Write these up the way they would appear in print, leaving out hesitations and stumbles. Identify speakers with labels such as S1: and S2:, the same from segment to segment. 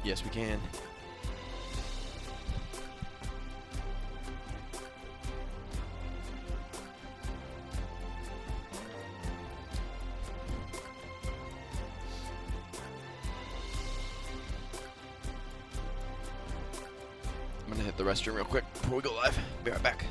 S1: Yes, we can. I'm gonna hit the restroom real quick before we go live. Be right back.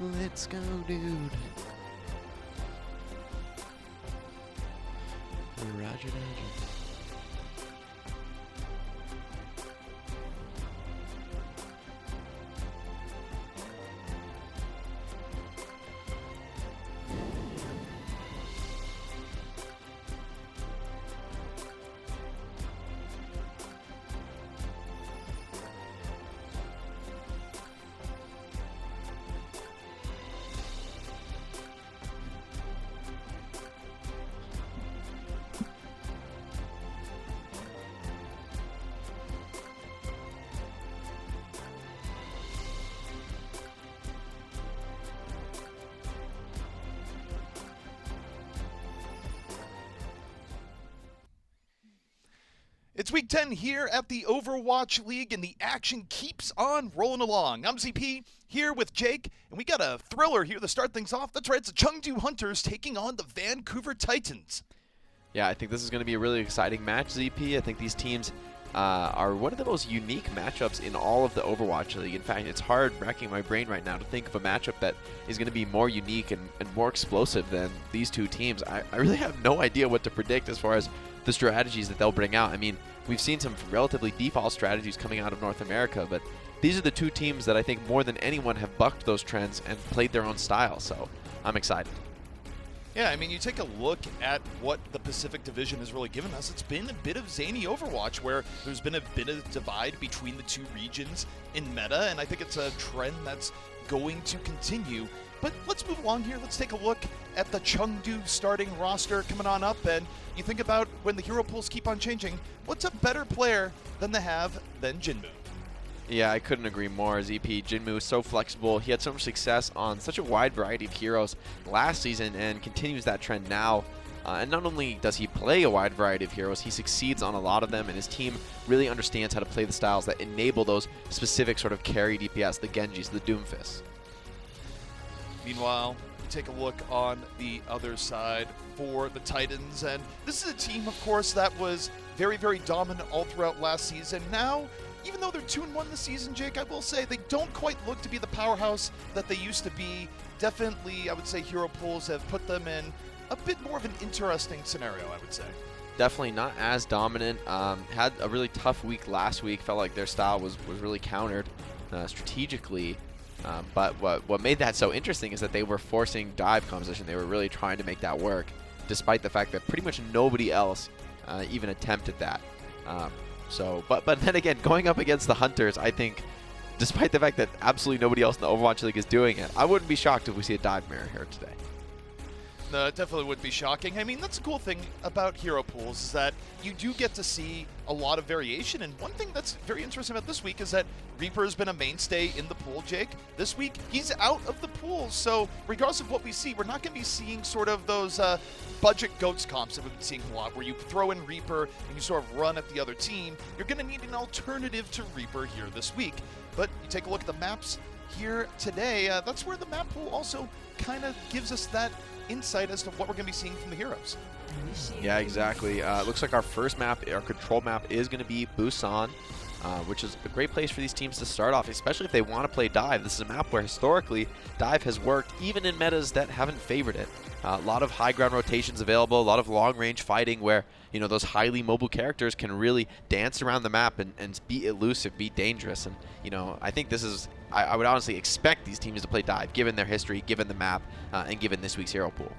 S1: Let's go, dude. Roger, Roger.
S2: It's week 10 here at the Overwatch League, and the action keeps on rolling along. I'm ZP here with Jake, and we got a thriller here to start things off. That's right, it's the Chengdu Hunters taking on the Vancouver Titans.
S1: Yeah, I think this is going to be a really exciting match, ZP. I think these teams are one of the most unique matchups in all of the Overwatch League. In fact, it's hard racking my brain right now to think of a matchup that is going to be more unique and more explosive than these two teams. I really have no idea what to predict as far as the strategies that they'll bring out. I mean, we've seen some relatively default strategies coming out of North America, but these are the two teams that I think more than anyone have bucked those trends and played their own style, so I'm excited.
S2: Yeah, I mean, you take a look at what the Pacific Division has really given us. It's been a bit of zany Overwatch, where there's been a bit of divide between the two regions in meta, and I think it's a trend that's going to continue. But let's move along here. Let's take a look at the Chengdu starting roster coming on up, and you think about when the hero pools keep on changing, what's a better player than they have than Jinmu?
S1: Yeah, I couldn't agree more. ZP, Jinmu is so flexible. He had so much success on such a wide variety of heroes last season and continues that trend now. And not only does he play a wide variety of heroes, he succeeds on a lot of them, and his team really understands how to play the styles that enable those specific sort of carry DPS, the Genjis, the Doomfists.
S2: Meanwhile, we take a look on the other side for the Titans, and this is a team, of course, that was very, very dominant all throughout last season. Now, even though they're 2-1 this season, Jake, I will say they don't quite look to be the powerhouse that they used to be. Definitely, I would say hero pools have put them in a bit more of an interesting scenario, I would say.
S1: Definitely not as dominant. Had a really tough week last week. Felt like their style was really countered strategically. But what made that so interesting is that they were forcing dive composition. They were really trying to make that work, despite the fact that pretty much nobody else even attempted that. But then again, going up against the Hunters, I think, despite the fact that absolutely nobody else in the Overwatch League is doing it, I wouldn't be shocked if we see a dive mirror here today.
S2: No, it definitely would be shocking. I mean, that's the cool thing about hero pools is that you do get to see a lot of variation. And one thing that's very interesting about this week is that Reaper has been a mainstay in the pool, Jake. This week, he's out of the pool. So regardless of what we see, we're not going to be seeing sort of those budget GOATS comps that we've been seeing a lot, where you throw in Reaper and you sort of run at the other team. You're going to need an alternative to Reaper here this week. But you take a look at the maps here today. That's where the map pool also kind of gives us that insight as to what we're going to be seeing from the heroes.
S1: Yeah, exactly. Looks like our first map, our control map, is going to be Busan, which is a great place for these teams to start off, especially if they want to play dive. This is a map where historically dive has worked, even in metas that haven't favored it. A lot of high ground rotations available, a lot of long range fighting where, you know, those highly mobile characters can really dance around the map and be elusive, be dangerous. And, you know, I think this is, I would honestly expect these teams to play dive, given their history, given the map, and given this week's hero pool.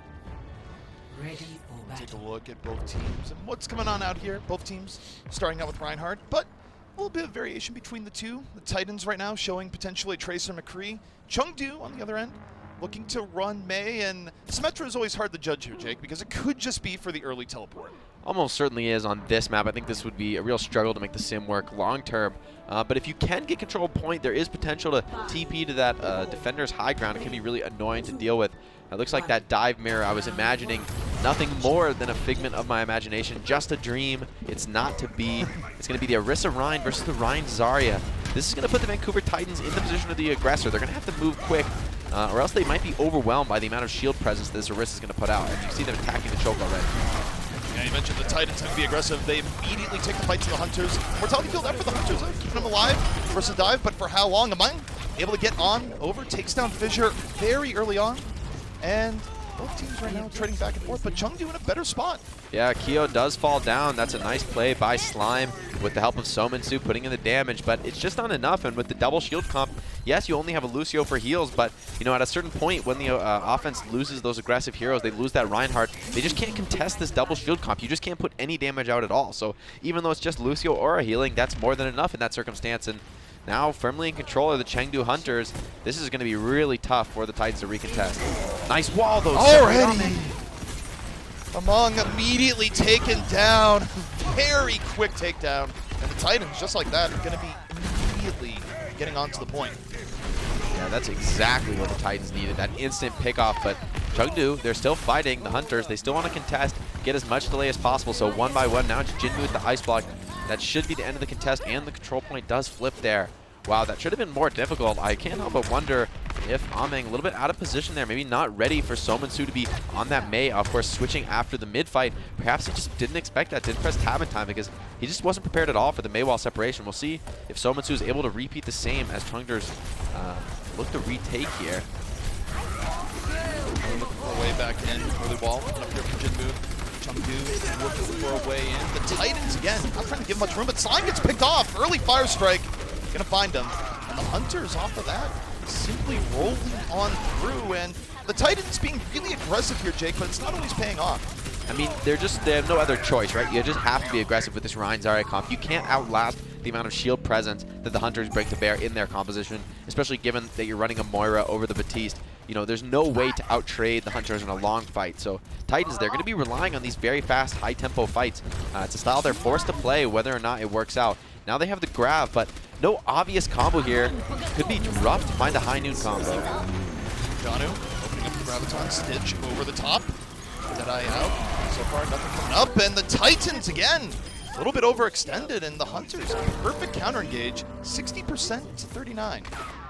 S2: Take a look at both teams and what's coming on out here. Both teams starting out with Reinhardt, but a little bit of variation between the two. The Titans right now showing potentially Tracer McCree. Chengdu on the other end looking to run Mei, and Symmetra is always hard to judge here, Jake, because it could just be for the early teleport.
S1: Almost certainly is on this map. I think this would be a real struggle to make the sim work long term. But if you can get control point, there is potential to TP to that defender's high ground. It can be really annoying to deal with. It looks like that dive mirror, I was imagining nothing more than a figment of my imagination, just a dream. It's not to be. It's going to be the Orisa Rein versus the Rein Zarya. This is going to put the Vancouver Titans in the position of the aggressor. They're going to have to move quick, or else they might be overwhelmed by the amount of shield presence that this Orisa is going to put out. And you see them attacking the choke already.
S2: Yeah, you mentioned the Titans have to be aggressive. They immediately take the fight to the Hunters. Mortality field up for the Hunters, keeping them alive versus dive, but for how long? Am I able to get on over? Takes down Fissure very early on. And both teams right now trading back and forth, but Chengdu in a better spot.
S1: Yeah, Kyo does fall down. That's a nice play by Slime with the help of Sominsu putting in the damage, but it's just not enough. And with the double shield comp, yes, you only have a Lucio for heals, but you know, at a certain point when the offense loses those aggressive heroes, they lose that Reinhardt, they just can't contest this double shield comp. You just can't put any damage out at all. So even though it's just Lucio or a healing, that's more than enough in that circumstance. And now firmly in control of the Chengdu Hunters. This is going to be really tough for the Titans to recontest. Nice wall, though.
S2: Already! Among immediately taken down. Very quick takedown. And the Titans, just like that, are going to be immediately getting onto the point.
S1: Yeah, that's exactly what the Titans needed, that instant pickoff. But Chengdu, they're still fighting. The Hunters, they still want to contest, get as much delay as possible. So one by one, now it's Jinmu with the ice block. That should be the end of the contest, and the control point does flip there. Wow, that should have been more difficult. I can't help but wonder if Ameng a little bit out of position there, maybe not ready for Sominsu to be on that Mei. Of course, switching after the mid fight. Perhaps he just didn't expect that, didn't press tab in time because he just wasn't prepared at all for the Mei wall separation. We'll see if Sominsu is able to repeat the same as Chengdu's look to retake here.
S2: Looking for a way back in, early wall, up here for Jinmu. Chengdu looking for a way in. The Titans, again, not trying to give much room, but Slime gets picked off. Early fire strike. Gonna find them. And the Hunters, off of that, simply rolling on through. And the Titans being really aggressive here, Jake, but it's not always paying off.
S1: I mean, they have no other choice, right? You just have to be aggressive with this Rein Zarya comp. You can't outlast the amount of shield presence that the Hunters bring to bear in their composition, especially given that you're running a Moira over the Baptiste. You know, there's no way to outtrade the Hunters in a long fight. So Titans, they're going to be relying on these very fast, high-tempo fights. It's a style they're forced to play whether or not it works out. Now they have the grab, but no obvious combo here. Could be rough to find a high noon combo.
S2: Janu opening up the Graviton, Stitch over the top. Deadeye out. So far, nothing coming up. And the Titans, again, a little bit overextended. And the Hunters, perfect counter engage, 60% to 39.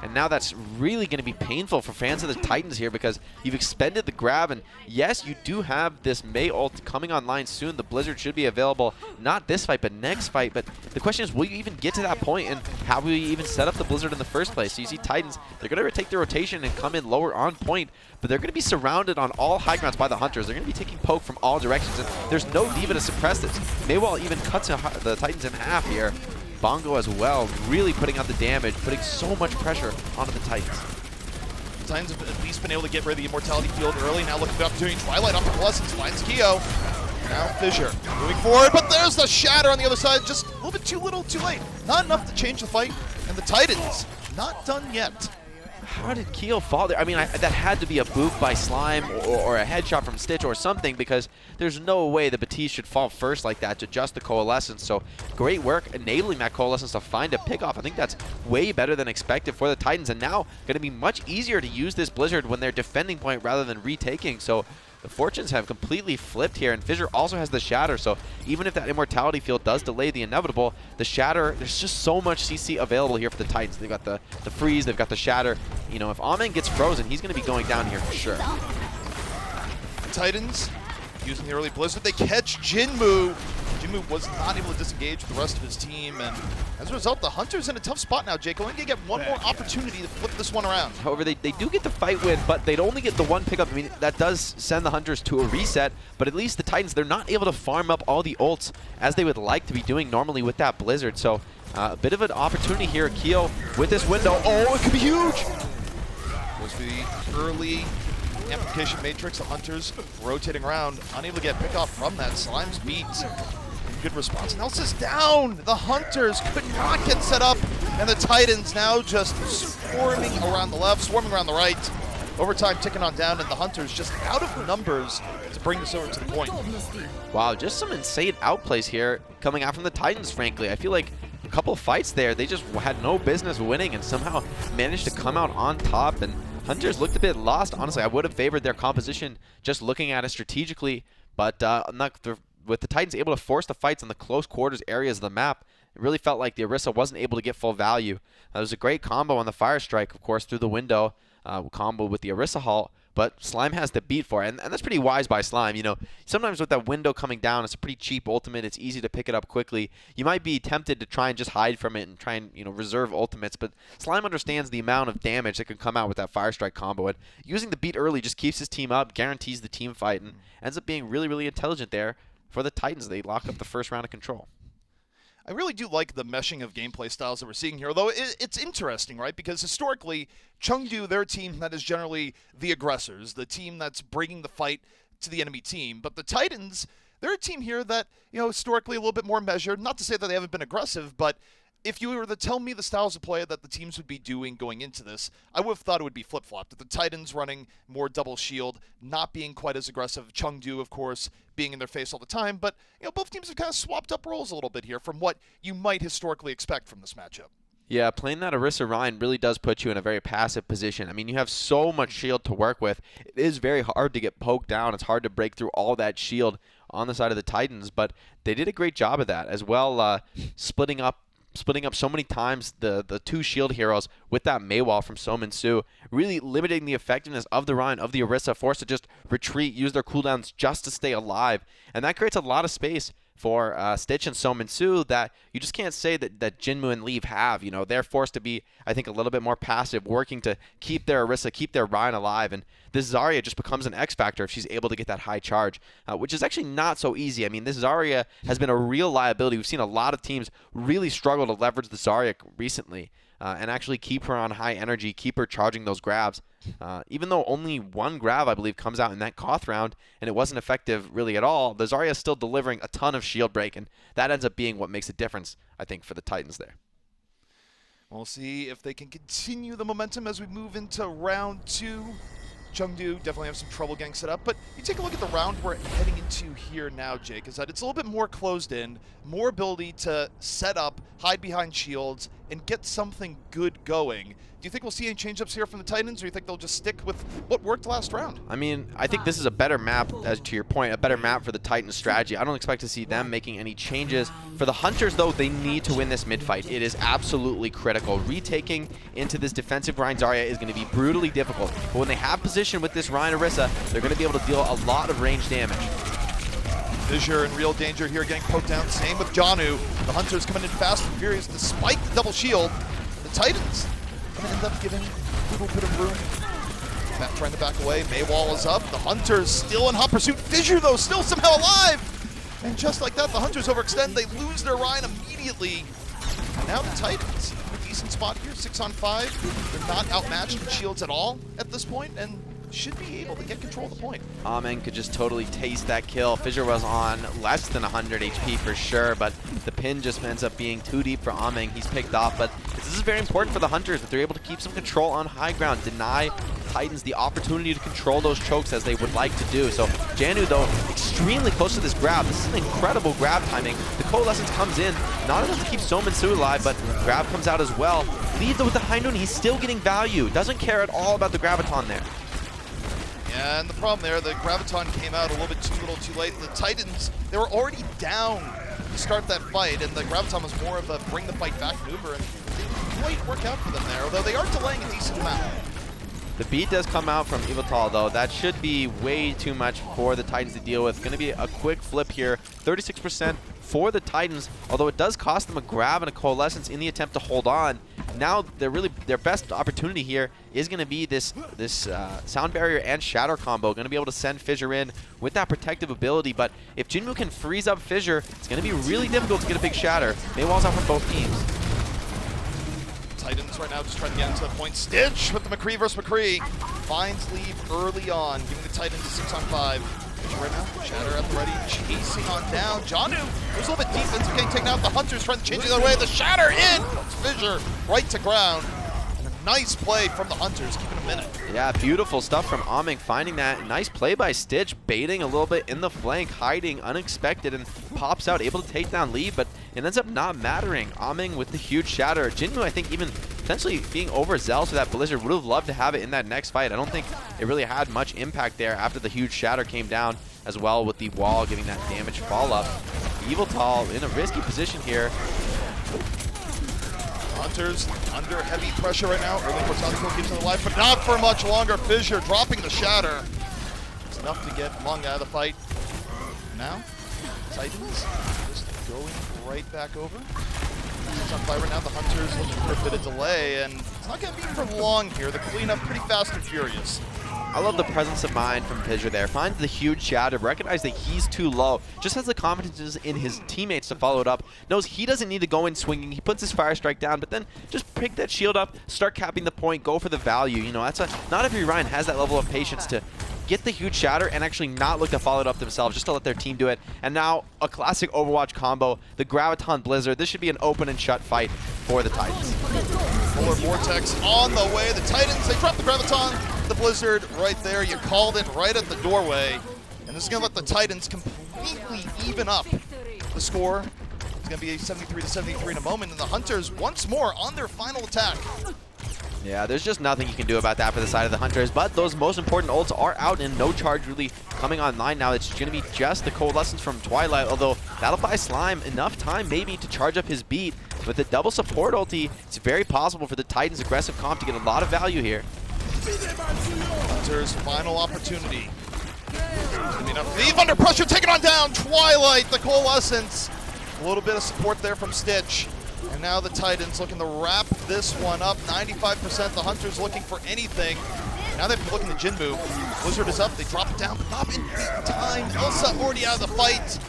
S1: And now that's really going to be painful for fans of the Titans here because you've expended the grab. And yes, you do have this Mei ult coming online soon. The Blizzard should be available, not this fight, but next fight. But the question is, will you even get to that point? And how will you even set up the Blizzard in the first place? So you see Titans, they're going to take the rotation and come in lower on point. But they're going to be surrounded on all high grounds by the Hunters. They're going to be taking poke from all directions. And there's no D.Va to suppress this. Meiwall even cuts the Titans in half here. Bongo as well, really putting out the damage, putting so much pressure onto the Titans.
S2: The Titans have at least been able to get rid of the Immortality field early. Now looking for the opportunity. Twilight off the Blessings finds Kyo. Now Fissure moving forward, but there's the Shatter on the other side. Just a little bit too little, too late. Not enough to change the fight. And the Titans, not done yet.
S1: how did Keel fall there? I mean, that had to be a boop by Slime or a headshot from Stitch or something, because there's no way the Batiste should fall first like that to just the Coalescence. So great work enabling that Coalescence to find a pickoff. I think that's way better than expected for the Titans, and now going to be much easier to use this Blizzard when they're defending point rather than retaking. So the fortunes have completely flipped here, and Fissure also has the Shatter, so even if that Immortality field does delay the inevitable, the Shatter, there's just so much CC available here for the Titans. They've got the freeze, they've got the Shatter. You know, if Amen gets frozen, he's going to be going down here for sure.
S2: Titans using the early Blizzard, they catch Jinmu. Jinmu was not able to disengage with the rest of his team, and as a result, the Hunters in a tough spot now, Jake. Only going to get one more opportunity to flip this one around.
S1: However, they do get the fight win, but they'd only get the one pickup. I mean, that does send the Hunters to a reset, but at least the Titans, they're not able to farm up all the ults as they would like to be doing normally with that Blizzard. So a bit of an opportunity here. Keel with this window. Oh, it could be huge!
S2: Was the early amplification matrix, the Hunters rotating around, unable to get pickoff from that. Slime's beat. Good response. And Elsa's down. The Hunters could not get set up, and the Titans now just swarming around the left, swarming around the right. Overtime ticking on down, and the Hunters just out of numbers to bring this over to the point.
S1: Wow, just some insane outplays here coming out from the Titans, frankly. I feel like a couple of fights there, they just had no business winning and somehow managed to come out on top, and Hunters looked a bit lost. Honestly, I would have favored their composition just looking at it strategically, but with the Titans able to force the fights in the close quarters areas of the map, it really felt like the Orisa wasn't able to get full value. There was a great combo on the Fire Strike, of course, through the window, combo with the Orisa halt, but Slime has the beat for it, and that's pretty wise by Slime. You know, sometimes with that window coming down, it's a pretty cheap ultimate. It's easy to pick it up quickly. You might be tempted to try and just hide from it and try and, you know, reserve ultimates, but Slime understands the amount of damage that can come out with that Fire Strike combo, and using the beat early just keeps his team up, guarantees the team fight, and ends up being really, really intelligent there. For the Titans, they lock up the first round of control.
S2: I really do like the meshing of gameplay styles that we're seeing here, although it's interesting, right? Because historically, Chengdu, they're a team that is generally the aggressors, the team that's bringing the fight to the enemy team. But the Titans, they're a team here that, you know, historically a little bit more measured. Not to say that they haven't been aggressive, but if you were to tell me the styles of play that the teams would be doing going into this, I would have thought it would be flip-flopped. The Titans running more double shield, not being quite as aggressive. Chengdu, of course, being in their face all the time. But, you know, both teams have kind of swapped up roles a little bit here from what you might historically expect from this matchup.
S1: Yeah, playing that Orisa Ryan really does put you in a very passive position. I mean, you have so much shield to work with. It is very hard to get poked down. It's hard to break through all that shield on the side of the Titans, but they did a great job of that as well, splitting up so many times the two shield heroes with that Maywall from Somin Su, really limiting the effectiveness of the Ryan, of the Orisa, forced to just retreat, use their cooldowns just to stay alive. And that creates a lot of space for Stitch and Somin Su that you just can't say that Jinmu and Leave have. You know, they're forced to be, I think, a little bit more passive, working to keep their Orisa, keep their Ryan alive. And this Zarya just becomes an X factor if she's able to get that high charge, which is actually not so easy. I mean, this Zarya has been a real liability. We've seen a lot of teams really struggle to leverage the Zarya recently and actually keep her on high energy, keep her charging those grabs. Even though only one grab, I believe, comes out in that Koth round, and it wasn't effective really at all, the Zarya is still delivering a ton of shield break, and that ends up being what makes a difference, I think, for the Titans there.
S2: We'll see if they can continue the momentum as we move into round 2. Chengdu definitely have some trouble getting set up, but you take a look at the round we're heading into here now, Jake, is that it's a little bit more closed in, more ability to set up, hide behind shields, and get something good going. Do you think we'll see any change-ups here from the Titans, or do you think they'll just stick with what worked last round?
S1: I mean, I think this is a better map, as to your point, a better map for the Titans strategy. I don't expect to see them making any changes. For the Hunters, though, they need to win this mid-fight. It is absolutely critical. Retaking into this defensive Ryan Zarya is going to be brutally difficult. But when they have position with this Ryan Orisa, they're going to be able to deal a lot of range damage.
S2: Fissure in real danger here, getting poked down. Same with Janu. The Hunters coming in fast and furious despite the double shield. The Titans going to end up giving a little bit of room. Matt trying to back away. Maywall is up. The Hunters still in hot pursuit. Fissure, though, still somehow alive. And just like that, the Hunters overextend. They lose their Ryan immediately. And now the Titans in a decent spot here, 6 on 5. They're not outmatched in shields at all at this point, and should be able to get control of the point.
S1: Ameng could just totally taste that kill. Fissure was on less than 100 HP for sure, but the pin just ends up being too deep for Ameng. He's picked off, but this is very important for the Hunters that they're able to keep some control on high ground, deny Titans the opportunity to control those chokes as they would like to do. So Janu, though, extremely close to this grab. This is an incredible grab timing. The Coalescence comes in, not enough to keep Sominsu alive, but grab comes out as well. Lead though with the high noon, he's still getting value. Doesn't care at all about the Graviton there.
S2: Yeah, and the problem there, the Graviton came out a little too late. The Titans, they were already down to start that fight, and the Graviton was more of a bring the fight back maneuver, and it didn't quite work out for them there, although they are delaying a decent amount.
S1: The beat does come out from Evital, though. That should be way too much for the Titans to deal with. Going to be a quick flip here. 36% for the Titans, although it does cost them a grab and a Coalescence in the attempt to hold on. Now, their best opportunity here is going to be this Sound Barrier and Shatter combo. Going to be able to send Fissure in with that protective ability, but if Jinmu can freeze up Fissure, it's going to be really difficult to get a big Shatter. Maywall's out from both teams.
S2: Titans right now just trying to get into the point. Stitch with the McCree versus McCree. Finds lead early on, giving the Titans a 6-on-5. Right now, Shatter at the ready, chasing on down. Janu, there's a little bit defense getting taken out. The Hunters trying to change it the other way. The Shatter in! Fissure right to ground. And a nice play from the Hunters, keeping a minute.
S1: Yeah, beautiful stuff from Ameng, finding that. Nice play by Stitch, baiting a little bit in the flank, hiding, unexpected, and pops out, able to take down lead, but it ends up not mattering. Ameng with the huge Shatter. Jinmu, I think, even potentially being overzealous with that Blizzard, would have loved to have it in that next fight. I don't think it really had much impact there after the huge Shatter came down as well, with the wall giving that damage fall-up. Eviltal in a risky position here.
S2: Hunters under heavy pressure right now. Early Portalico keeps them alive, but not for much longer. Fissure dropping the Shatter. It's enough to get Hmong out of the fight. Now, Titans just going right back over. It's on fire right now. The Hunters looking for a bit of delay, and it's not going to be for long here. The cleanup pretty fast and furious.
S1: I love the presence of mind from Fissure there. Finds the huge Shatter, recognize that he's too low, just has the confidence in his teammates to follow it up, knows he doesn't need to go in swinging, he puts his Fire Strike down, but then just pick that shield up, start capping the point, go for the value. You know, not every Ryan has that level of patience to get the huge Shatter and actually not look to follow it up themselves, just to let their team do it. And now, a classic Overwatch combo, the Graviton Blizzard. This should be an open and shut fight for the Titans.
S2: Polar Vortex on the way. The Titans, they drop the Graviton, the Blizzard right there. You called it right at the doorway. And this is going to let the Titans completely even up the score. It's going to be 73-73 in a moment. And the Hunters, once more, on their final attack.
S1: Yeah, there's just nothing you can do about that for the side of the Hunters, but those most important ults are out and no charge really coming online now. It's going to be just the Coalescence from Twilight, although that'll buy Slime enough time maybe to charge up his beat. With the double support ulti, it's very possible for the Titans' aggressive comp to get a lot of value here.
S2: Hunters' final opportunity. Leave under pressure, taking on down Twilight, the Coalescence. A little bit of support there from Stitch. And now the Titans looking to wrap this one up. 95%, the Hunters looking for anything. Now they've been looking to Jinmu. Blizzard is up, they drop it down, but not in time. Elsa already out of the fight.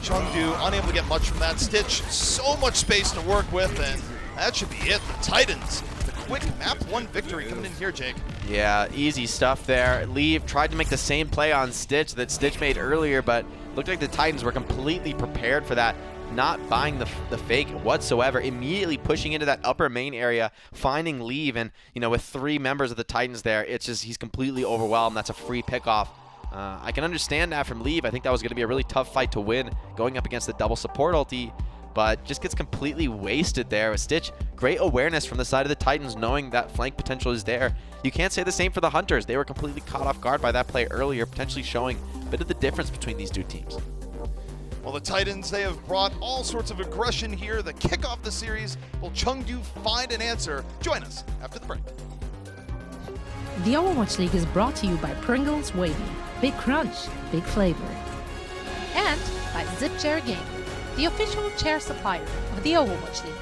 S2: Chengdu unable to get much from that. Stitch, so much space to work with, and that should be it. The Titans, the quick map 1 victory coming in here, Jake.
S1: Yeah, easy stuff there. Leave tried to make the same play on Stitch that Stitch made earlier, but looked like the Titans were completely prepared for that. Not buying the fake whatsoever, immediately pushing into that upper main area, finding Leave, and you know, with 3 members of the Titans there, it's just he's completely overwhelmed. That's a free pickoff. I can understand that from Leave. I think that was going to be a really tough fight to win, going up against the double support ulti, but just gets completely wasted there. With Stitch, great awareness from the side of the Titans, knowing that flank potential is there. You can't say the same for the Hunters. They were completely caught off guard by that play earlier, potentially showing a bit of the difference between these 2 teams.
S2: Well, the Titans, they have brought all sorts of aggression here. The kick off the series. Will Chengdu find an answer? Join us after the break.
S3: The Overwatch League is brought to you by Pringles Wavy, Big Crunch, Big Flavor. And by Zip Chair Game, the official chair supplier of the Overwatch League.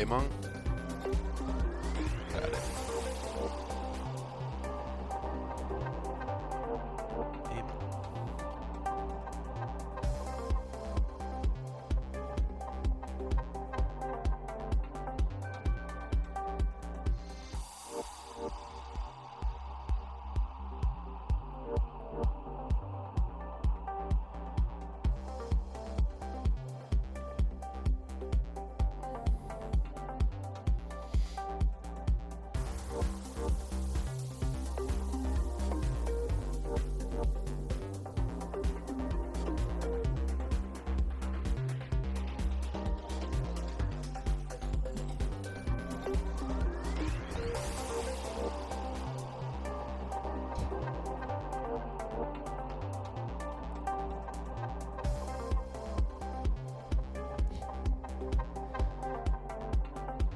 S1: Among. Got it.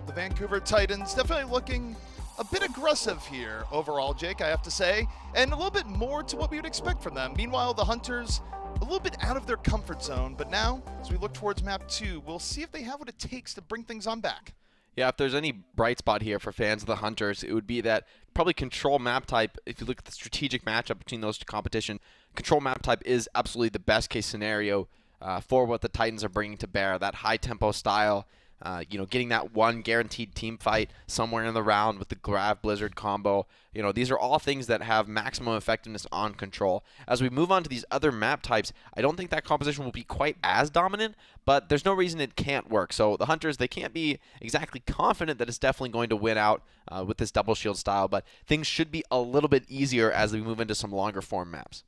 S2: The Vancouver Titans definitely looking a bit aggressive here overall, Jake, I have to say, and a little bit more to what we would expect from them. Meanwhile, the Hunters a little bit out of their comfort zone, but now, as we look towards map 2, we'll see if they have what it takes to bring things on back.
S1: Yeah, if there's any bright spot here for fans of the Hunters, it would be that probably control map type. If you look at the strategic matchup between those two competition, control map type is absolutely the best case scenario for what the Titans are bringing to bear. That high tempo style, getting that one guaranteed team fight somewhere in the round with the Grav Blizzard combo. These are all things that have maximum effectiveness on control. As we move on to these other map types, I don't think that composition will be quite as dominant, but there's no reason it can't work. So the Hunters, they can't be exactly confident that it's definitely going to win out with this double shield style, but things should be a little bit easier as we move into some longer form maps.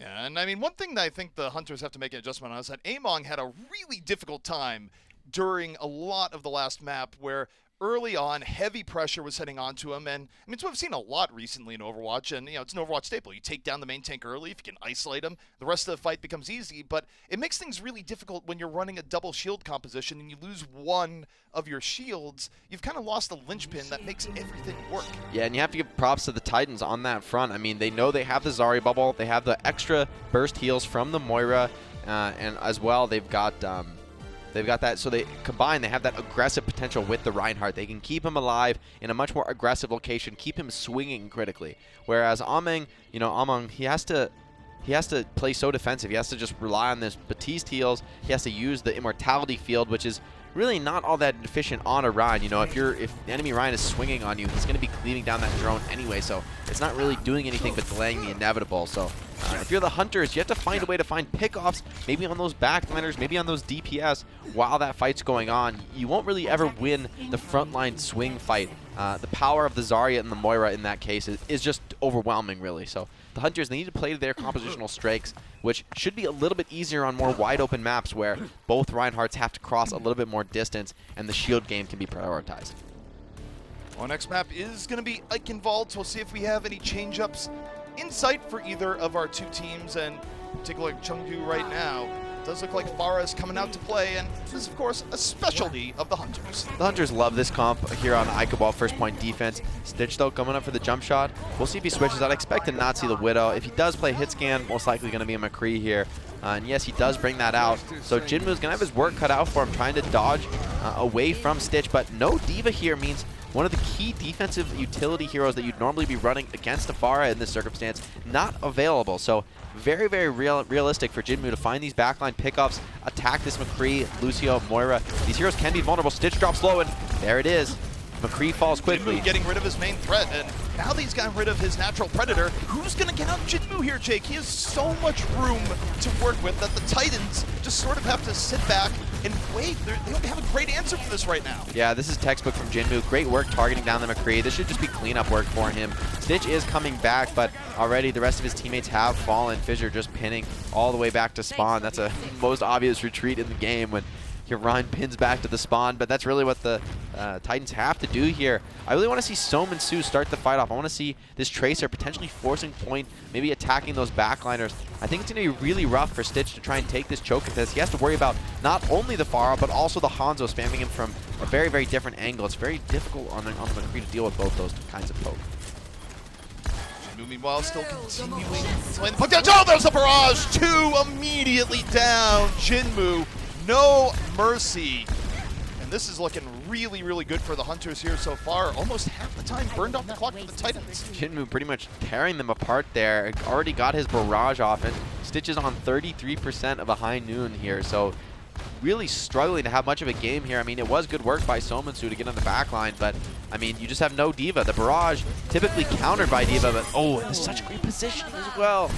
S2: Yeah, and I mean, one thing that I think the Hunters have to make an adjustment on is that Among had a really difficult time during a lot of the last map where early on heavy pressure was heading onto him, and I mean it's what we've seen a lot recently in Overwatch, and it's an Overwatch staple. You take down the main tank early, if you can isolate him, the rest of the fight becomes easy, but it makes things really difficult when you're running a double shield composition and you lose one of your shields. You've kind of lost the linchpin that makes everything work. Yeah,
S1: and you have to give props to the Titans on that front. I mean, they know they have the Zarya bubble, they have the extra burst heals from the Moira, and as well they've got that, so they combine, they have that aggressive potential with the Reinhardt. They can keep him alive in a much more aggressive location, keep him swinging critically. Whereas Among, he has to play so defensive. He has to just rely on this Batiste heals. He has to use the Immortality field, which is really not all that efficient on a Ryan. If the enemy Ryan is swinging on you, he's going to be cleaving down that drone anyway, so it's not really doing anything but delaying the inevitable. So if you're the Hunters, you have to find a way to find pickoffs, maybe on those backliners, maybe on those DPS while that fight's going on. You won't really ever win the frontline swing fight. The power of the Zarya and the Moira in that case is just overwhelming, really. So the Hunters, they need to play to their compositional strengths, which should be a little bit easier on more wide open maps where both Reinhardts have to cross a little bit more distance and the shield game can be prioritized.
S2: Our next map is going to be Eichenwalde, so we'll see if we have any change-ups in sight for either of our two teams. And take a look at Chengdu right now. It does look like Farah is coming out to play, and this is, of course, a specialty of the Hunters.
S1: The Hunters love this comp here on Eichenwalde, first point defense. Stitch, though, coming up for the jump shot. We'll see if he switches out. I expect to not see the Widow. If he does play hit scan, most likely going to be a McCree here. And yes, he does bring that out. So Jinmu's going to have his work cut out for him, trying to dodge away from Stitch, but no Diva here means one of the key defensive utility heroes that you'd normally be running against a Farah in this circumstance, not available. So very, very realistic for Jinmu to find these backline pickups, attack this McCree, Lucio, Moira. These heroes can be vulnerable. Stitch drops low, and there it is. McCree falls quickly.
S2: Jinmu getting rid of his main threat, and now that he's gotten rid of his natural predator, who's going to get out Jinmu here, Jake? He has so much room to work with that the Titans just sort of have to sit back and wait. They don't have a great answer for this right now.
S1: Yeah, this is textbook from Jinmu. Great work targeting down the McCree. This should just be cleanup work for him. Stitch is coming back, but already the rest of his teammates have fallen. Fissure just pinning all the way back to spawn. That's a most obvious retreat in the game when your Ryan pins back to the spawn, but that's really what the Titans have to do here. I really want to see Sohm and Su start the fight off. I want to see this Tracer potentially forcing point, maybe attacking those backliners. I think it's going to be really rough for Stitch to try and take this choke contest. He has to worry about not only the Farah, but also the Hangzhou spamming him from a very, very different angle. It's very difficult on the McCree to deal with both those kinds of poke.
S2: Jinmu, meanwhile, still continuing to lay the puck down. Oh, there's a barrage! 2 immediately down. Jinmu, no mercy. And And this is looking really, really good for the Hunters here so far. Almost half the time burned off the clock for the Titans.
S1: Jinmu pretty much tearing them apart there. Already got his barrage off it. Stitch is on 33% of a high noon here, so really struggling to have much of a game here. I mean, it was good work by Somansu to get on the back line, but I mean, you just have no Diva. The barrage typically countered by Diva, but oh, it's such great positioning as well.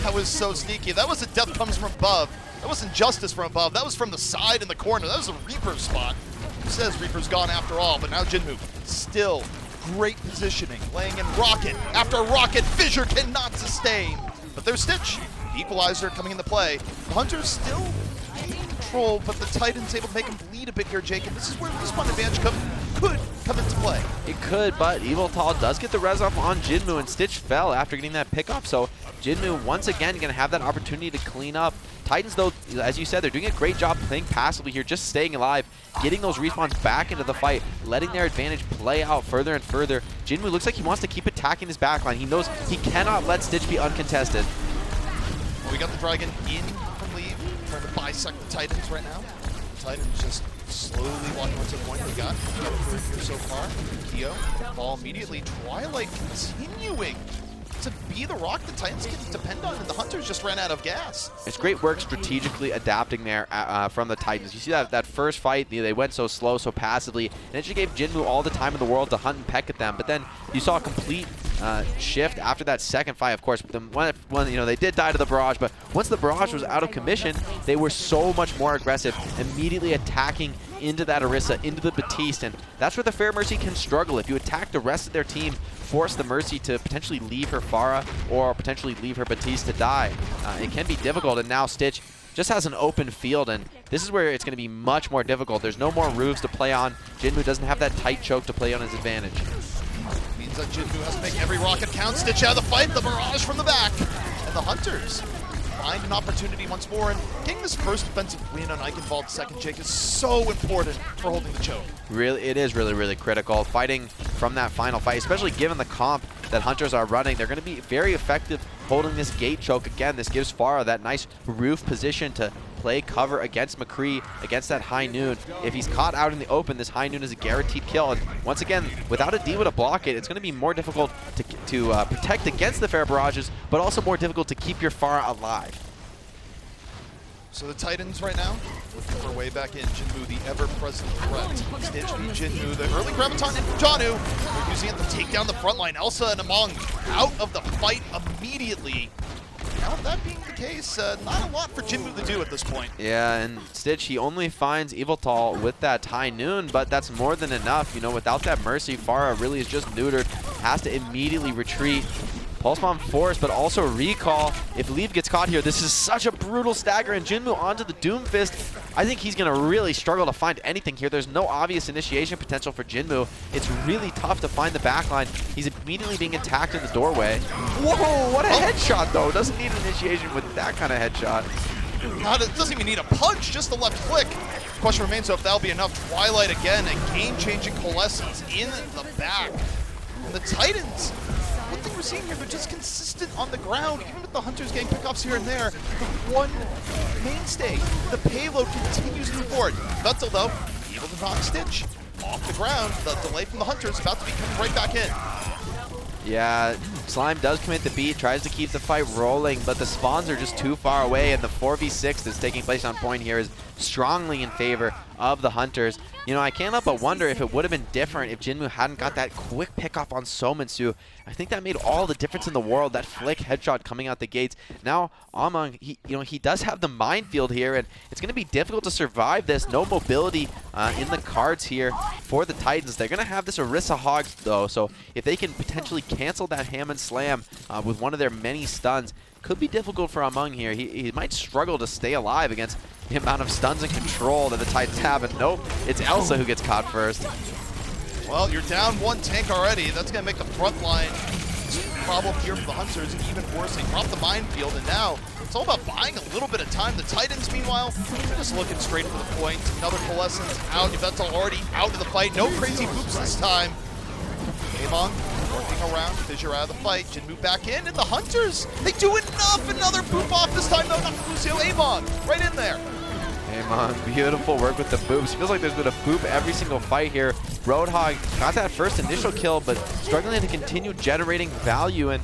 S2: That was so sneaky. That wasn't death comes from above. That wasn't justice from above. That was from the side in the corner. That was a Reaper spot. Who says Reaper's gone after all? But now Jinmu still great positioning, laying in rocket after rocket. Fissure cannot sustain. But there's Stitch. Equalizer coming into play. The Hunters still in control, but the Titans able to make him bleed a bit here, Jacob. This is where respawn advantage could come into play.
S1: It could, but Eviltal does get the res up on Jinmu, and Stitch fell after getting that pickoff. So Jinmu once again going to have that opportunity to clean up. Titans, though, as you said, they're doing a great job playing passively here, just staying alive, getting those respawns back into the fight, letting their advantage play out further and further. Jinmu looks like he wants to keep attacking his backline. He knows he cannot let Stitch be uncontested.
S2: Well, we got the Dragon in from leave, trying to bisect the Titans right now. The Titans just slowly walking onto the point. We got here so far. Kyo, ball immediately. Twilight continuing to be the rock the Titans can depend on, and the Hunters just ran out of gas.
S1: It's great work strategically adapting there from the Titans. You see that first fight, they went so slow, so passively, and it just gave Jinmu all the time in the world to hunt and peck at them. But then you saw a complete shift after that second fight. Of course, when they did die to the barrage, but once the barrage was out of commission, they were so much more aggressive, immediately attacking into that Orisa, into the Batiste, and that's where the Fair Mercy can struggle. If you attack the rest of their team, force the Mercy to potentially leave her Pharah or potentially leave her Batiste to die, it can be difficult. And now Stitch just has an open field, and this is where it's going to be much more difficult. There's no more roofs to play on. Jinmu doesn't have that tight choke to play on his advantage.
S2: Means that Jinmu has to make every rocket count. Stitch out of the fight, the barrage from the back, and the Hunters find an opportunity once more, and getting this first defensive win on Eichenwalde's second Jake is so important for holding the choke.
S1: Really, it is really, really critical. Fighting from that final fight, especially given the comp that Hunters are running, they're going to be very effective holding this gate choke. Again, this gives Pharah that nice roof position to play cover against McCree, against that high noon. If he's caught out in the open, this high noon is a guaranteed kill. And once again, without a Diva to block it, it's going to be more difficult to protect against the fair barrages, but also more difficult to keep your Pharah alive.
S2: So the Titans right now looking for a way back in. Jinmu, the ever-present threat. Stitch beat Jinmu. The early graviton in Janu. They're using it to take down the front line. Elsa and Among out of the fight immediately. Now, that being the case, not a lot for Jinmu to do at this point.
S1: Yeah, and Stitch, he only finds Eviltal with that high noon, but that's more than enough. Without that Mercy, Pharah really is just neutered, has to immediately retreat. Pulse Bomb force, but also recall. If Leave gets caught here, this is such a brutal stagger, and Jinmu onto the Doom Fist. I think he's going to really struggle to find anything here. There's no obvious initiation potential for Jinmu. It's really tough to find the backline. He's immediately being attacked in the doorway. Whoa, what a headshot, though. Doesn't need an initiation with that kind of headshot.
S2: It doesn't even need a punch, just a left click. Question remains, so if that'll be enough. Twilight again, a game-changing Coalescence in the back. And the Titans, one thing we're seeing here, they're just consistent on the ground, even with the Hunters getting pickoffs here and there. The one mainstay, the payload continues to move forward. Vettel, though, able to knock Stitch off the ground. The delay from the Hunters about to be coming right back in.
S1: Yeah, Slime does commit the beat, tries to keep the fight rolling, but the spawns are just too far away, and the 4v6 that's taking place on point here is strongly in favor of the Hunters. I can't help but wonder if it would have been different if Jinmu hadn't got that quick pickoff on Somansu. I think that made all the difference in the world, that flick headshot coming out the gates. Now, Amang, he does have the minefield here, and it's going to be difficult to survive this. No mobility in the cards here for the Titans. They're going to have this Orisa Hogs, though, so if they can potentially cancel that Hammond Slam with one of their many stuns, could be difficult for Amang here. He might struggle to stay alive against the amount of stuns and control that the Titans have. And nope, it's Elsa who gets caught first.
S2: Well, you're down one tank already. That's going to make the front line problem here for the Hunters even worse. They drop the minefield, and now it's all about buying a little bit of time. The Titans, meanwhile, they're just looking straight for the point. Another Coalescence out. Yvettal already out of the fight. No crazy boops this time. Among working around, Fissure out of the fight. Jinmu back in, and the Hunters, they do enough. Another boop off this time, though, not Lucio. Amon right in there.
S1: Amon, beautiful work with the boops. Feels like there's been a boop every single fight here. Roadhog got that first initial kill, but struggling to continue generating value, and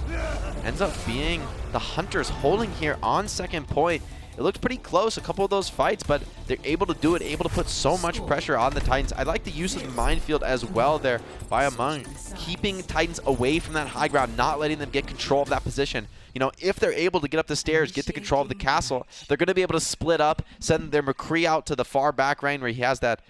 S1: ends up being the Hunters holding here on second point. It looked pretty close, a couple of those fights, but they're able to do it, able to put so much pressure on the Titans. I like the use of the minefield as well there by Amon, keeping Titans away from that high ground, not letting them get control of that position. You know, if they're able to get up the stairs, get the control of the castle, they're going to be able to split up, send their McCree out to the far back lane where he has that,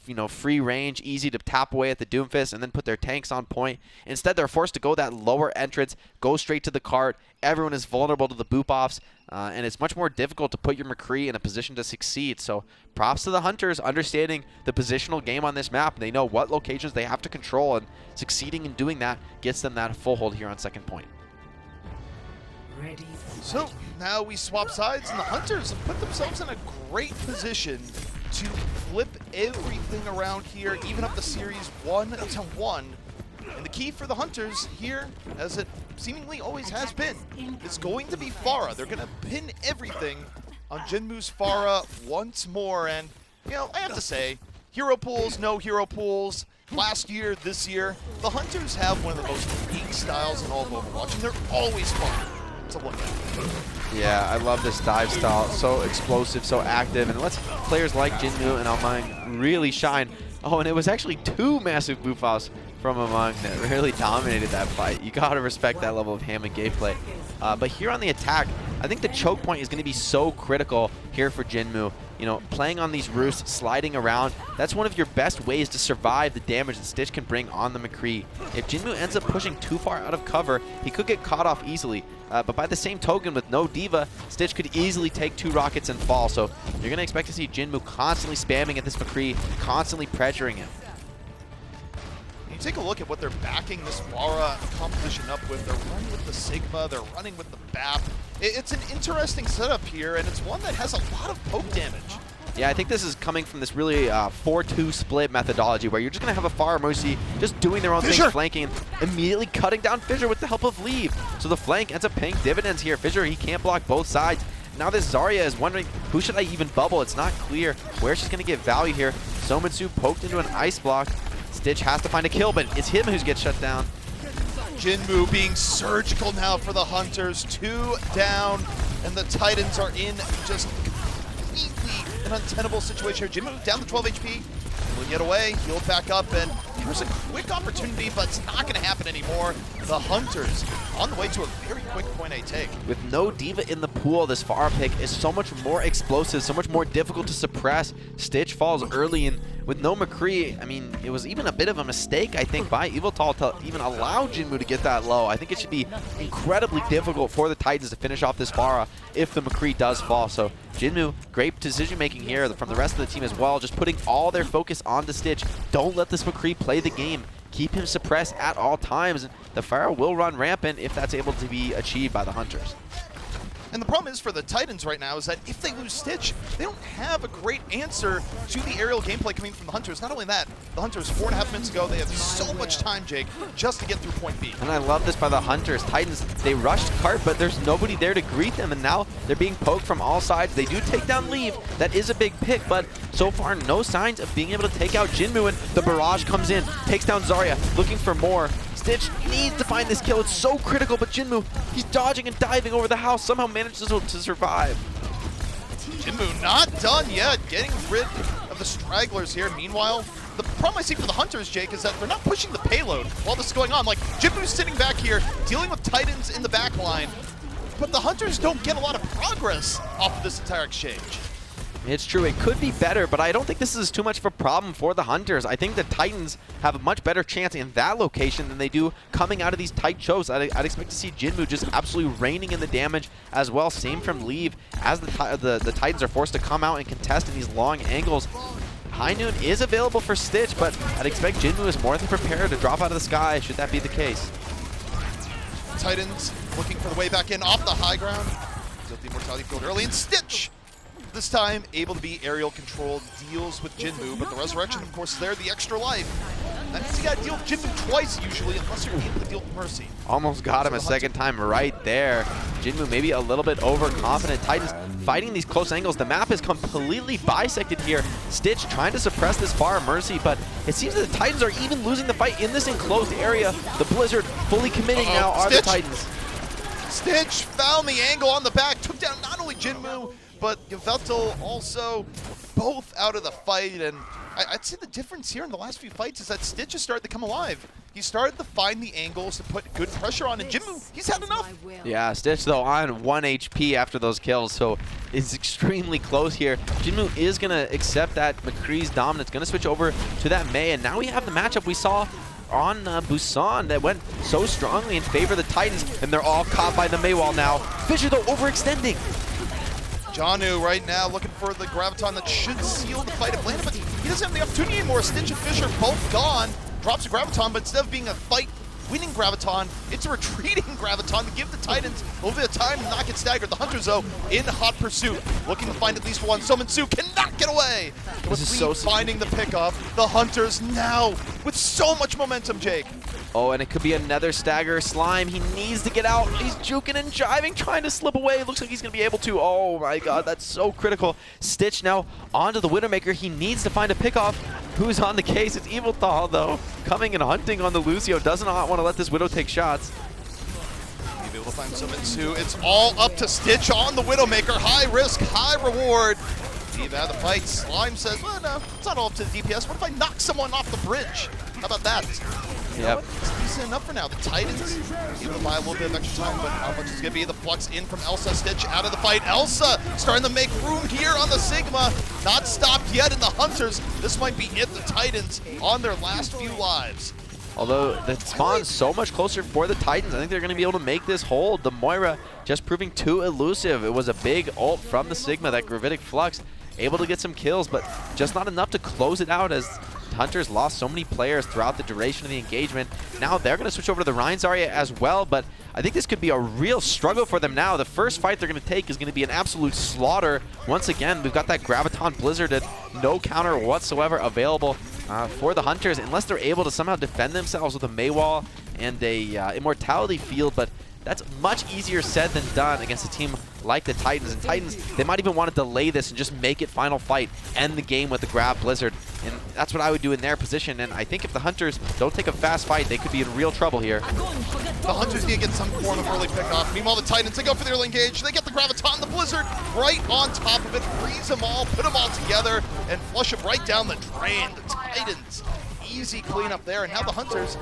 S1: you know, free range, easy to tap away at the Doomfist, and then put their tanks on point. Instead, they're forced to go that lower entrance, go straight to the cart. Everyone is vulnerable to the boop-offs, and it's much more difficult to put your McCree in a position to succeed. So props to the Hunters understanding the positional game on this map. They know what locations they have to control, and succeeding in doing that gets them that full hold here on second point.
S2: So now we swap sides, and the Hunters have put themselves in a great position to flip everything around here, even up the series 1-1. And the key for the Hunters here, as it seemingly always has been, is going to be Pharah. They're going to pin everything on Jinmu's Pharah once more. And, you know, I have to say, hero pools, no hero pools. Last year, this year, the Hunters have one of the most unique styles in all of Overwatch, and they're always fun to look at.
S1: Yeah, I love this dive style. So explosive, so active, and it lets players like Jinmu and Amang really shine. Oh, and it was actually two massive boof-offs from Amang that really dominated that fight. You gotta respect that level of ham and gameplay. But here on the attack, I think the choke point is going to be so critical here for Jinmu. You know, playing on these roofs, sliding around, that's one of your best ways to survive the damage that Stitch can bring on the McCree. If Jinmu ends up pushing too far out of cover, he could get caught off easily. But by the same token, with no Diva, Stitch could easily take 2 rockets and fall. So you're going to expect to see Jinmu constantly spamming at this McCree, constantly pressuring him.
S2: You take a look at what they're backing this Pharah composition up with. They're running with the Sigma, they're running with the BAP. It's an interesting setup here, and it's one that has a lot of poke damage.
S1: Yeah, I think this is coming from this really 4-2 split methodology where you're just going to have a Pharah Mercy just doing their own thing, flanking, and immediately cutting down Fissure with the help of Leave. So the flank ends up paying dividends here. Fissure, he can't block both sides. Now this Zarya is wondering, who should I even bubble? It's not clear where she's going to get value here. Somitsu poked into an ice block. Stitch has to find a kill, but it's him who gets shut down.
S2: Jinmu being surgical now for the Hunters. 2 down, and the Titans are in just completely an untenable situation here. Jinmu down to 12 HP. Will get away, he'll back up, and here's a quick opportunity, but it's not going to happen anymore. The Hunters on the way to a very quick point A take.
S1: With no Diva in the pool, this Pharah pick is so much more explosive, so much more difficult to suppress. Stitch falls early, and with no McCree, I mean, it was even a bit of a mistake, I think, by Eviltal to even allow Jinmu to get that low. I think it should be incredibly difficult for the Titans to finish off this Pharah if the McCree does fall. So Jinmu, great decision-making here from the rest of the team as well, just putting all their focus on the Stitch. Don't let this McCree play the game. Keep him suppressed at all times. The Pharah will run rampant if that's able to be achieved by the Hunters.
S2: And the problem is for the Titans right now is that if they lose Stitch, they don't have a great answer to the aerial gameplay coming from the Hunters. Not only that, the Hunters 4.5 minutes ago, they had so much time, Jake, just to get through point B.
S1: And I love this by the Hunters. Titans, they rushed cart, but there's nobody there to greet them, and now they're being poked from all sides. They do take down Leave. That is a big pick, but so far no signs of being able to take out Jinmu, and the barrage comes in, takes down Zarya, looking for more. Stitch needs to find this kill. It's so critical, but Jinmu, he's dodging and diving over the house, somehow manages to survive.
S2: Jinmu not done yet, getting rid of the stragglers here. Meanwhile, the problem I see for the Hunters, Jake, is that they're not pushing the payload while this is going on. Like, Jinmu's sitting back here, dealing with Titans in the back line, but the Hunters don't get a lot of progress off of this entire exchange.
S1: It's true, it could be better, but I don't think this is too much of a problem for the Hunters. I think the Titans have a much better chance in that location than they do coming out of these tight chokes. I'd expect to see Jinmu just absolutely raining in the damage as well. Same from Leave, as the Titans are forced to come out and contest in these long angles. High Noon is available for Stitch, but I'd expect Jinmu is more than prepared to drop out of the sky should that be the case.
S2: Titans looking for the way back in off the high ground. Zilti Immortality field early, and Stitch this time able to be aerial controlled, deals with Jinmu, but the resurrection, of course, is there, the extra life. That means you gotta deal with Jinmu twice usually, unless you're able to deal with Mercy.
S1: Almost got him a second time right there. Jinmu maybe a little bit overconfident. Titans fighting these close angles. The map is completely bisected here. Stitch trying to suppress this far Mercy, but it seems that the Titans are even losing the fight in this enclosed area. The Blizzard fully committing now are the Titans.
S2: Stitch found the angle on the back, took down not only Jinmu, but Yveltal also both out of the fight. And I'd say the difference here in the last few fights is that Stitch has started to come alive. He started to find the angles to put good pressure on, and Jinmu, he's had enough.
S1: Yeah, Stitch though on 1 HP after those kills, so it's extremely close here. Jinmu is going to accept that McCree's dominance, going to switch over to that Mei, and now we have the matchup we saw on Busan that went so strongly in favor of the Titans, and they're all caught by the Mei wall now. Fisher though overextending.
S2: Janu right now looking for the Graviton that should seal the fight of Lana, but he doesn't have the opportunity anymore. Stitch and Fisher both gone. Drops a Graviton, but instead of being a fight-winning Graviton, it's a retreating Graviton to give the Titans a little bit of time to not get staggered. The Hunters, though, in hot pursuit, looking to find at least one. Summon-Su cannot get away. With Lee finding the pickup, the Hunters now with so much momentum, Jake.
S1: Oh, and it could be another stagger. Slime, he needs to get out. He's juking and jiving, trying to slip away. Looks like he's going to be able to. Oh my god, that's so critical. Stitch now onto the Widowmaker. He needs to find a pickoff. Who's on the case? It's Evilthal, though. Coming and hunting on the Lucio. Does not want to let this Widow take shots.
S2: Maybe able to find Summon-Su. It's all up to Stitch on the Widowmaker. High risk, high reward. Steve out of the fight. Slime says, well, no, it's not all up to the DPS. What if I knock someone off the bridge? How about that?
S1: Yep.
S2: It's decent enough for now. The Titans able to buy a little bit of extra time, but how much is going to be? The flux in from Elsa. Stitch out of the fight. Elsa starting to make room here on the Sigma. Not stopped yet in the Hunters. This might be it. The Titans on their last few lives.
S1: Although the spawn's so much closer for the Titans, I think they're going to be able to make this hold. The Moira just proving too elusive. It was a big ult from the Sigma, that Gravitic Flux. Able to get some kills, but just not enough to close it out as Hunters lost so many players throughout the duration of the engagement. Now they're going to switch over to the Rein Zarya as well, but I think this could be a real struggle for them now. The first fight they're going to take is going to be an absolute slaughter. Once again, we've got that Graviton Blizzarded, no counter whatsoever available for the Hunters, unless they're able to somehow defend themselves with a Mei wall and a Immortality field, but that's much easier said than done against a team like the Titans. And Titans, they might even want to delay this and just make it final fight, end the game with the Grab Blizzard. And that's what I would do in their position. And I think if the Hunters don't take a fast fight, they could be in real trouble here.
S2: The Hunters need to get some form of early pickoff. Meanwhile, the Titans, they go for the early engage. They get the Graviton, the Blizzard right on top of it, freeze them all, put them all together, and flush them right down the drain. The Titans, easy cleanup there. And now the Hunters,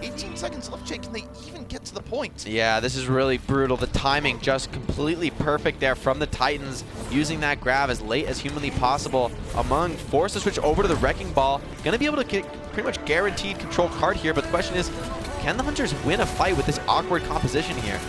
S2: 18 seconds left, Jake. Can they even get to the point?
S1: Yeah, this is really brutal. The timing just completely perfect there from the Titans, using that grab as late as humanly possible. Among forced to switch over to the Wrecking Ball. Going to be able to get pretty much guaranteed control card here, but the question is, can the Hunters win a fight with this awkward composition here?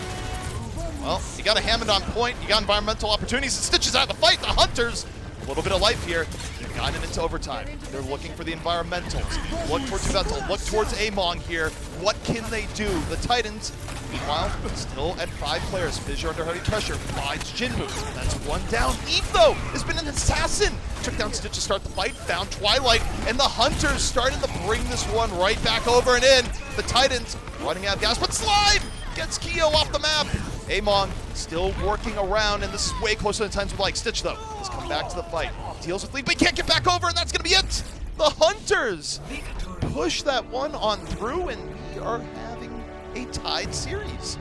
S2: Well, you got a Hammond on point, you got environmental opportunities, and Stitches out of the fight. The Hunters, a little bit of life here. They've gotten into overtime. They're looking for the environmentals. Look towards Yveltal, look towards Amon here. What can they do? The Titans, meanwhile, still at 5 players. Fissure under heavy pressure, finds Jinmu. That's one down. Eve, though, has been an assassin. Took down Stitch to start the fight, found Twilight, and the Hunters starting to bring this one right back over and in. The Titans running out of gas, but Slide gets Keo off the map. Amon still working around, and this is way closer than times we like. Stitch, though, has come back to the fight. Deals with Lee, but he can't get back over, and that's going to be it. The Hunters push that one on through, and we are having a tied series.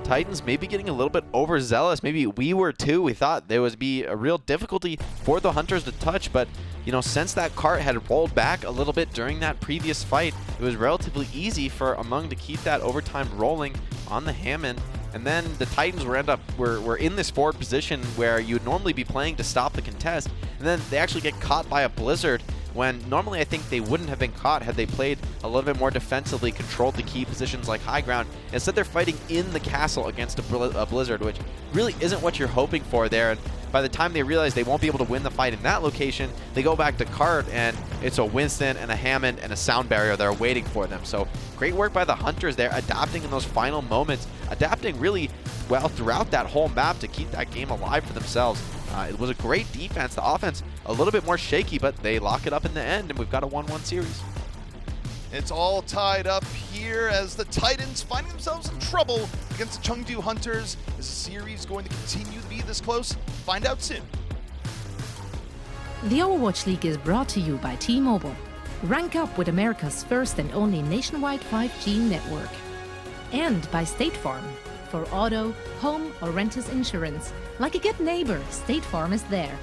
S1: Titans maybe getting a little bit overzealous. Maybe we were too. We thought there would be a real difficulty for the Hunters to touch, but you know, since that cart had rolled back a little bit during that previous fight, it was relatively easy for Among to keep that overtime rolling on the Hammond. And then the Titans were in this forward position where you would normally be playing to stop the contest, and then they actually get caught by a Blizzard when normally I think they wouldn't have been caught had they played a little bit more defensively, controlled the key positions like high ground. Instead, they're fighting in the castle against a Blizzard, which really isn't what you're hoping for there. And by the time they realize they won't be able to win the fight in that location, they go back to cart, and it's a Winston and a Hammond and a Sound Barrier that are waiting for them. So great work by the Hunters there, adapting in those final moments, adapting really well throughout that whole map to keep that game alive for themselves. It was a great defense. The offense a little bit more shaky, but they lock it up in the end, and we've got a 1-1 series.
S2: It's all tied up here as the Titans finding themselves in trouble against the Chengdu Hunters. Is the series going to continue to be this close? Find out soon.
S3: The Overwatch League is brought to you by T-Mobile. Rank up with America's first and only nationwide 5G network. And by State Farm. For auto, home, or renters insurance, like a good neighbor, State Farm is there.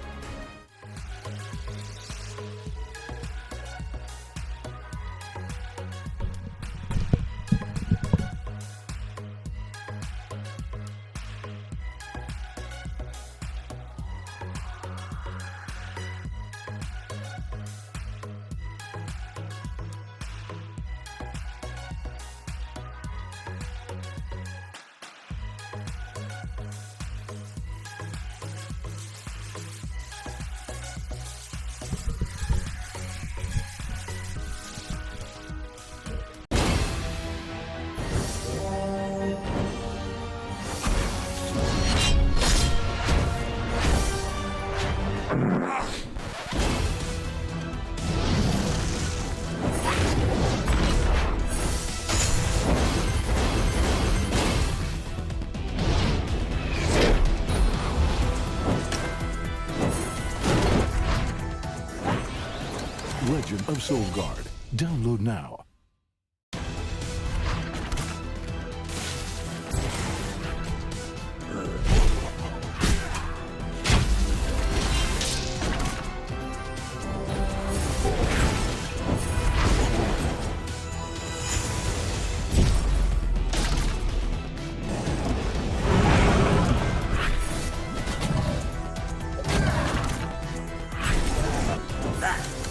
S4: Legend of Soulguard. Download now.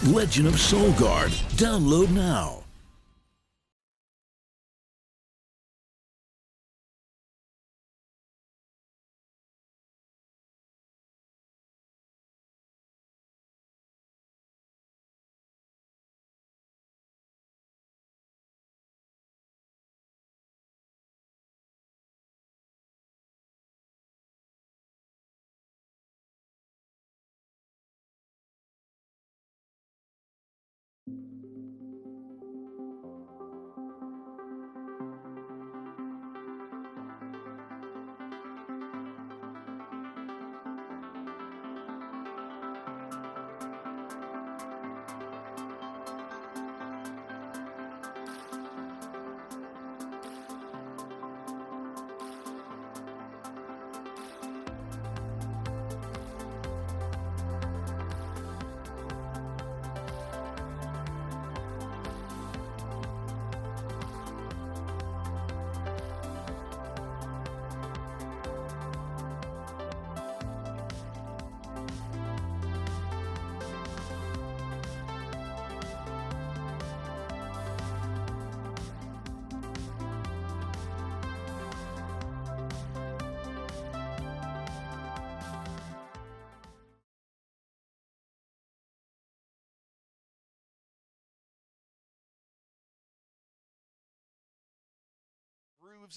S4: Legend of Soulguard. Download now.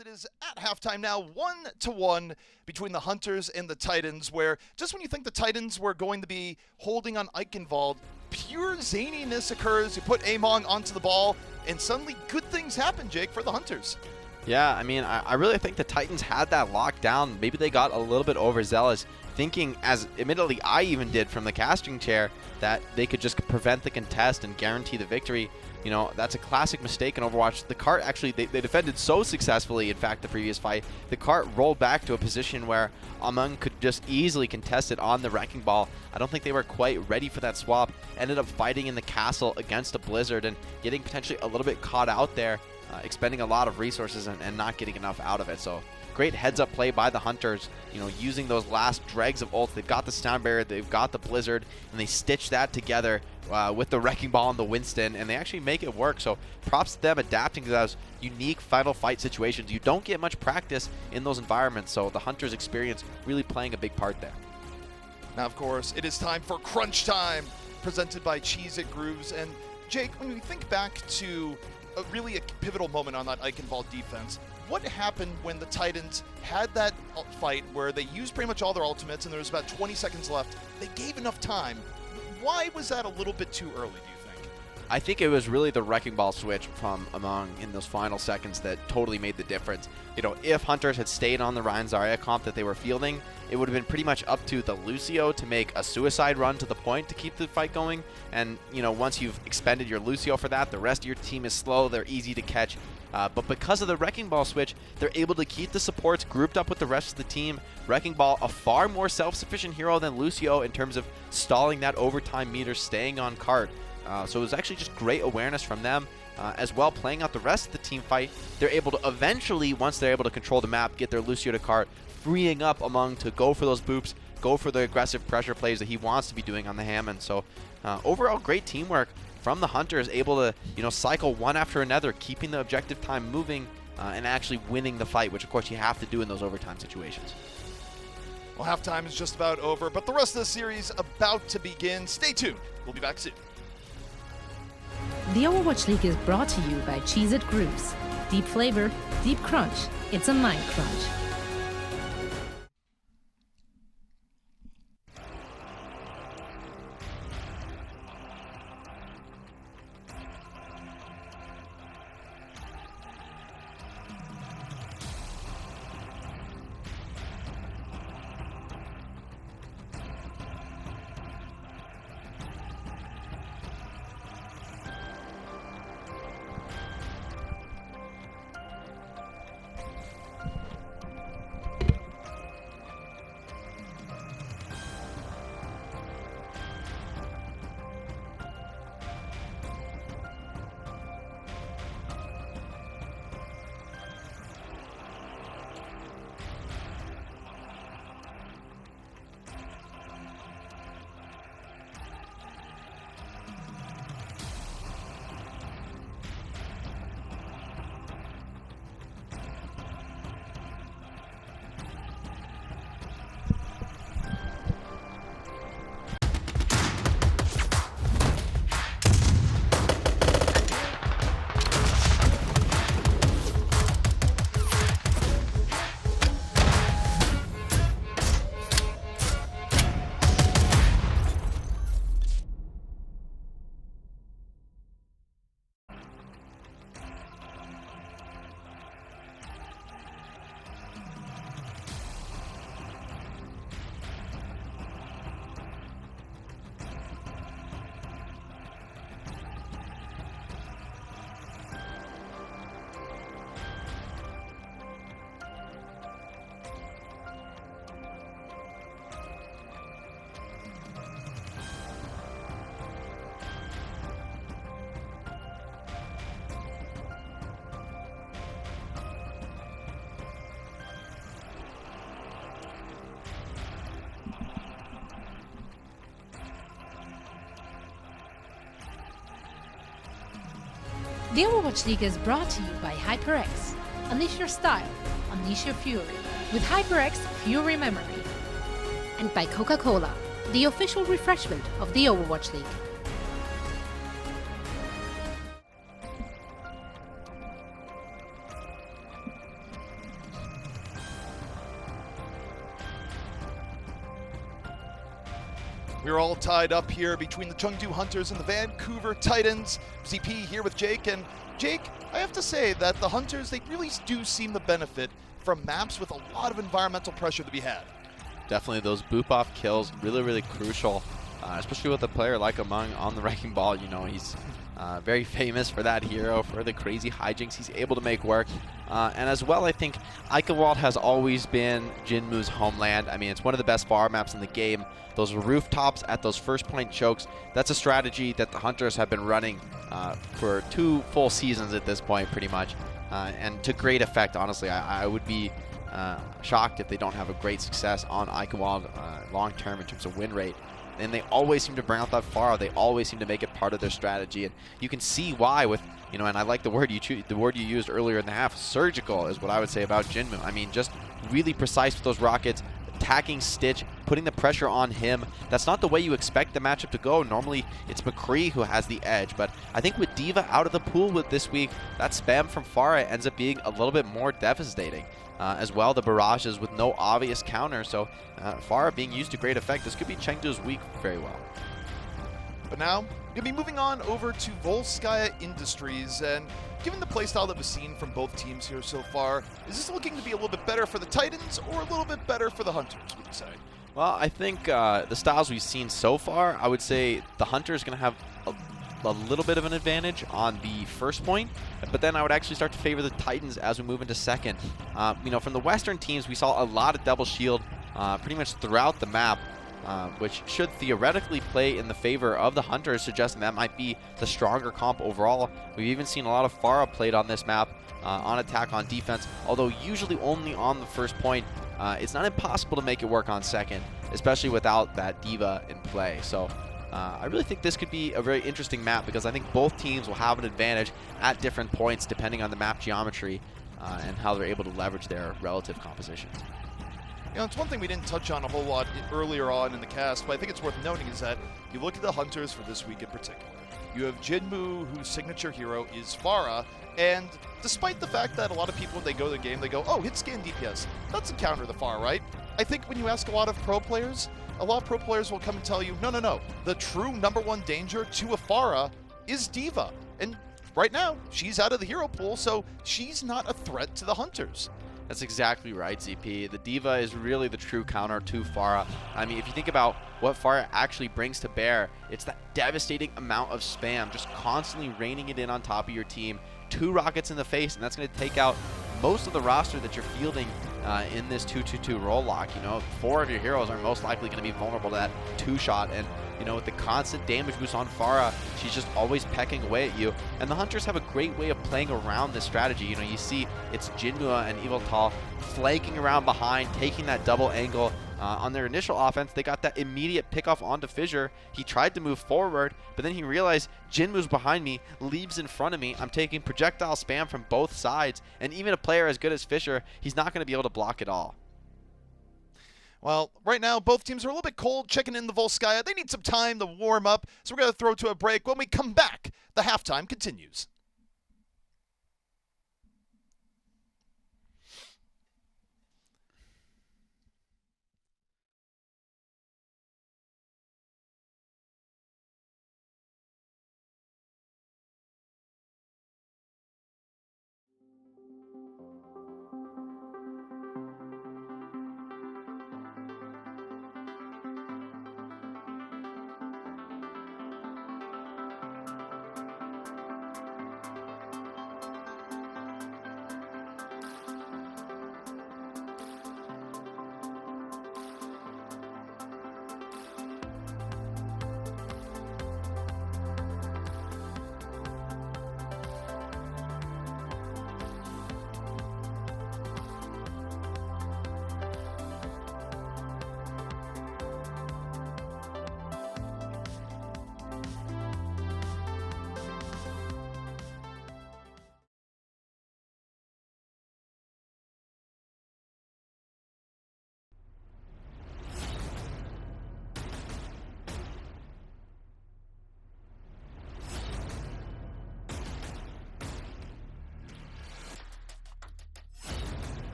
S2: It is at halftime now, 1-1 between the Hunters and the Titans, where just when you think the Titans were going to be holding on Eichenwalde, pure zaniness occurs. You put Amon onto the ball, and suddenly good things happen, Jake, for the Hunters.
S1: Yeah, I mean, I really think the Titans had that locked down. Maybe they got a little bit overzealous, thinking, as admittedly I even did from the casting chair, that they could just prevent the contest and guarantee the victory. You know, that's a classic mistake in Overwatch. The cart actually, they defended so successfully, in fact, the previous fight. The cart rolled back to a position where Amon could just easily contest it on the wrecking ball. I don't think they were quite ready for that swap. Ended up fighting in the castle against a blizzard and getting potentially a little bit caught out there, expending a lot of resources and not getting enough out of it. So great heads-up play by the Hunters, you know, using those last dregs of ults. They've got the sound barrier, they've got the blizzard, and they stitch that together with the wrecking ball and the Winston, and they actually make it work. So props to them adapting to those unique final fight situations. You don't get much practice in those environments, so the Hunters' experience really playing a big part there.
S2: Now, of course, it is time for Crunch Time, presented by Cheese It Grooves. And Jake, when we think back to really a pivotal moment on that Eichenwalde defense, what happened when the Titans had that fight where they used pretty much all their ultimates and there was about 20 seconds left? They gave enough time. Why was that a little bit too early, do you think?
S1: I think it was really the Wrecking Ball switch from among in those final seconds that totally made the difference. You know, if Hunters had stayed on the Ryan Zarya comp that they were fielding, it would have been pretty much up to the Lucio to make a suicide run to the point to keep the fight going. And, you know, once you've expended your Lucio for that, the rest of your team is slow, they're easy to catch. But because of the Wrecking Ball switch, they're able to keep the supports grouped up with the rest of the team. Wrecking Ball, a far more self-sufficient hero than Lucio in terms of stalling that overtime meter, staying on cart. So it was actually just great awareness from them. As well, playing out the rest of the team fight, they're able to eventually, once they're able to control the map, get their Lucio to cart, freeing up Among to go for those boops, go for the aggressive pressure plays that he wants to be doing on the Hammond. So overall, great teamwork from the Hunters, able to, you know, cycle one after another, keeping the objective time moving and actually winning the fight, which of course you have to do in those overtime situations.
S2: Well, halftime is just about over, but the rest of the series about to begin. Stay tuned. We'll be back soon.
S3: The Overwatch League is brought to you by Cheez-It Grooves. Deep flavor, deep crunch. It's a mind crunch. The Overwatch League is brought to you by HyperX. Unleash your style, unleash your fury with HyperX Fury Memory. And by Coca-Cola, the official refreshment of the Overwatch League.
S2: We're all tied up here between the Chengdu Hunters and the Vancouver Titans. ZP here with Jake. And Jake, I have to say that the Hunters, they really do seem to benefit from maps with a lot of environmental pressure to be had.
S1: Definitely those boop off kills, really, really crucial, especially with a player like Among on the Wrecking Ball. You know, he's very famous for that hero, for the crazy hijinks he's able to make work. And as well, I think Eichenwalde has always been Jinmu's homeland. I mean, it's one of the best bar maps in the game. Those rooftops at those first point chokes, that's a strategy that the Hunters have been running for 2 full seasons at this point, pretty much. And to great effect, honestly. I would be shocked if they don't have a great success on Eichenwalde long term in terms of win rate. And they always seem to bring out that Pharah. They always seem to make it part of their strategy, and you can see why with, you know, and I like the word you used earlier in the half, surgical is what I would say about Jinmu. I mean, just really precise with those rockets, attacking Stitch, putting the pressure on him. That's not the way you expect the matchup to go. Normally, it's McCree who has the edge, but I think with D.Va out of the pool with this week, that spam from Pharah ends up being a little bit more devastating. As well, the barrages with no obvious counter, so Pharah being used to great effect. This could be Chengdu's week very well.
S2: But now, we're going to be moving on over to Volskaya Industries, and given the playstyle that we've seen from both teams here so far, is this looking to be a little bit better for the Titans or a little bit better for the Hunters, would you say?
S1: Well, I think the styles we've seen so far, I would say the Hunter is going to have a little bit of an advantage on the first point, but then I would actually start to favor the Titans as we move into second. You know, from the Western teams, we saw a lot of double shield pretty much throughout the map, which should theoretically play in the favor of the Hunters, suggesting that might be the stronger comp overall. We've even seen a lot of Pharah played on this map, on attack, on defense, although usually only on the first point. It's not impossible to make it work on second, especially without that D.Va in play. So I really think this could be a very interesting map because I think both teams will have an advantage at different points depending on the map geometry and how they're able to leverage their relative compositions.
S2: You know, it's one thing we didn't touch on a whole lot earlier on in the cast, but I think it's worth noting is that you look at the Hunters for this week in particular. You have Jinmu, whose signature hero is Pharah, and despite the fact that a lot of people, when they go to the game, they go, oh, hit scan DPS. That's a counter to Pharah, right? I think when you ask a lot of pro players, a lot of pro players will come and tell you, no, no, no. The true #1 danger to a Pharah is D.Va. And right now, she's out of the hero pool, so she's not a threat to the Hunters.
S1: That's exactly right, ZP. The D.Va is really the true counter to Pharah. I mean, if you think about what Pharah actually brings to bear, it's that devastating amount of spam, just constantly raining it in on top of your team. 2 rockets in the face, and that's going to take out most of the roster that you're fielding in this 2-2-2 roll lock. You know, 4 of your heroes are most likely going to be vulnerable to that 2-shot, and you know, with the constant damage boost on Pharah, she's just always pecking away at you. And the Hunters have a great way of playing around this strategy. You know, you see it's Jinmu and Eviltal flanking around behind, taking that double angle. On their initial offense, they got that immediate pickoff onto Fissure. He tried to move forward, but then he realized Jinmu's behind me, leaves in front of me. I'm taking projectile spam from both sides, and even a player as good as Fissure, he's not going to be able to block it all.
S2: Well, right now, both teams are a little bit cold, checking in the Volskaya. They need some time to warm up, so we're going to throw to a break. When we come back, the halftime continues.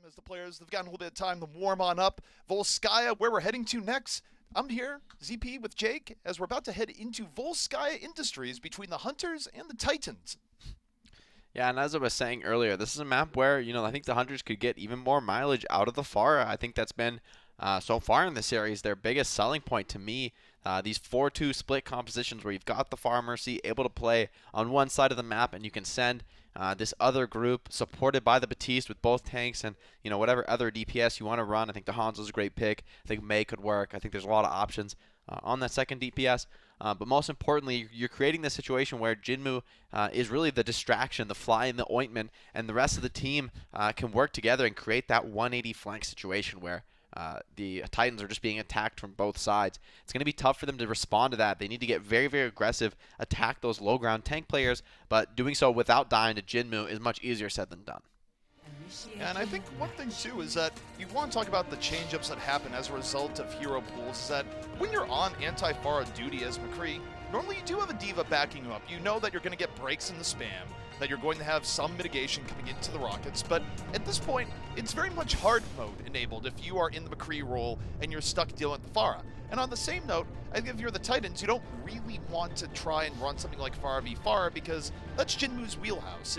S2: as the players have gotten a little bit of time to warm on up. Volskaya, where we're heading to next. I'm here, ZP, with Jake, as we're about to head into Volskaya Industries between the Hunters and the Titans.
S1: Yeah, and as I was saying earlier, this is a map where, I think the Hunters could get even more mileage out of the Pharah. I think that's been, so far in the series, their biggest selling point to me. These 4-2 split compositions where you've got the Pharah Mercy able to play on one side of the map, and you can send this other group supported by the Batiste with both tanks and whatever other DPS you want to run. I think the Hanzo's a great pick. I think Mei could work. I think there's a lot of options on that second DPS. But most importantly, you're creating this situation where Jinmu is really the distraction, the fly in the ointment, and the rest of the team can work together and create that 180 flank situation where the Titans are just being attacked from both sides. It's going to be tough for them to respond to that. They need to get very, very aggressive, attack those low ground tank players, but doing so without dying to Jinmu is much easier said than done.
S2: Yeah, and I think one thing too is that you want to talk about the change-ups that happen as a result of hero pools, is that when you're on anti-Pharah duty as McCree, normally you do have a diva backing you up. You know that you're going to get breaks in the spam, that you're going to have some mitigation coming into the rockets, but at this point, it's very much hard mode enabled if you are in the McCree role and you're stuck dealing with the Pharah. And on the same note, I think if you're the Titans, you don't really want to try and run something like Pharah v Pharah because that's Jinmu's wheelhouse.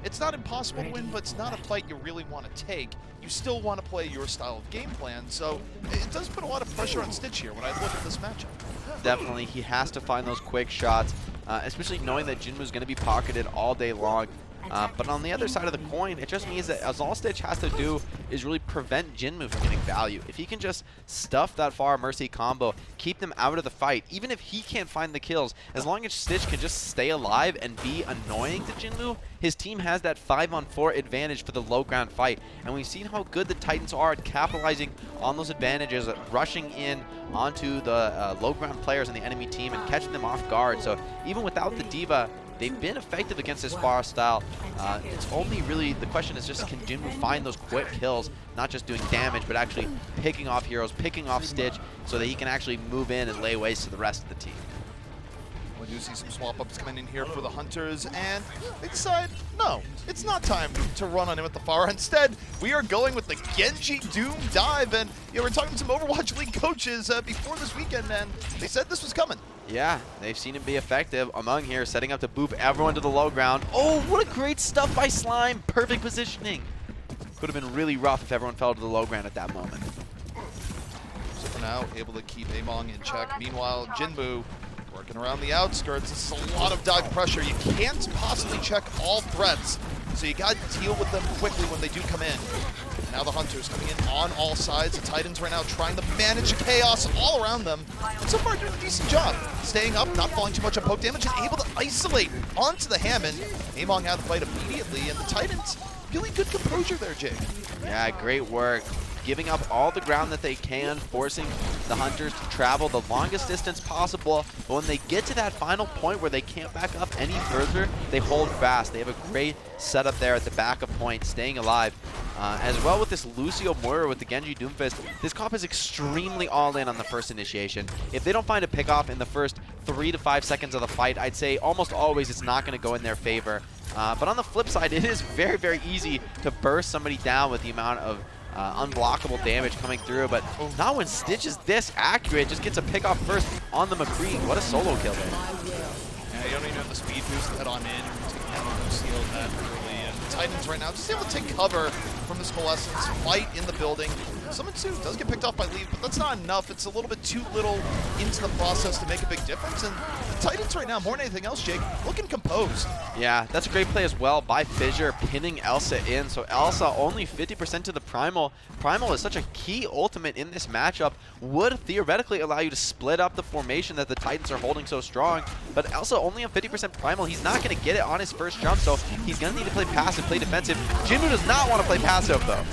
S2: It's not impossible to win, but it's not a fight you really want to take. You still want to play your style of game plan, so it does put a lot of pressure on Stitch here when I look at this matchup.
S1: Definitely, he has to find those quick shots, especially knowing that Jinmu's going to be pocketed all day long. But on the other side of the coin, it just means that all Stitch has to do is really prevent Jinmu from getting value. If he can just stuff that Pharah Mercy combo, keep them out of the fight, even if he can't find the kills, as long as Stitch can just stay alive and be annoying to Jinmu, his team has that 5-on-4 advantage for the low ground fight. And we've seen how good the Titans are at capitalizing on those advantages, at rushing in onto the low ground players on the enemy team and catching them off guard. So even without the Diva, they've been effective against this Pharah style. It's only really, the question is just, can Jinmu find those quick kills, not just doing damage, but actually picking off heroes, picking off Stitch, so that he can actually move in and lay waste to the rest of the team.
S2: We do see some swap-ups coming in here for the Hunters, and they decide, no, it's not time to run on him with the Pharah. Instead, we are going with the Genji Doom dive, and we're talking to some Overwatch League coaches before this weekend, and they said this was coming.
S1: Yeah, they've seen him be effective. Among here, setting up to boop everyone to the low ground. Oh, what a great stuff by Slime. Perfect positioning. Could have been really rough if everyone fell to the low ground at that moment.
S2: So for now, able to keep Among in check. Meanwhile, Jinmu working around the outskirts. This is a lot of dive pressure. You can't possibly check all threats, so you got to deal with them quickly when they do come in. Now the Hunters coming in on all sides. The Titans right now trying to manage the chaos all around them. And so far doing a decent job. Staying up, not falling too much on poke damage, and able to isolate onto the Hammond. Among out of the fight immediately, and the Titans feeling good composure there, Jake.
S1: Yeah, great work. Giving up all the ground that they can, forcing the Hunters to travel the longest distance possible. But when they get to that final point where they can't back up any further, they hold fast. They have a great setup there at the back of point, staying alive. As well with this Lucio Moira with the Genji Doomfist, this comp is extremely all in on the first initiation. If they don't find a pickoff in the first 3 to 5 seconds of the fight, I'd say almost always it's not going to go in their favor. But on the flip side, it is very, very easy to burst somebody down with the amount of unblockable damage coming through, but not when Stitch is this accurate. Just gets a pick off first on the McCree. What a solo kill there.
S2: Yeah, you don't even have the speed boost to head on in. You're taking out the steal that early, and the Titans right now just able to take cover from this Coalescence, fight in the building. Summon 2 does get picked off by Leave, but that's not enough. It's a little bit too little into the process to make a big difference. And the Titans right now, more than anything else, Jake, looking composed.
S1: Yeah, that's a great play as well by Fissure, pinning Elsa in. So Elsa only 50% to the Primal. Primal is such a key ultimate in this matchup. Would theoretically allow you to split up the formation that the Titans are holding so strong. But Elsa only on 50% Primal. He's not going to get it on his first jump, so he's going to need to play passive, play defensive. Jinmu does not want to play passive, though.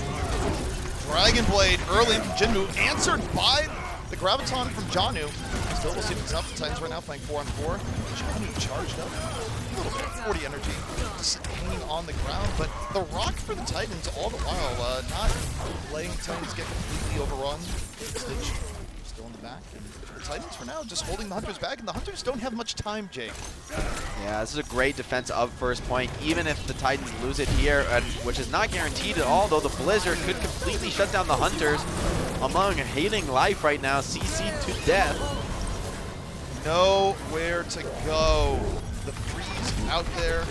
S2: Dragon Blade early from Jinmu, answered by the Graviton from Janu. Still, we'll see if it's enough. The Titans right now playing 4-on-4. Janu charged up. A little bit, 40 energy, just hanging on the ground. But the rock for the Titans all the while, not letting Titans get completely overrun. Stitch still in the back. And the Titans for now just holding the Hunters back, and the Hunters don't have much time, Jake.
S1: Yeah, this is a great defense of first point, even if the Titans lose it here, which is not guaranteed at all, though the Blizzard could completely shut down the Hunters. Among hating life right now, CC'd to death.
S2: Nowhere to go. The freeze out there.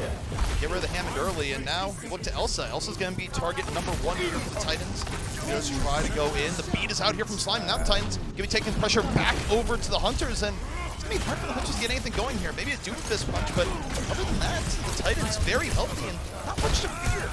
S2: Get rid of the Hammond early, and now we look to Elsa. Elsa's going to be target number 1 here for the Titans. Just try to go in. The beat is out here from Slime. Now the Titans going to be taking pressure back over to the Hunters, and it's going to be hard for the Hunters to get anything going here. Maybe a Doomfist punch, but other than that, the Titans very healthy and not much to fear.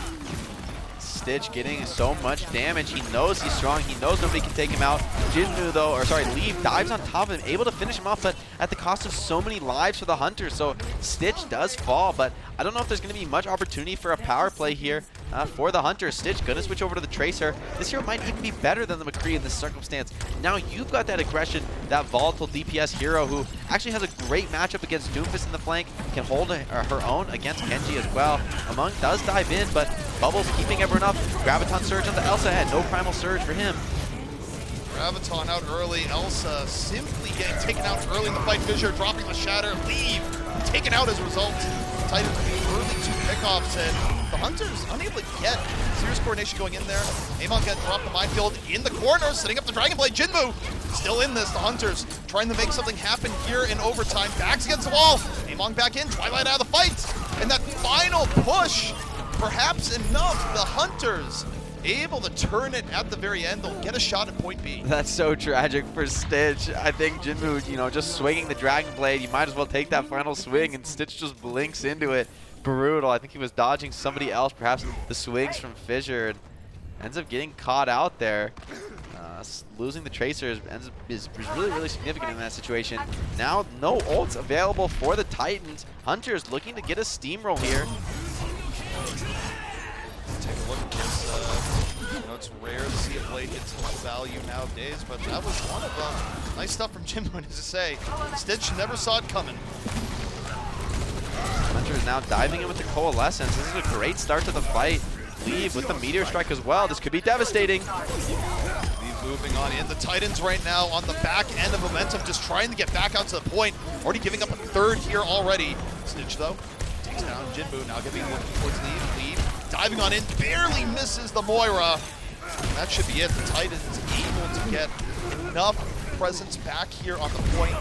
S1: Stitch getting so much damage. He knows he's strong. He knows nobody can take him out. Jinmu, though, or sorry, Leave dives on top of him, able to finish him off, but at the cost of so many lives for the Hunters. So Stitch does fall, but I don't know if there's going to be much opportunity for a power play here for the Hunters. Stitch going to switch over to the Tracer. This hero might even be better than the McCree in this circumstance. Now you've got that aggression, that volatile DPS hero who actually has a great matchup against Doomfist in the flank, can hold her own against Genji as well. Among does dive in, but Bubbles keeping everyone up. Graviton Surge on the Elsa head. No Primal Surge for him.
S2: Graviton out early. Elsa simply getting taken out early in the fight. Fissure dropping the Shatter. Leave taken out as a result. Titans early 2 pickoffs, and the Hunters unable to get serious coordination going in there. Amon getting dropped the minefield in the corner, setting up the Dragon Blade. Jinmu still in this. The Hunters trying to make something happen here in overtime. Backs against the wall. Amon back in. Twilight out of the fight. And that final push, perhaps enough. The Hunters able to turn it at the very end. They'll get a shot at point B.
S1: That's so tragic for Stitch. I think Jinmu, just swinging the Dragon Blade, you might as well take that final swing, and Stitch just blinks into it. Brutal. I think he was dodging somebody else, perhaps the swings from Fissure, and ends up getting caught out there. Losing the Tracer is really, really significant in that situation. Now, no ults available for the Titans. Hunters looking to get a steamroll here.
S2: Take a look at this. It's rare to see a blade get so much value nowadays, but that was one of them. Nice stuff from Jinmu, to say. Stitch never saw it coming.
S1: Hunters now diving in with the Coalescence. This is a great start to the fight. Leave with the Meteor Strike as well. This could be devastating.
S2: Leave moving on in. The Titans right now on the back end of momentum, just trying to get back out to the point. Already giving up a third here already. Stitch, though, takes down Jinmu. Now going to be working towards Leave. Diving on in, barely misses the Moira. And that should be it. The Titans able to get enough presence back here on the point.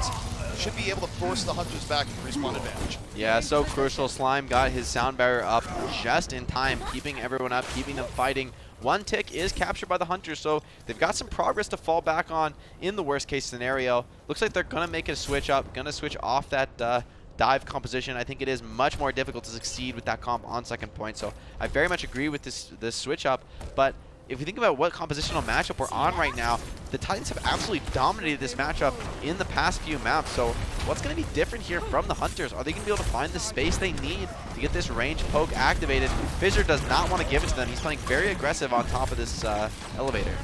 S2: Should be able to force the Hunters back in the respawn advantage.
S1: Yeah, so crucial. Slime got his sound barrier up just in time, keeping everyone up, keeping them fighting. 1 tick is captured by the Hunters, so they've got some progress to fall back on in the worst case scenario. Looks like they're going to make a switch up, going to switch off that dive composition. I think it is much more difficult to succeed with that comp on second point, so I very much agree with this switch up. But if you think about what compositional matchup we're on right now, the Titans have absolutely dominated this matchup in the past few maps. So what's going to be different here from the Hunters? Are they going to be able to find the space they need to get this range poke activated? Fissure does not want to give it to them. He's playing very aggressive on top of this elevator.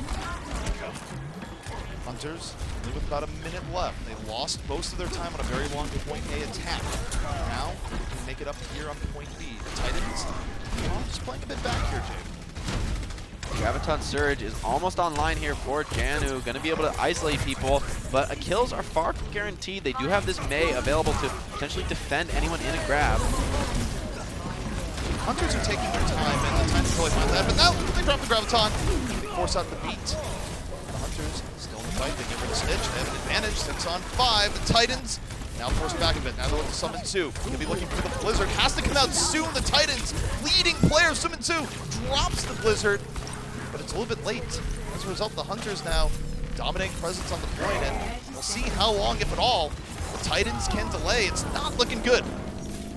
S2: Hunters, with about a minute left. They lost most of their time on a very long point A attack. Now, they can make it up here on point B. The Titans, just playing a bit back here, Jake.
S1: Graviton Surge is almost online here for Janu. Going to be able to isolate people, but kills are far from guaranteed. They do have this Mei available to potentially defend anyone in a grab.
S2: Hunters are taking their time, and the Titans really find that, but now they drop the Graviton. They force out the beat. The Hunters still in the fight. They get rid of Stitch. They have an advantage, 6 on 5. The Titans now forced back a bit. Now they're with the Summon 2. Gonna be looking for the Blizzard. Has to come out soon. The Titans, leading player, Summon 2, drops the Blizzard, but it's a little bit late. As a result, the Hunters now dominating presence on the point, and we'll see how long, if at all, the Titans can delay. It's not looking good.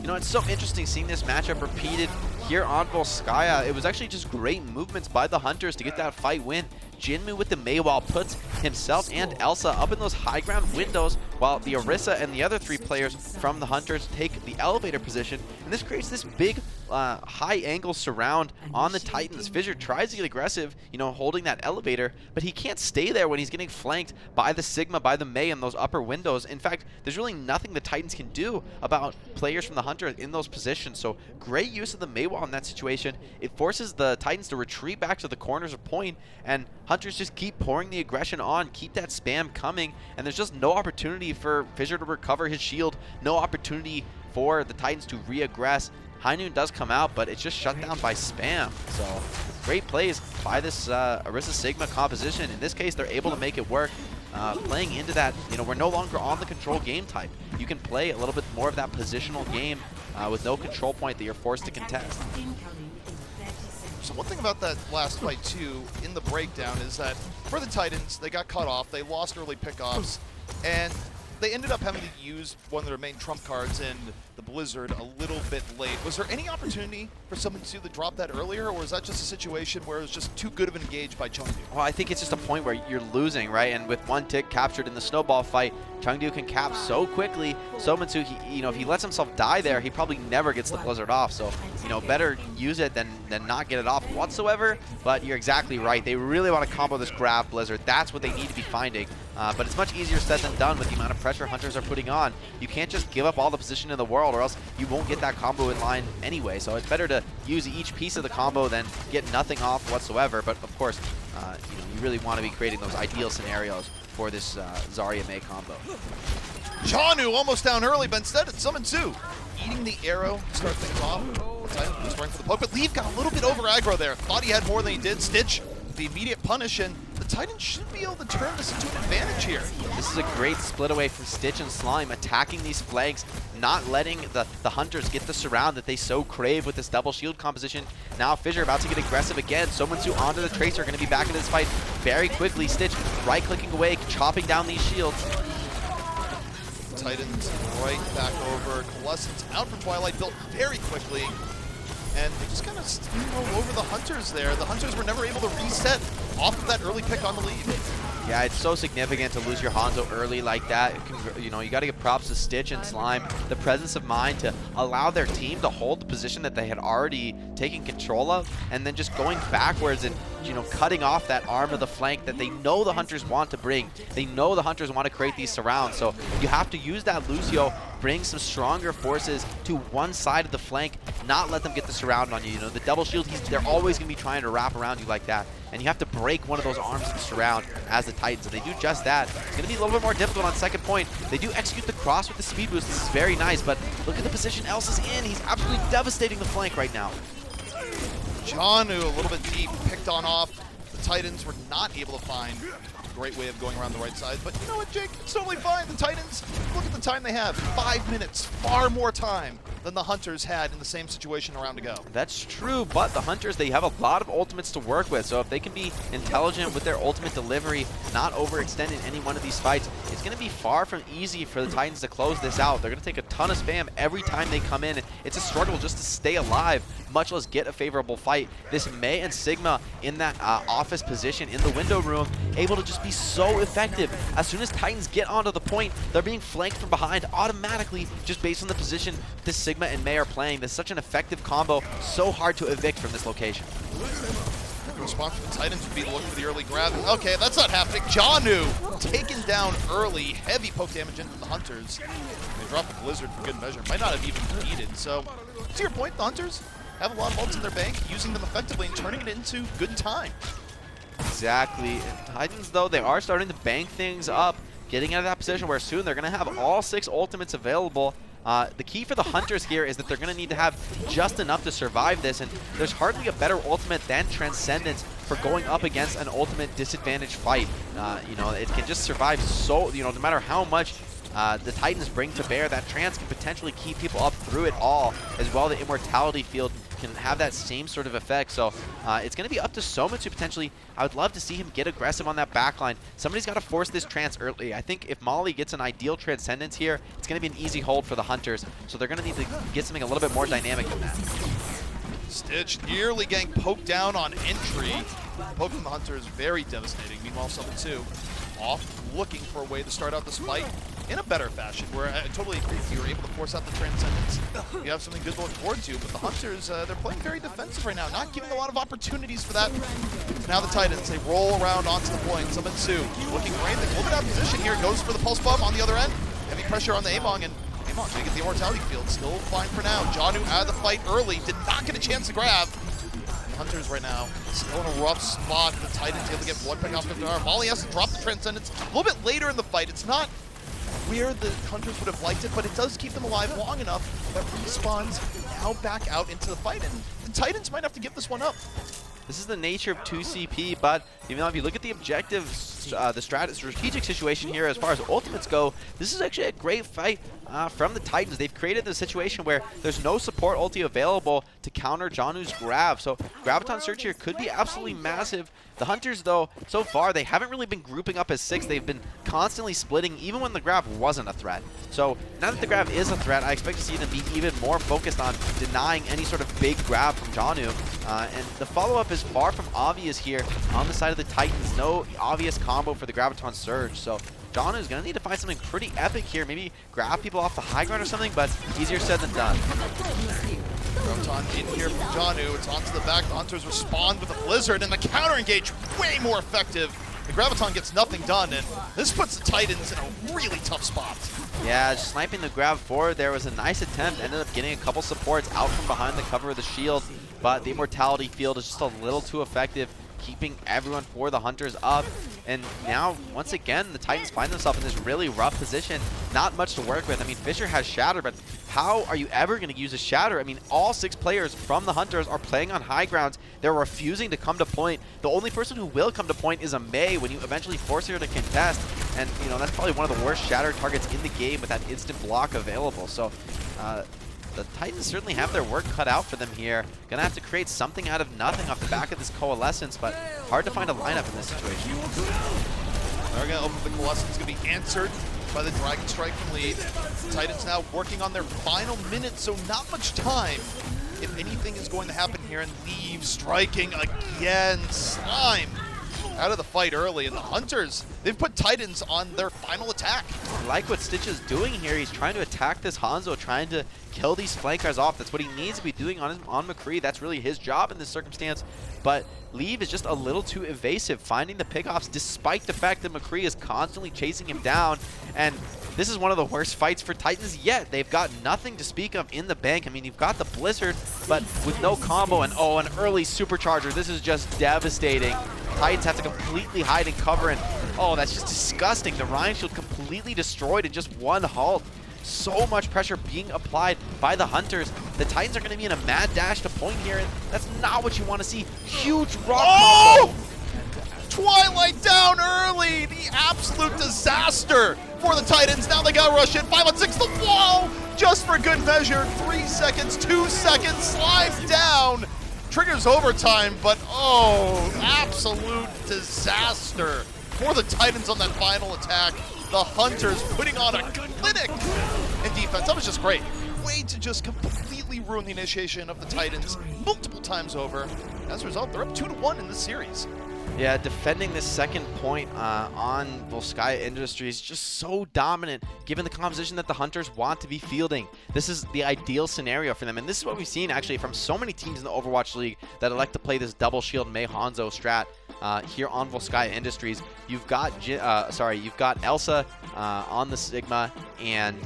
S1: You know, it's so interesting seeing this matchup repeated here on Volskaya. It was actually just great movements by the Hunters to get that fight win. Jinmu with the Mei wall puts himself and Elsa up in those high ground windows, while the Orisa and the other 3 players from the Hunters take the elevator position. And this creates this big high angle surround on the Titans. Fissure tries to get aggressive, holding that elevator, but he can't stay there when he's getting flanked by the Sigma, by the Mei in those upper windows. In fact, there's really nothing the Titans can do about players from the Hunters in those positions. So great use of the Mei wall in that situation. It forces the Titans to retreat back to the corners of point, and Hunters just keep pouring the aggression on, keep that spam coming, and there's just no opportunity for Fissure to recover his shield, no opportunity for the Titans to re-aggress. High Noon does come out, but it's just shut down by spam. So great plays by this Orisa Sigma composition. In this case, they're able to make it work. Playing into that, you know, we're no longer on the control game type. You can play a little bit more of that positional game with no control point that you're forced to contest.
S2: So one thing about that last fight, too, in the breakdown is that for the Titans, they got cut off, they lost early pickoffs, and they ended up having to use one of their main trump cards in the Blizzard a little bit late. Was there any opportunity for someone to drop that earlier, or was that just a situation where it was just too good of an engage by Chengdu?
S1: Well, I think it's just a point where you're losing, right? And with one tick captured in the snowball fight, Chengdu can cap so quickly. Somansu, you know, if he lets himself die there, he probably never gets the Blizzard off. So, you know, better use it than not get it off whatsoever. But you're exactly right. They really want to combo this grab Blizzard. That's what they need to be finding. But it's much easier said than done with the amount of pressure Hunters are putting on. You can't just give up all the position in the world, or else you won't get that combo in line anyway. So it's better to use each piece of the combo than get nothing off whatsoever. But of course, you know, you really want to be creating those ideal scenarios for this Zarya Mei combo.
S2: Janu almost down early, but instead it's Somansu eating the arrow to start things off. Titan was going for the poke, but Leaf got a little bit over aggro there. Thought he had more than he did. Stitch, the immediate punish, and the Titans should be able to turn this into an advantage here.
S1: This is a great split away from Stitch and Slime, attacking these flanks, not letting the Hunters get the surround that they so crave with this double shield composition. Now Fissure about to get aggressive again. Somansu onto the Tracer, going to be back in this fight very quickly. Stitch right-clicking away, chopping down these shields.
S2: Titans right back over. Coalescence out from Twilight, built very quickly. And they just kind of steamroll over the Hunters there. The Hunters were never able to reset off of that early pick on the lead.
S1: Yeah, it's so significant to lose your Hanzo early like that. You know, you got to give props to Stitch and Slime, the presence of mind to allow their team to hold the position that they had already taken control of, and then just going backwards and, you know, cutting off that arm of the flank that they know the Hunters want to bring. They know the Hunters want to create these surrounds, so you have to use that Lucio, bring some stronger forces to one side of the flank, not let them get the surround on you. You know, the double shield, they're always going to be trying to wrap around you like that, and you have to break one of those arms of the surround as the Titans, and they do just that. It's going to be a little bit more difficult on second point. They do execute the cross with the speed boost. This is very nice, but look at the position Else is in. He's absolutely devastating the flank right now.
S2: Janu a little bit deep, picked on off. The Titans were not able to find a great way of going around the right side, but you know what, Jake? It's totally fine. The Titans, look at the time they have. 5 minutes, far more time than the Hunters had in the same situation a round ago.
S1: That's true, but the Hunters, they have a lot of ultimates to work with, so if they can be intelligent with their ultimate delivery, not overextend in any one of these fights, it's going to be far from easy for the Titans to close this out. They're going to take a ton of spam every time they come in. It's a struggle just to stay alive, much less get a favorable fight. This Mei and Sigma in that office position in the window room, able to just be so effective. As soon as Titans get onto the point, they're being flanked from behind automatically just based on the position this Sigma and Mei are playing. This is such an effective combo, so hard to evict from this location.
S2: The response from the Titans would be to look for the early grab. Okay, that's not happening. Janu taken down early, heavy poke damage into the Hunters. They drop the Blizzard for good measure. Might not have even needed. So, to your point, the Hunters have a lot of ults in their bank, using them effectively and turning it into good time.
S1: Exactly. And Titans, though, they are starting to bank things up, getting out of that position where soon they're going to have all 6 ultimates available. The key for the Hunters here is that they're going to need to have just enough to survive this, and there's hardly a better ultimate than Transcendence for going up against an ultimate disadvantage fight. You know, it can just survive so, you know, no matter how much the Titans bring to bear, that Trance can potentially keep people up through it all, as well the Immortality field can have that same sort of effect. So it's going to be up to Soma to potentially, I would love to see him get aggressive on that backline. Somebody's got to force this Trance early. I think if Molly gets an ideal Transcendence here, it's going to be an easy hold for the Hunters. So they're going to need to get something a little bit more dynamic than that.
S2: Stitch nearly getting poked down on entry. Poke from the Hunters, very devastating. Meanwhile, Summon 2 off looking for a way to start out this fight in a better fashion, where I totally agree with you. You're able to force out the Transcendence. You have something good to look forward to, but the Hunters, they're playing very defensive right now, not giving a lot of opportunities for that. Now the Titans, they roll around onto the point. Summon 2 looking great. They hold it out of position here. Goes for the Pulse Bomb on the other end. Heavy pressure on the Among, and Among trying to get the Immortality field. Still fine for now. Janu out of the fight early. Did not get a chance to grab. Hunters right now still in a rough spot. The Titans able to get one pick off the arm. Molly has to drop the Transcendence a little bit later in the fight. It's not where the Hunters would have liked it, but it does keep them alive long enough that respawns now back out into the fight, and the Titans might have to give this one up.
S1: This is the nature of 2CP, but even though if you look at the objectives, the strategic situation here as far as ultimates go, this is actually a great fight from the Titans. They've created the situation where there's no support ulti available to counter Janu's grab, so Graviton Search here could be absolutely massive. The Hunters, though, so far, they haven't really been grouping up as 6. They've been constantly splitting, even when the grab wasn't a threat. So now that the grab is a threat, I expect to see them be even more focused on denying any sort of big grab from Janu. And the follow-up is far from obvious here on the side of the Titans. No obvious combo for the Graviton Surge. So Janu is going to need to find something pretty epic here. Maybe grab people off the high ground or something, but easier said than done.
S2: Graviton in here from Janu. It's onto the back. The Hunters respond with a Blizzard, and the counter engage way more effective. The Graviton gets nothing done, and this puts the Titans in a really tough spot.
S1: Yeah, sniping the grab forward there was a nice attempt. Ended up getting a couple supports out from behind the cover of the shield, but the Immortality field is just a little too effective, keeping everyone for the Hunters up. And now, once again, the Titans find themselves in this really rough position. Not much to work with. I mean, Fisher has Shatter, but how are you ever going to use a Shatter? I mean, all 6 players from the Hunters are playing on high grounds. They're refusing to come to point. The only person who will come to point is a Mei when you eventually force her to contest. And, you know, that's probably one of the worst Shatter targets in the game with that instant block available. So, the Titans certainly have their work cut out for them here. Gonna have to create something out of nothing off the back of this Coalescence, but hard to find a lineup in this situation.
S2: They're gonna open the Coalescence, gonna be answered by the Dragon Strike from Lead. Titans now working on their final minutes, so not much time. If anything is going to happen here, and Leave striking again. Slime out of the fight early, and the Hunters, they've put Titans on their final attack.
S1: I like what Stitch is doing here. He's trying to attack this Hanzo, trying to kill these flankers off. That's what he needs to be doing on McCree. That's really his job in this circumstance. But Leave is just a little too evasive, finding the pickoffs despite the fact that McCree is constantly chasing him down. And this is one of the worst fights for Titans yet. They've got nothing to speak of in the bank. I mean, you've got the Blizzard, but with no combo, and oh, an early Supercharger. This is just devastating. Titans have to completely hide and cover, and oh, that's just disgusting. The Ryan Shield completely destroyed in just one halt. So much pressure being applied by the Hunters. The Titans are going to be in a mad dash to point here, and that's not what you want to see. Huge rock combo.
S2: Twilight down early. The absolute disaster for the Titans. Now they got to rush in. 5 on 6, the wall, just for good measure. 3 seconds, 2 seconds, slides down. Triggers overtime, but oh, absolute disaster for the Titans on that final attack. The Hunters putting on a clinic in defense. That was just great. Way to just completely ruin the initiation of the Titans multiple times over. As a result, they're up 2-1 in this series.
S1: Yeah, defending this second point on Volskaya Industries just so dominant, given the composition that the Hunters want to be fielding. This is the ideal scenario for them, and this is what we've seen actually from so many teams in the Overwatch League that elect to play this double shield Mei Hanzo strat here on Volskaya Industries. You've got Elsa on the Sigma and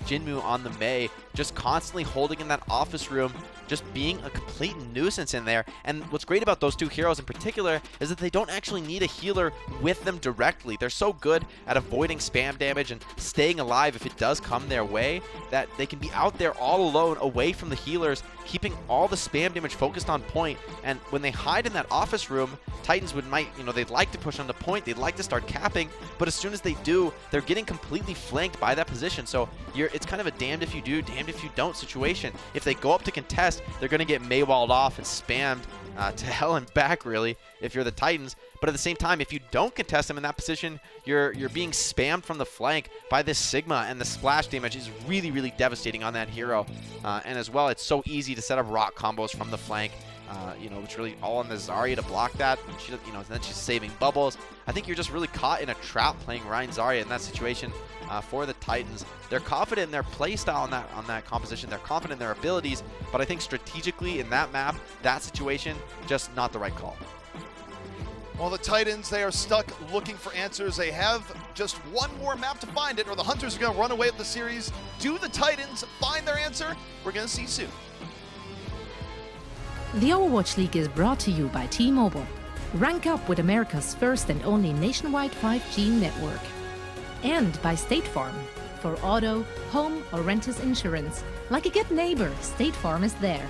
S1: Jinmu on the Mei, just constantly holding in that office room, just being a complete nuisance in there. And what's great about those two heroes in particular is that they don't actually need a healer with them directly. They're so good at avoiding spam damage and staying alive if it does come their way that they can be out there all alone away from the healers, keeping all the spam damage focused on point. And when they hide in that office room, Titans they'd like to push on the point, they'd like to start capping, but as soon as they do, they're getting completely flanked by that position. So it's kind of a damned if you do, damned if you don't situation. If they go up to contest, they're going to get Maywalled off and spammed to hell and back, really, if you're the Titans. But at the same time, if you don't contest them in that position, you're being spammed from the flank by this Sigma, and the splash damage is really, really devastating on that hero. And as well, it's so easy to set up rock combos from the flank. Which really all on the Zarya to block that. And she, then she's saving bubbles. I think you're just really caught in a trap playing Ryan Zarya in that situation for the Titans. They're confident in their playstyle on that composition. They're confident in their abilities, but I think strategically in that map, that situation, just not the right call.
S2: Well, the Titans, they are stuck looking for answers. They have just one more map to find it, or the Hunters are going to run away with the series. Do the Titans find their answer? We're going to see soon.
S3: The Overwatch League is brought to you by T-Mobile. Rank up with America's first and only nationwide 5G network. And by State Farm. For auto, home, or renters insurance, like a good neighbor, State Farm is there.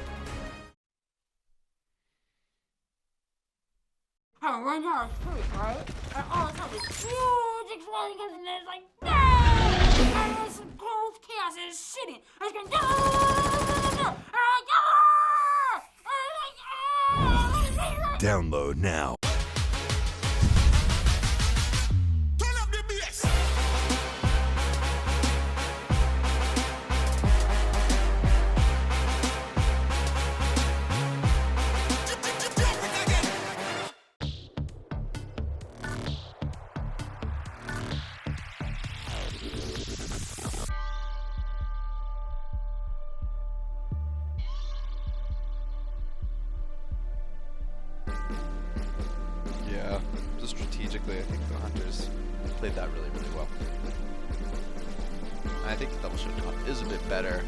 S5: I run down the street, right? And all of a sudden, this huge explosion comes in there, it's like, no! And this growth chaos is shitting. I was going, no! And I'm like, ah! And I'm like, ah!
S4: Download now.
S6: Turn up the bass.
S1: Yeah, just strategically, I think the Hunters played that really, really well. And I think the double shift comp is a bit better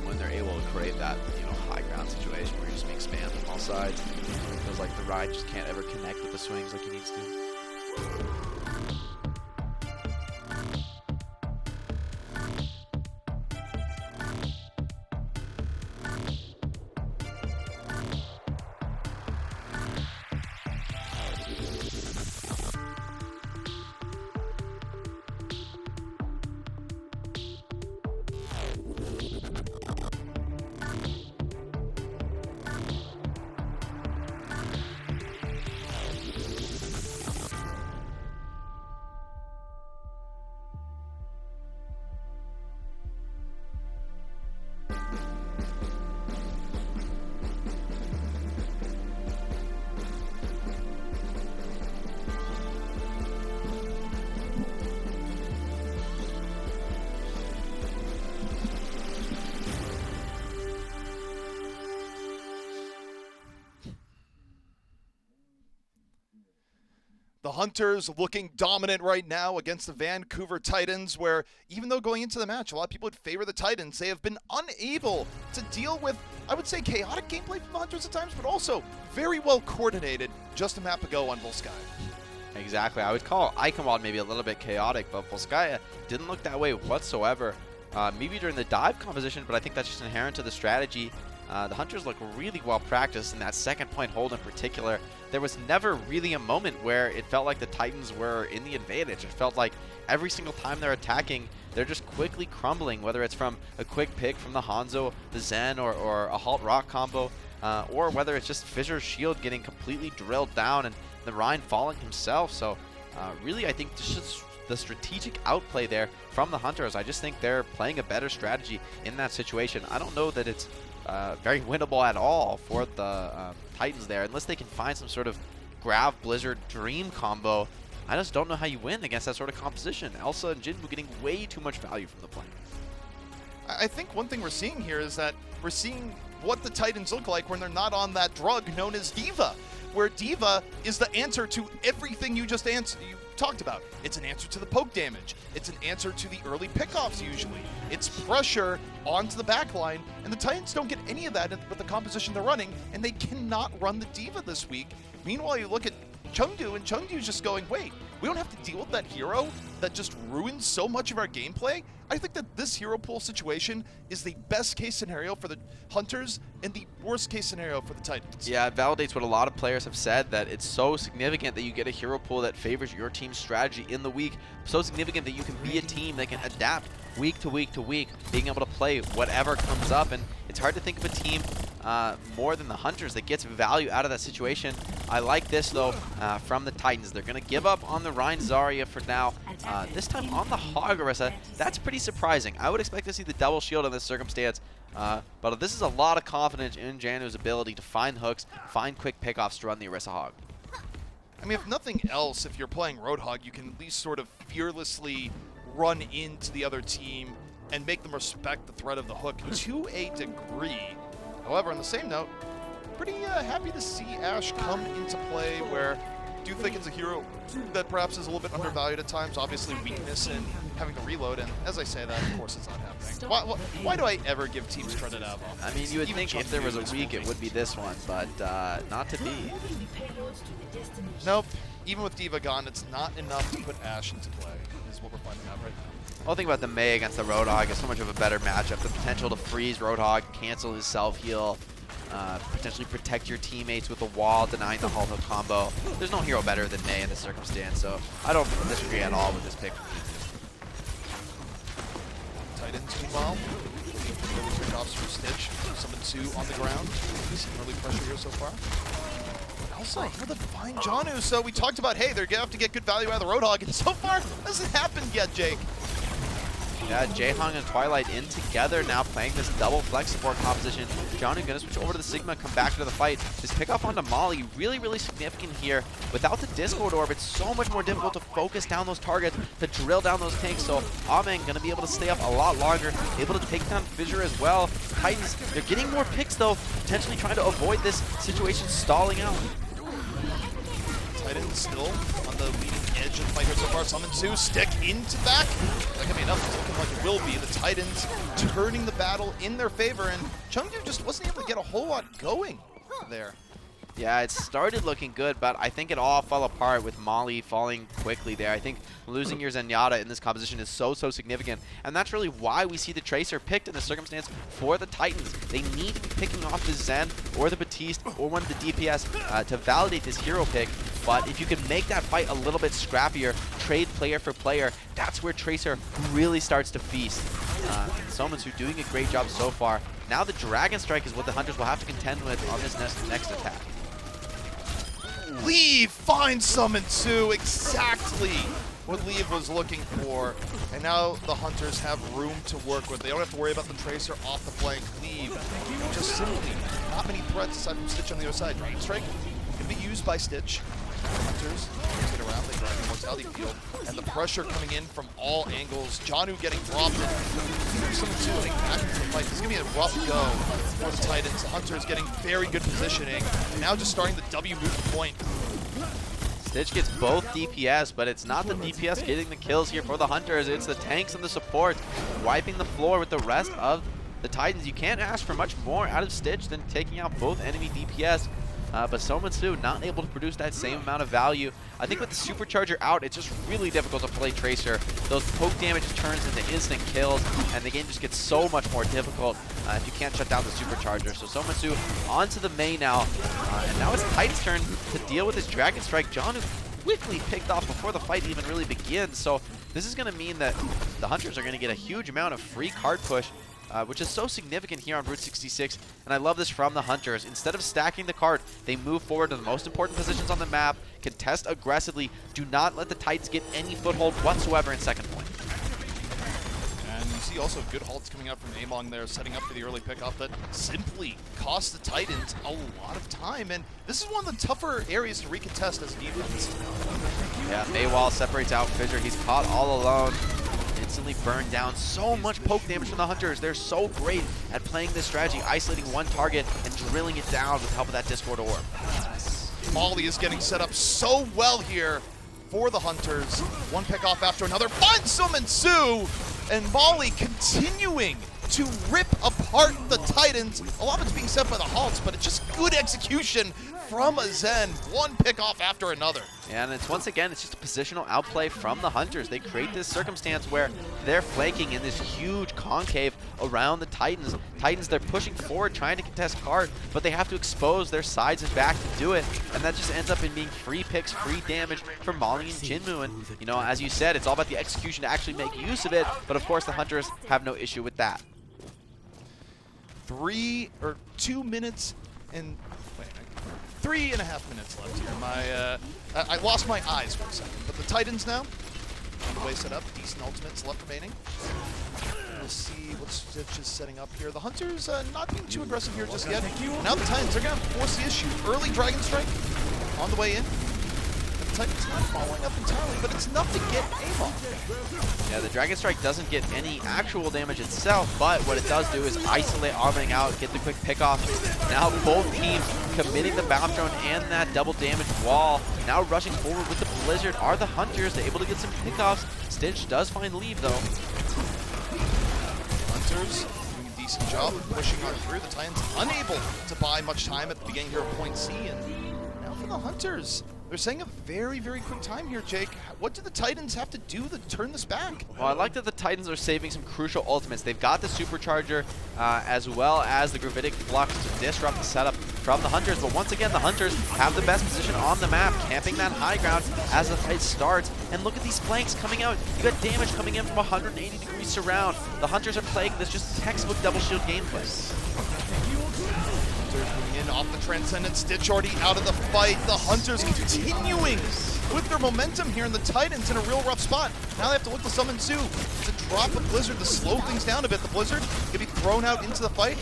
S1: when they're able to create that, high ground situation where you're just being spammed from all sides. It feels like the ride just can't ever connect with the swings like he needs to.
S2: The Hunters looking dominant right now against the Vancouver Titans, where even though going into the match, a lot of people would favor the Titans, they have been unable to deal with, I would say, chaotic gameplay from the Hunters at times, but also very well coordinated just a map ago on Volskaya.
S1: Exactly. I would call Eichenwalde maybe a little bit chaotic, but Volskaya didn't look that way whatsoever. Maybe during the dive composition, but I think that's just inherent to the strategy. The Hunters look really well practiced in that second point hold in particular. There was never really a moment where it felt like the Titans were in the advantage. It felt like every single time they're attacking, they're just quickly crumbling, whether it's from a quick pick from the Hangzhou, the Zen, or a Halt Rock combo, or whether it's just Fissure's shield getting completely drilled down and the Rhine falling himself. So really, I think this is the strategic outplay there from the Hunters. I just think they're playing a better strategy in that situation. I don't know that it's very winnable at all for the Titans there, unless they can find some sort of Grav Blizzard Dream combo. I just don't know how you win against that sort of composition. Elsa and Jinwoo getting way too much value from the plane.
S2: I think one thing we're seeing here is that we're seeing what the Titans look like when they're not on that drug known as Diva, where Diva is the answer to everything you just talked about. It's an answer to the poke damage. It's an answer to the early pickoffs usually. It's pressure onto the back line, and the Titans don't get any of that with the composition they're running, and they cannot run the Diva this week. Meanwhile, you look at Chengdu, and Chengdu's just going, wait, we don't have to deal with that hero that just ruins so much of our gameplay? I think that this hero pool situation is the best case scenario for the Hunters and the worst case scenario for the Titans.
S1: Yeah, it validates what a lot of players have said, that it's so significant that you get a hero pool that favors your team's strategy in the week. So significant that you can be a team that can adapt week to week to week, being able to play whatever comes up. And it's hard to think of a team more than the Hunters that gets value out of that situation. I like this, though, from the Titans. They're going to give up on the Rhine Zarya for now. This time on the Hog Orisa. That's pretty surprising. I would expect to see the double shield in this circumstance. But this is a lot of confidence in Janu's ability to find hooks, find quick pickoffs to run the Orisa Hog.
S2: I mean, if nothing else, if you're playing Roadhog, you can at least sort of fearlessly run into the other team and make them respect the threat of the hook to a degree. However, on the same note, pretty happy to see Ash come into play where do think it's a hero that perhaps is a little bit undervalued at times. Obviously, weakness in having to reload, and as I say that, of course, it's not happening. Why do I ever give teams credit out?
S1: I mean, you would think if there was a week, it would be this one, but not to be.
S2: Nope. Even with D.Va gone, it's not enough to put Ashe into play, is what we're finding out right now.
S1: Well, think about the Mei against the Roadhog is so much of a better matchup. The potential to freeze Roadhog, cancel his self-heal, potentially protect your teammates with a wall, denying the Hull Hook combo. There's no hero better than Mei in this circumstance, so I don't disagree at all with this pick.
S2: Titans, meanwhile, really good jobs for Stitch. Summon 2 on the ground. Some early pressure here so far. Also, another fine Janu. So we talked about, hey, they're going to have to get good value out of the Roadhog, and so far, hasn't happened yet, Jake.
S1: Yeah, Jaehong and Twilight in together now playing this double flex support composition. Janu gonna switch over to the Sigma, come back to the fight. This pickoff onto Molly, really, really significant here. Without the Discord Orb, it's so much more difficult to focus down those targets, to drill down those tanks. So Amen gonna be able to stay up a lot longer, able to take down Fissure as well. Titans, they're getting more picks though, potentially trying to avoid this situation stalling out.
S2: Titans still on the leading edge of the fight here so far. Summon 2, stick into back. That can be enough. It's looking like it will be. The Titans turning the battle in their favor, and Chengdu just wasn't able to get a whole lot going there.
S1: Yeah, it started looking good, but I think it all fell apart with Molly falling quickly there. I think losing your Zenyatta in this composition is so significant, and that's really why we see the Tracer picked in this circumstance for the Titans. They need to be picking off the Zen or the Baptiste or one of the DPS to validate this hero pick, but if you can make that fight a little bit scrappier, trade player for player, that's where Tracer really starts to feast. Somansu doing a great job so far. Now the Dragon Strike is what the Hunters will have to contend with on this next attack.
S2: Leave finds Summon 2, exactly what Leave was looking for. And now the Hunters have room to work with. They don't have to worry about the Tracer off the flank. Leave, just simply not many threats aside from Stitch on the other side. Dragon Strike can be used by Stitch. The Hunters get around, they grab the Mortality Field, and the pressure coming in from all angles. Janu getting dropped. Summon 2 getting back into the fight. This is going to be a rough go for the Titans. The Hunters getting very good positioning. Now just starting the W move point.
S1: Stitch gets both DPS, but it's not the DPS getting the kills here for the Hunters. It's the tanks and the support wiping the floor with the rest of the Titans. You can't ask for much more out of Stitch than taking out both enemy DPS. But Somatsu not able to produce that same amount of value. I think with the Supercharger out, it's just really difficult to play Tracer. Those poke damage turns into instant kills, and the game just gets so much more difficult if you can't shut down the Supercharger. So Somatsu onto the Mei now, and now it's Titan's turn to deal with his Dragon Strike. Janu quickly picked off before the fight even really begins. So this is going to mean that the Hunters are going to get a huge amount of free card push, which is so significant here on Route 66, and I love this from the Hunters. Instead of stacking the card, they move forward to the most important positions on the map, contest aggressively, do not let the Titans get any foothold whatsoever in second point.
S2: And you see also good halts coming out from Among there, setting up for the early pickoff that simply cost the Titans a lot of time, and this is one of the tougher areas to recontest as defense.
S1: Yeah, Maywall separates out Fissure. He's caught all alone. Instantly burned down. So much poke damage from the Hunters. They're so great at playing this strategy, isolating one target and drilling it down with the help of that Discord Orb.
S2: Molly is getting set up so well here for the Hunters. One pick off after another. Finds Summon Sue! And Molly continuing to rip apart the Titans. A lot of it's being set by the halts, but it's just good execution from a Zen. One pick off after another.
S1: Yeah, and it's once again, it's just a positional outplay from the Hunters. They create this circumstance where they're flanking in this huge concave around the Titans. Titans, they're pushing forward, trying to contest card, but they have to expose their sides and back to do it. And that just ends up in being free picks, free damage for Molly and Jinmu. And, you know, as you said, it's all about the execution to actually make use of it. But of course, the Hunters have no issue with that.
S2: 2 minutes and 3.5 minutes left here. I lost my eyes for a second, but the Titans now on the way set up. Decent ultimates left remaining. We'll see what Stitch is setting up here. The Hunters not being too aggressive here just yet. Now the Titans are going to force the issue. Early Dragon Strike on the way in. The Titans not following up entirely, but it's enough to get AMOG.
S1: Yeah, the Dragon Strike doesn't get any actual damage itself, but what it does do is isolate Arming out, get the quick pickoff. Now both teams committing the Bounce Drone and that double damage wall. Now rushing forward with the Blizzard are the Hunters. They're able to get some pickoffs. Stitch does find leave though.
S2: Hunters doing a decent job of pushing on through. The Titans unable to buy much time at the beginning here of point C, and now for the Hunters. They're saying a very, very quick time here, Jake. What do the Titans have to do to turn this back?
S1: Well, I like that the Titans are saving some crucial ultimates. They've got the Supercharger as well as the Gravitic Flux to disrupt the setup from the Hunters. But once again, the Hunters have the best position on the map, camping that high ground as the fight starts. And look at these flanks coming out. You got damage coming in from 180 degrees surround. The Hunters are playing this just textbook double shield gameplay.
S2: Moving in off the Transcendent. Stitch already out of the fight. The Hunters continuing with their momentum here, and the Titans in a real rough spot. Now they have to look to summon Zoo to drop a Blizzard to slow things down a bit. The Blizzard can be thrown out into the fight.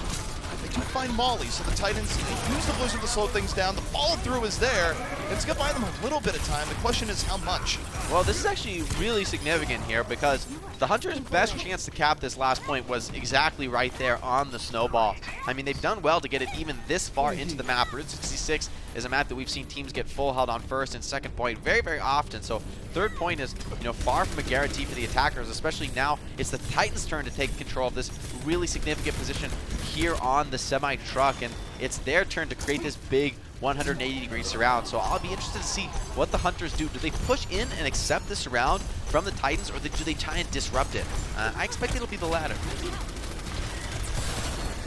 S2: They do find Molly, so the Titans use the Blizzard to slow things down. The follow-through is there. It's going to buy them a little bit of time. The question is how much?
S1: Well, this is actually really significant here because the Hunters' best chance to cap this last point was exactly right there on the snowball. I mean, they've done well to get it even this far into the map. Route 66 is a map that we've seen teams get full held on first and second point very, very often. So third point is, far from a guarantee for the attackers, especially now it's the Titans' turn to take control of this really significant position here on the semi-truck, and it's their turn to create this big 180-degree surround. So I'll be interested to see what the Hunters do. Do they push in and accept the surround from the Titans, or do they try and disrupt it? I expect it'll be the latter.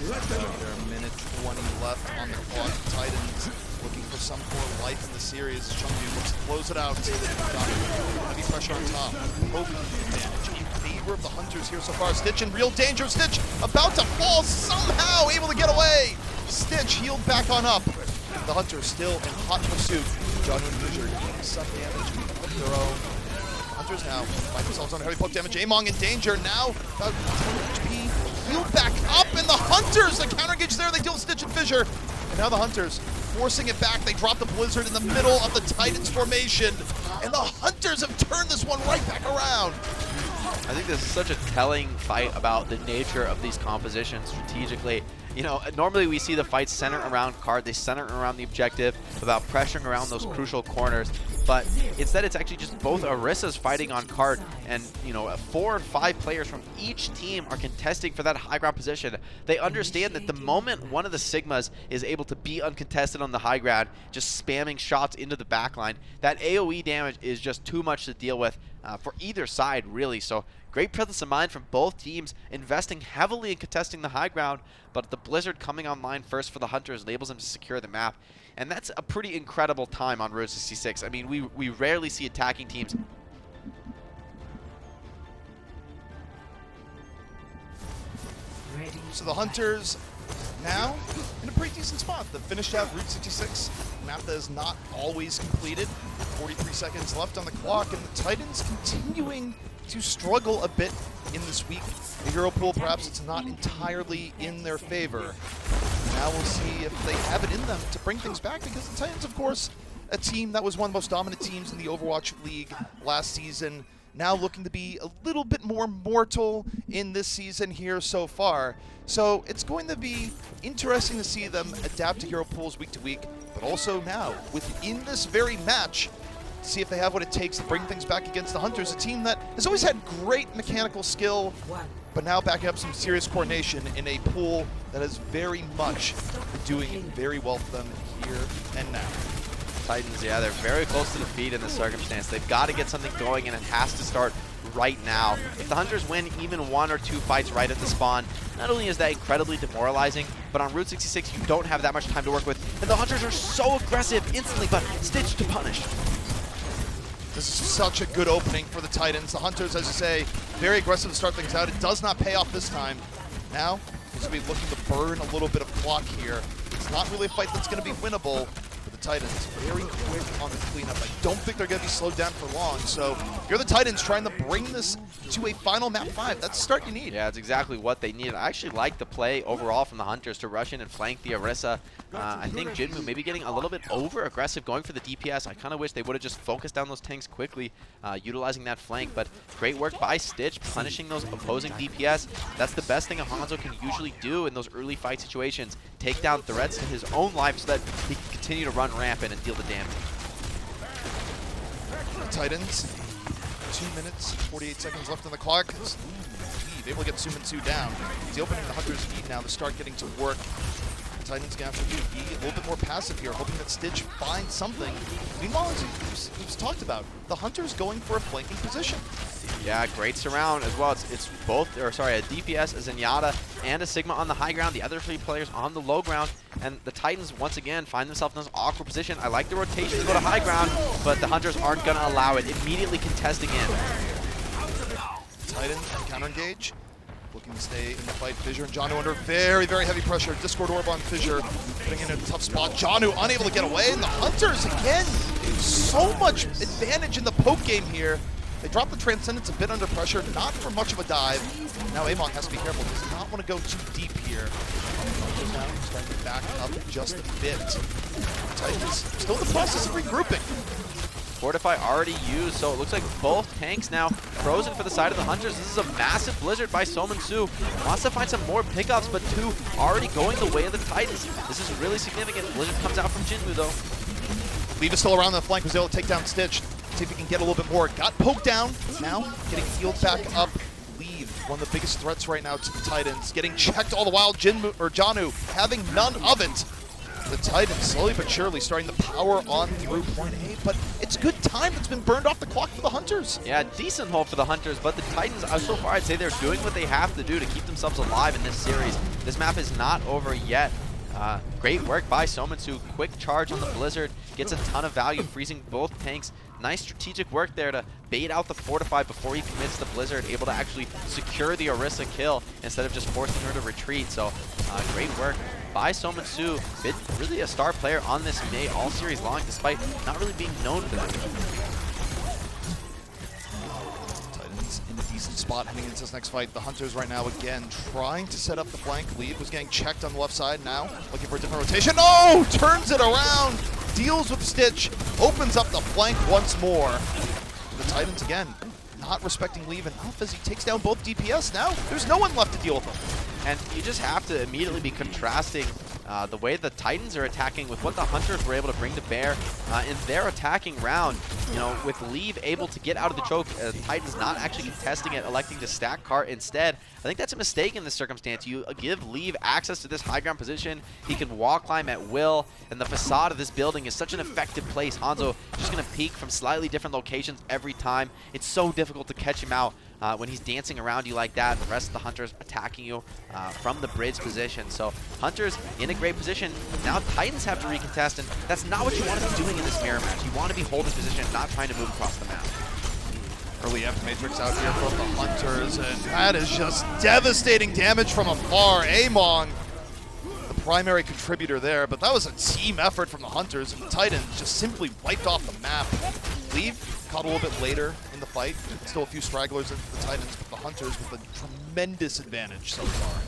S2: There a minute 20 left on the clock. Titans looking for some more life in the series. Chengdu looks to close it out. Heavy pressure on top. Poking advantage in favor of the Hunters here so far. Stitch in real danger. Stitch about to fall, somehow able to get away. Stitch healed back on up. The Hunters still in hot pursuit. John and Blizzard getting some damage of their own. Hunters now find themselves on heavy poke damage. Among in danger now. About 10 HP. Healed back up, and the Hunters, the counter engage there. They deal with Stitch and Fissure. And now the Hunters forcing it back. They drop the Blizzard in the middle of the Titans formation. And the Hunters have turned this one right back around.
S1: I think this is such a telling fight about the nature of these compositions strategically. Normally we see the fights center around card, they center around the objective, about pressuring around those crucial corners. But instead it's actually just both Orissa's fighting on card, and 4 or 5 players from each team are contesting for that high ground position. They understand that the moment one of the Sigmas is able to be uncontested on the high ground, just spamming shots into the backline, that AoE damage is just too much to deal with for either side, really. So great presence of mind from both teams, investing heavily in contesting the high ground, but the Blizzard coming online first for the Hunters enables them to secure the map. And that's a pretty incredible time on Route 66. I mean, we rarely see attacking teams.
S2: So the Hunters now in a pretty decent spot. They finished out Route 66, a map that is not always completed. 43 seconds left on the clock, and the Titans continuing to struggle a bit in this week. The hero pool, perhaps it's not entirely in their favor. Now we'll see if they have it in them to bring things back, because the Titans, of course, a team that was one of the most dominant teams in the Overwatch League last season, now looking to be a little bit more mortal in this season here so far. So it's going to be interesting to see them adapt to hero pools week to week, but also now, within this very match, see if they have what it takes to bring things back against the Hunters, a team that has always had great mechanical skill, but now backing up some serious coordination in a pool that is very much doing very well for them here and now.
S1: Titans, yeah, they're very close to defeat in this circumstance. They've got to get something going, and it has to start right now. If the Hunters win even 1 or 2 fights right at the spawn, not only is that incredibly demoralizing, but on Route 66 you don't have that much time to work with, and the Hunters are so aggressive instantly, but Stitch to punish.
S2: This is such a good opening for the Titans. The Hunters, as you say, very aggressive to start things out. It does not pay off this time. Now, he's going to be looking to burn a little bit of clock here. It's not really a fight that's going to be winnable, but the Titans. Very quick on the cleanup. I don't think they're going to be slowed down for long. So you're the Titans trying to bring this to a final map 5. That's the start you need.
S1: Yeah, it's exactly what they needed. I actually like the play overall from the Hunters to rush in and flank the Orisa. I think Jinmu maybe getting a little bit over-aggressive going for the DPS. I kind of wish they would have just focused down those tanks quickly, utilizing that flank. But great work by Stitch, punishing those opposing DPS. That's the best thing a Hanzo can usually do in those early fight situations. Take down threats to his own life so that he can continue to run rampant and deal the damage.
S2: Titans, 2 minutes, 48 seconds left on the clock. Leave, able to get Suman-Su down. He's opening the Hunter's feed now to start getting to work. Titans going to have to be a little bit more passive here, hoping that Stitch finds something. Meanwhile, as we've talked about, the Hunter's going for a flanking position.
S1: Yeah, great surround as well. It's both, or sorry, a DPS, a Zenyatta, and a Sigma on the high ground. The other 3 players on the low ground. And the Titans, once again, find themselves in this awkward position. I like the rotation to go to high ground, but the Hunters aren't going to allow it. Immediately contesting in.
S2: Titans counter engage. Looking to stay in the fight. Fissure and Janu under very, very heavy pressure. Discord Orb on Fissure, putting in a tough spot. Janu unable to get away, and the Hunters, again, so much advantage in the poke game here. They drop the Transcendence a bit under pressure, not for much of a dive. Now Amon has to be careful, does not want to go too deep here. Hunters now starting to back up just a bit. Titans still in the process of regrouping.
S1: Fortify already used, so it looks like both tanks now frozen for the side of the Hunters. This is a massive blizzard by Soman-Su. Wants to find some more pickups, but 2 already going the way of the Titans. This is really significant. Blizzard comes out from Jinmu, though.
S2: Leave is still around the flank, was able to take down Stitch. See if he can get a little bit more. Got poked down, now getting healed back up. Leave, one of the biggest threats right now to the Titans. Getting checked all the while, Janu having none of it. The Titans slowly but surely starting to power on through point A, but it's good time that's been burned off the clock for the Hunters.
S1: Yeah, decent hope for the Hunters, but the Titans, so far I'd say they're doing what they have to do to keep themselves alive in this series. This map is not over yet. Great work by Soman-Su. Quick charge on the Blizzard. Gets a ton of value, freezing both tanks. Nice strategic work there to bait out the Fortify before he commits the Blizzard. Able to actually secure the Orisa kill instead of just forcing her to retreat. So great work by Soman-Su. Been really a star player on this May all series long, despite not really being known for that.
S2: In a decent spot heading into this next fight. The Hunters right now again trying to set up the flank. Lead was getting checked on the left side now. Looking for a different rotation. Oh! Turns it around. Deals with Stitch. Opens up the flank once more. The Titans again not respecting Leave enough as he takes down both DPS now. There's no one left to deal with him.
S1: And you just have to immediately be contrasting the way the Titans are attacking with what the Hunters were able to bring to bear in their attacking round. You know, with Leave able to get out of the choke, Titans not actually contesting it, electing to stack cart instead. I think that's a mistake in this circumstance. You give Leave access to this high ground position. He can wall climb at will, and the facade of this building is such an effective place. Hanzo just going to peek from slightly different locations every time. It's so difficult to catch him out when he's dancing around you like that. The rest of the Hunters attacking you from the bridge position. So Hunters in a great position. Now Titans have to recontest, and that's not what you want to be doing in this mirror match. You want to be holding position, not trying to move across the map.
S2: Early F Matrix out here from the Hunters, and that is just devastating damage from afar. Amon, the primary contributor there, but that was a team effort from the Hunters, and the Titans just simply wiped off the map. Leave caught a little bit later in the fight. Still a few stragglers in the Titans, but the Hunters with a tremendous advantage so far.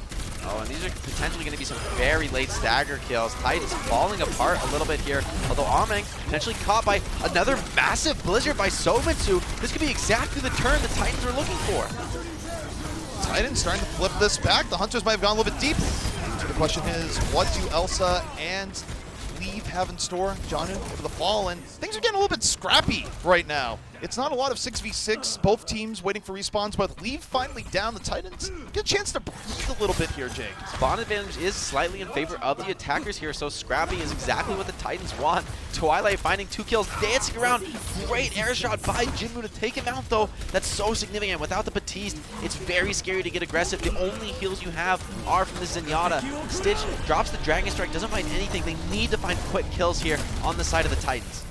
S1: Oh, and these are potentially going to be some very late stagger kills. Titans falling apart a little bit here, although Armang potentially caught by another massive Blizzard by Soman-Su. This could be exactly the turn the Titans are looking for.
S2: Titans starting to flip this back. The Hunters might have gone a little bit deep. So the question is, what do Elsa and Leave have in store? Janu for the fall, and things are getting a little bit scrappy right now. It's not a lot of 6v6, both teams waiting for respawns, but Leave finally down. The Titans get a chance to breathe a little bit here, Jake.
S1: Spawn advantage is slightly in favor of the attackers here, so scrappy is exactly what the Titans want. Twilight finding 2 kills, dancing around. Great air shot by Jinmu to take him out, though. That's so significant. Without the Batiste, it's very scary to get aggressive. The only heals you have are from the Zenyatta. Stitch drops the Dragon Strike, doesn't find anything. They need to find quick kills here on the side of the Titans.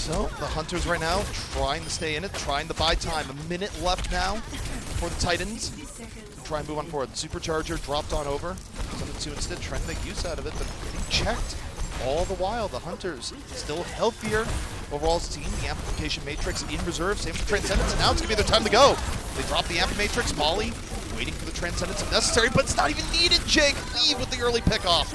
S2: So the Hunters right now trying to stay in it, trying to buy time. A minute left now for the Titans. Try and move on forward. Supercharger dropped on over. So the to instead trying to make use out of it, but getting checked. All the while, the Hunters still healthier overall as a team. The Amplification Matrix in reserve, same for Transcendence, and now it's going to be their time to go. They drop the Amp Matrix, Molly waiting for the Transcendence if necessary, but it's not even needed. Jake, leave with the early pickoff.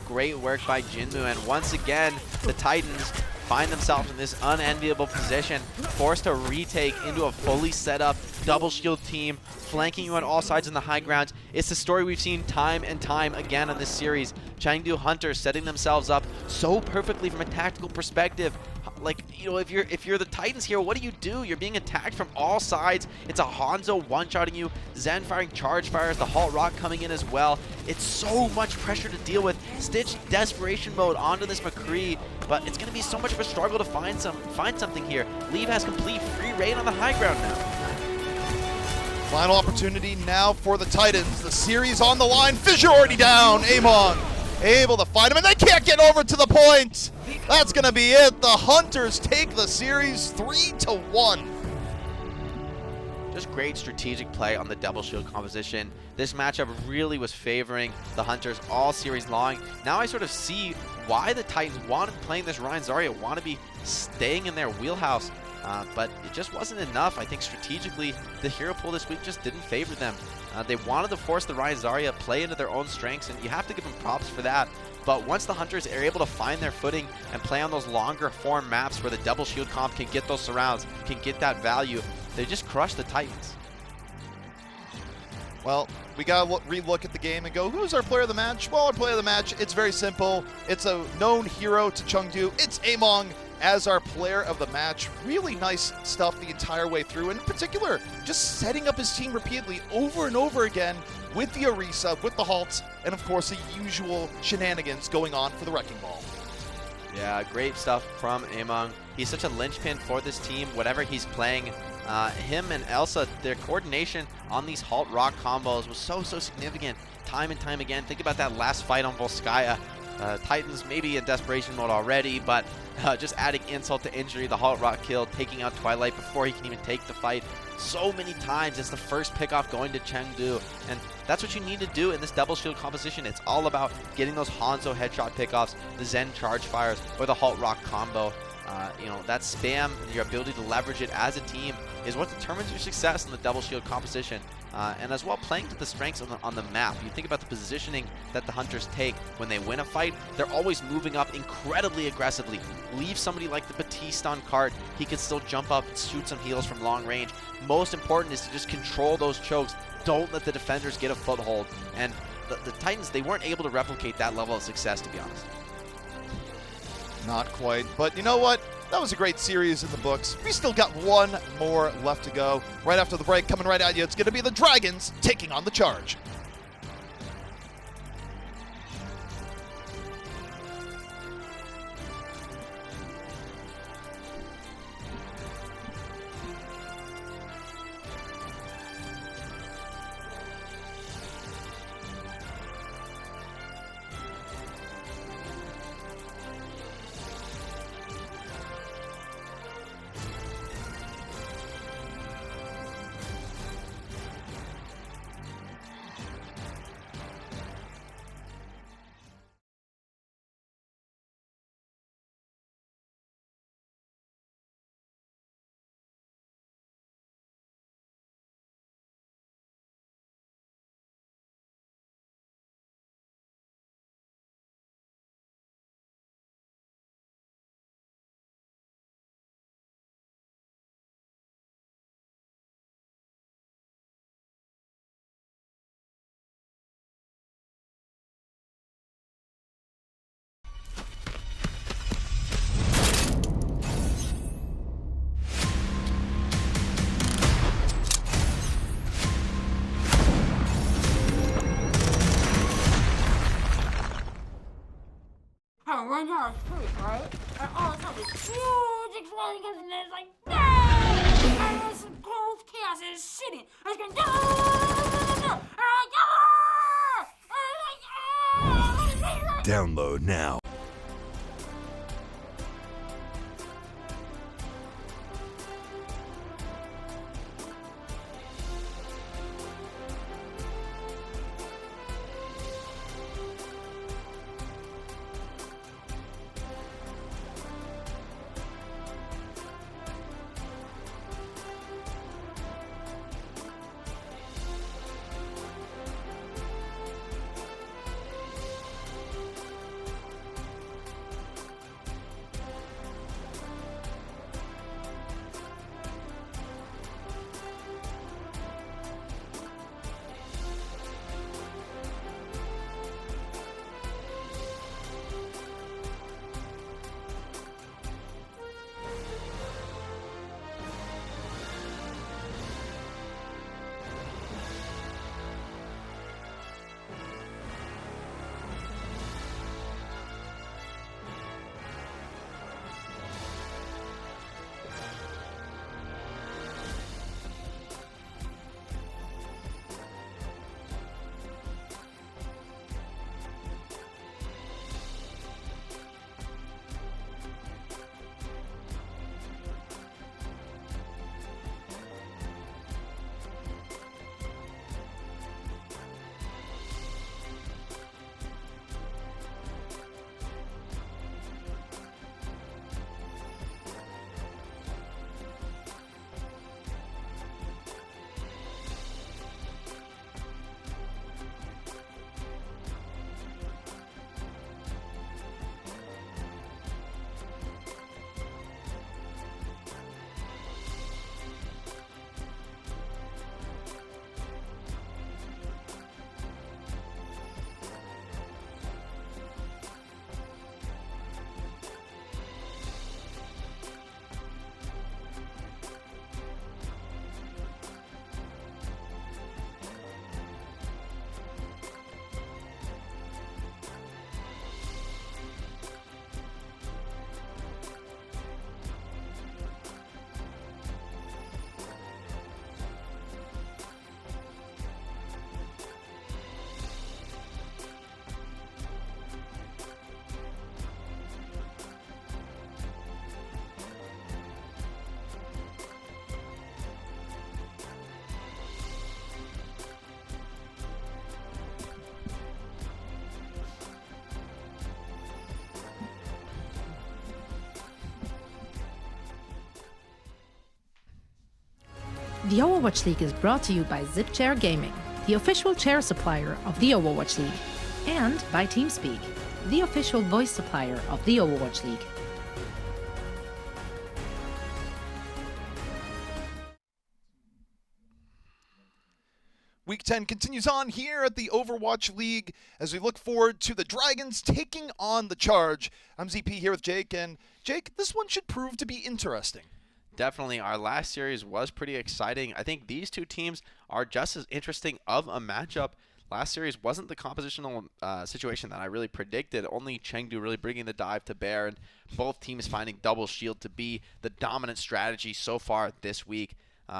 S1: Great work by Jinmu, and once again, the Titans find themselves in this unenviable position, forced to retake into a fully set up double shield team, flanking you on all sides in the high ground. It's the story we've seen time and time again on this series. Chengdu Hunters setting themselves up so perfectly from a tactical perspective. Like, you know, if you're the Titans here, what do? You're being attacked from all sides. It's a Hangzhou one-shotting you, Zen firing charge fires, the Halt Rock coming in as well. It's so much pressure to deal with. Stitch desperation mode onto this McCree, but it's going to be so much of a struggle to find something here. Leave has complete free reign on the high ground now.
S2: Final opportunity now for the Titans. The series on the line. Fissure already down. Amon able to fight him, and they can't get over to the point. That's going to be it. The Hunters take the series 3-1.
S1: Just great strategic play on the double shield composition. This matchup really was favoring the Hunters all series long. Now I sort of see why the Titans wanted playing this Ryan Zarya, want to be staying in their wheelhouse. But it just wasn't enough. I think strategically, the hero pool this week just didn't favor them. They wanted to force the Ryan Zarya play into their own strengths, and you have to give them props for that. But once the Hunters are able to find their footing and play on those longer form maps where the double shield comp can get those surrounds, can get that value, they just crush the Titans.
S2: Well, we got to re-look at the game and go, who's our player of the match? Well, our player of the match, it's very simple. It's a known hero to Chengdu. It's Amon as our player of the match. Really nice stuff the entire way through. And in particular, just setting up his team repeatedly over and over again with the Orisa, with the halts, and of course the usual shenanigans going on for the Wrecking Ball.
S1: Yeah, great stuff from Amon. He's such a linchpin for this team, whatever he's playing. Him and Elsa, their coordination on these Halt Rock combos was so significant time and time again. Think about that last fight on Volskaya. Titans maybe in desperation mode already, but just adding insult to injury, the Halt Rock kill, taking out Twilight before he can even take the fight. So many times it's the first pickoff going to Chengdu, and that's what you need to do in this double shield composition. It's all about getting those Hangzhou headshot pickoffs, the Zen charge fires, or the Halt Rock combo. You know, that spam and your ability to leverage it as a team is what determines your success in the double shield composition. And as well, playing to the strengths on the map. You think about the positioning that the Hunters take when they win a fight. They're always moving up incredibly aggressively. Leave somebody like the Batiste on cart. He can still jump up and shoot some heals from long range. Most important is to just control those chokes. Don't let the defenders get a foothold. And the Titans, they weren't able to replicate that level of success, to be honest.
S2: Not quite, but you know what? That was a great series in the books. We still got one more left to go. Right after the break, coming right at you, it's going to be the Dragons taking on the Charge.
S5: Right now it's free, right? And all of a sudden, this huge explosion comes in, and it's like, no! And this growth chaos is shitting. I was going, no! And I'm like,
S4: Download now.
S3: The Overwatch League is brought to you by ZipChair Gaming, the official chair supplier of the Overwatch League, and by TeamSpeak, the official voice supplier of the Overwatch League.
S2: Week 10 continues on here at the Overwatch League as we look forward to the Dragons taking on the Charge. I'm ZP here with Jake, and Jake, this one should prove to be interesting.
S1: Definitely. Our last series was pretty exciting. I think these two teams are just as interesting of a matchup. Last series wasn't the compositional situation that I really predicted, only Chengdu really bringing the dive to bear, and both teams finding double shield to be the dominant strategy so far this week.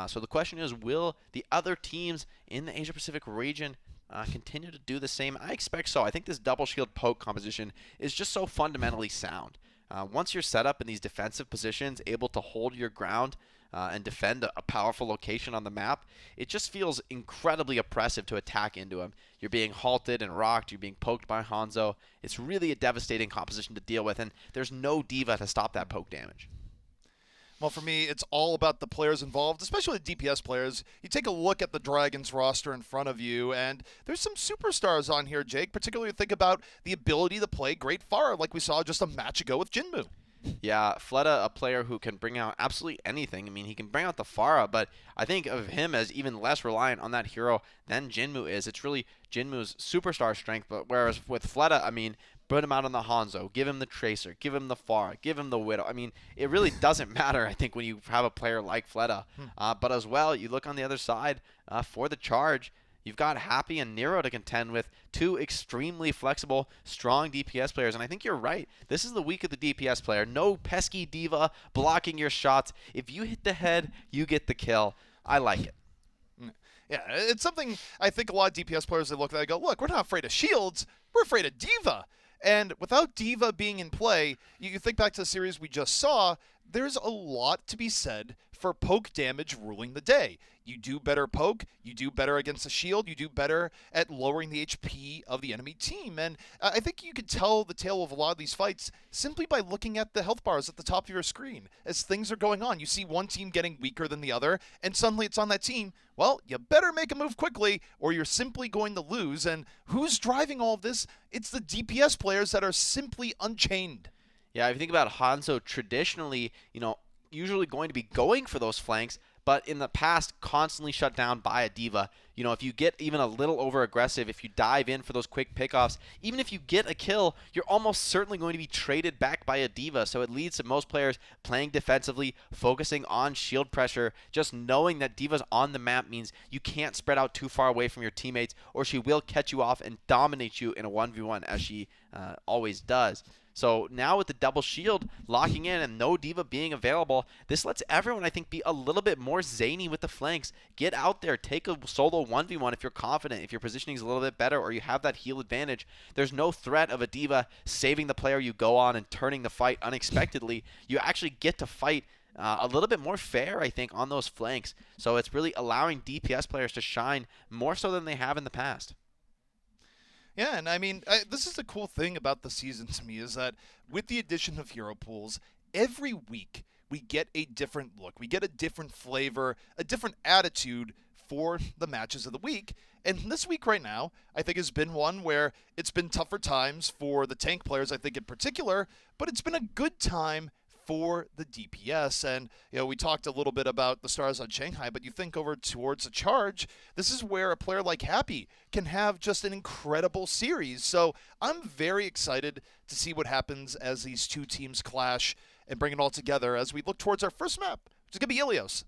S1: So the question is, will the other teams in the Asia-Pacific region continue to do the same? I expect so. I think this double shield poke composition is just so fundamentally sound. Once you're set up in these defensive positions, able to hold your ground and defend a powerful location on the map, it just feels incredibly oppressive to attack into them. You're being halted and rocked. You're being poked by Hangzhou. It's really a devastating composition to deal with, and there's no diva to stop that poke damage.
S2: Well, for me, it's all about the players involved, especially the DPS players. You take a look at the Dragons roster in front of you, and there's some superstars on here, Jake, particularly think about the ability to play great Pharah, like we saw just a match ago with Jinmu.
S1: Yeah, Fleta, a player who can bring out absolutely anything. I mean, he can bring out the Pharah, but I think of him as even less reliant on that hero than Jinmu is. It's really Jinmu's superstar strength, but whereas with Fleta, I mean, put him out on the Hangzhou, give him the Tracer, give him the Pharah, give him the Widow. I mean, it really doesn't matter, I think, when you have a player like Fleta. But as well, you look on the other side for the Charge, you've got Happy and Nero to contend with, two extremely flexible, strong DPS players. And I think you're right. This is the week of the DPS player. No pesky diva blocking your shots. If you hit the head, you get the kill. I like it.
S2: Yeah, it's something I think a lot of DPS players, they look at and go, look, we're not afraid of shields. We're afraid of diva. And without diva being in play, you think back to the series we just saw, there's a lot to be said for poke damage ruling the day. You do better poke, you do better against the shield, you do better at lowering the HP of the enemy team. And I think you could tell the tale of a lot of these fights simply by looking at the health bars at the top of your screen. As things are going on, you see one team getting weaker than the other, and suddenly it's on that team. Well, you better make a move quickly, or you're simply going to lose. And who's driving all of this? It's the DPS players that are simply unchained.
S1: Yeah, if you think about Hangzhou, traditionally, usually going to be going for those flanks, but in the past, constantly shut down by a diva. If you get even a little over-aggressive, if you dive in for those quick pickoffs, even if you get a kill, you're almost certainly going to be traded back by a diva. So it leads to most players playing defensively, focusing on shield pressure. Just knowing that diva's on the map means you can't spread out too far away from your teammates, or she will catch you off and dominate you in a 1v1, as she always does. So now with the double shield locking in and no diva being available, this lets everyone, I think, be a little bit more zany with the flanks. Get out there, take a solo 1v1 if you're confident, if your positioning is a little bit better or you have that heal advantage. There's no threat of a diva saving the player you go on and turning the fight unexpectedly. You actually get to fight a little bit more fair, I think, on those flanks. So it's really allowing DPS players to shine more so than they have in the past.
S2: Yeah, and I mean, this is the cool thing about the season to me is that with the addition of hero pools, every week we get a different look. We get a different flavor, a different attitude for the matches of the week. And this week right now, I think has been one where it's been tougher times for the tank players, I think in particular, but it's been a good time for the DPS. And, we talked a little bit about the stars on Shanghai, but you think over towards the Charge, this is where a player like Happy can have just an incredible series. So I'm very excited to see what happens as these two teams clash and bring it all together as we look towards our first map, which is going to be Ilios.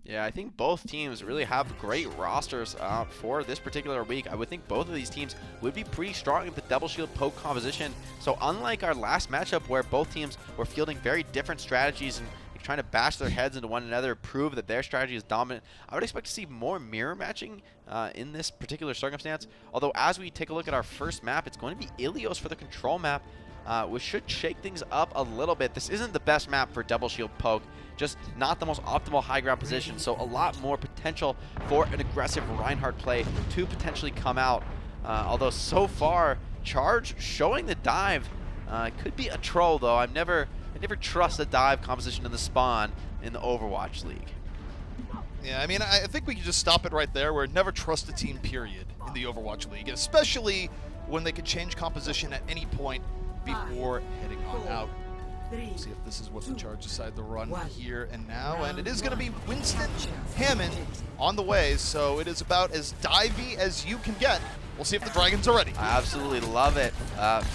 S1: Yeah, I think both teams really have great rosters for this particular week. I would think both of these teams would be pretty strong in the double shield poke composition. So unlike our last matchup where both teams were fielding very different strategies and trying to bash their heads into one another, prove that their strategy is dominant, I would expect to see more mirror matching in this particular circumstance. Although as we take a look at our first map, it's going to be Ilios for the control map, which should shake things up a little bit. This isn't the best map for double shield poke, just not the most optimal high ground position, so a lot more potential for an aggressive Reinhardt play to potentially come out. Although so far, Charge showing the dive could be a troll though. I never trust the dive composition in the spawn in the Overwatch League.
S2: Yeah, I mean, I think we can just stop it right there. Where never trust a team, period, in the Overwatch League, especially when they could change composition at any point before heading on out. We'll see if this is what the Charge decide to run here and now, and it is going to be Winston Hammond on the way, so it is about as divey as you can get. We'll see if the Dragons are ready.
S1: I absolutely love it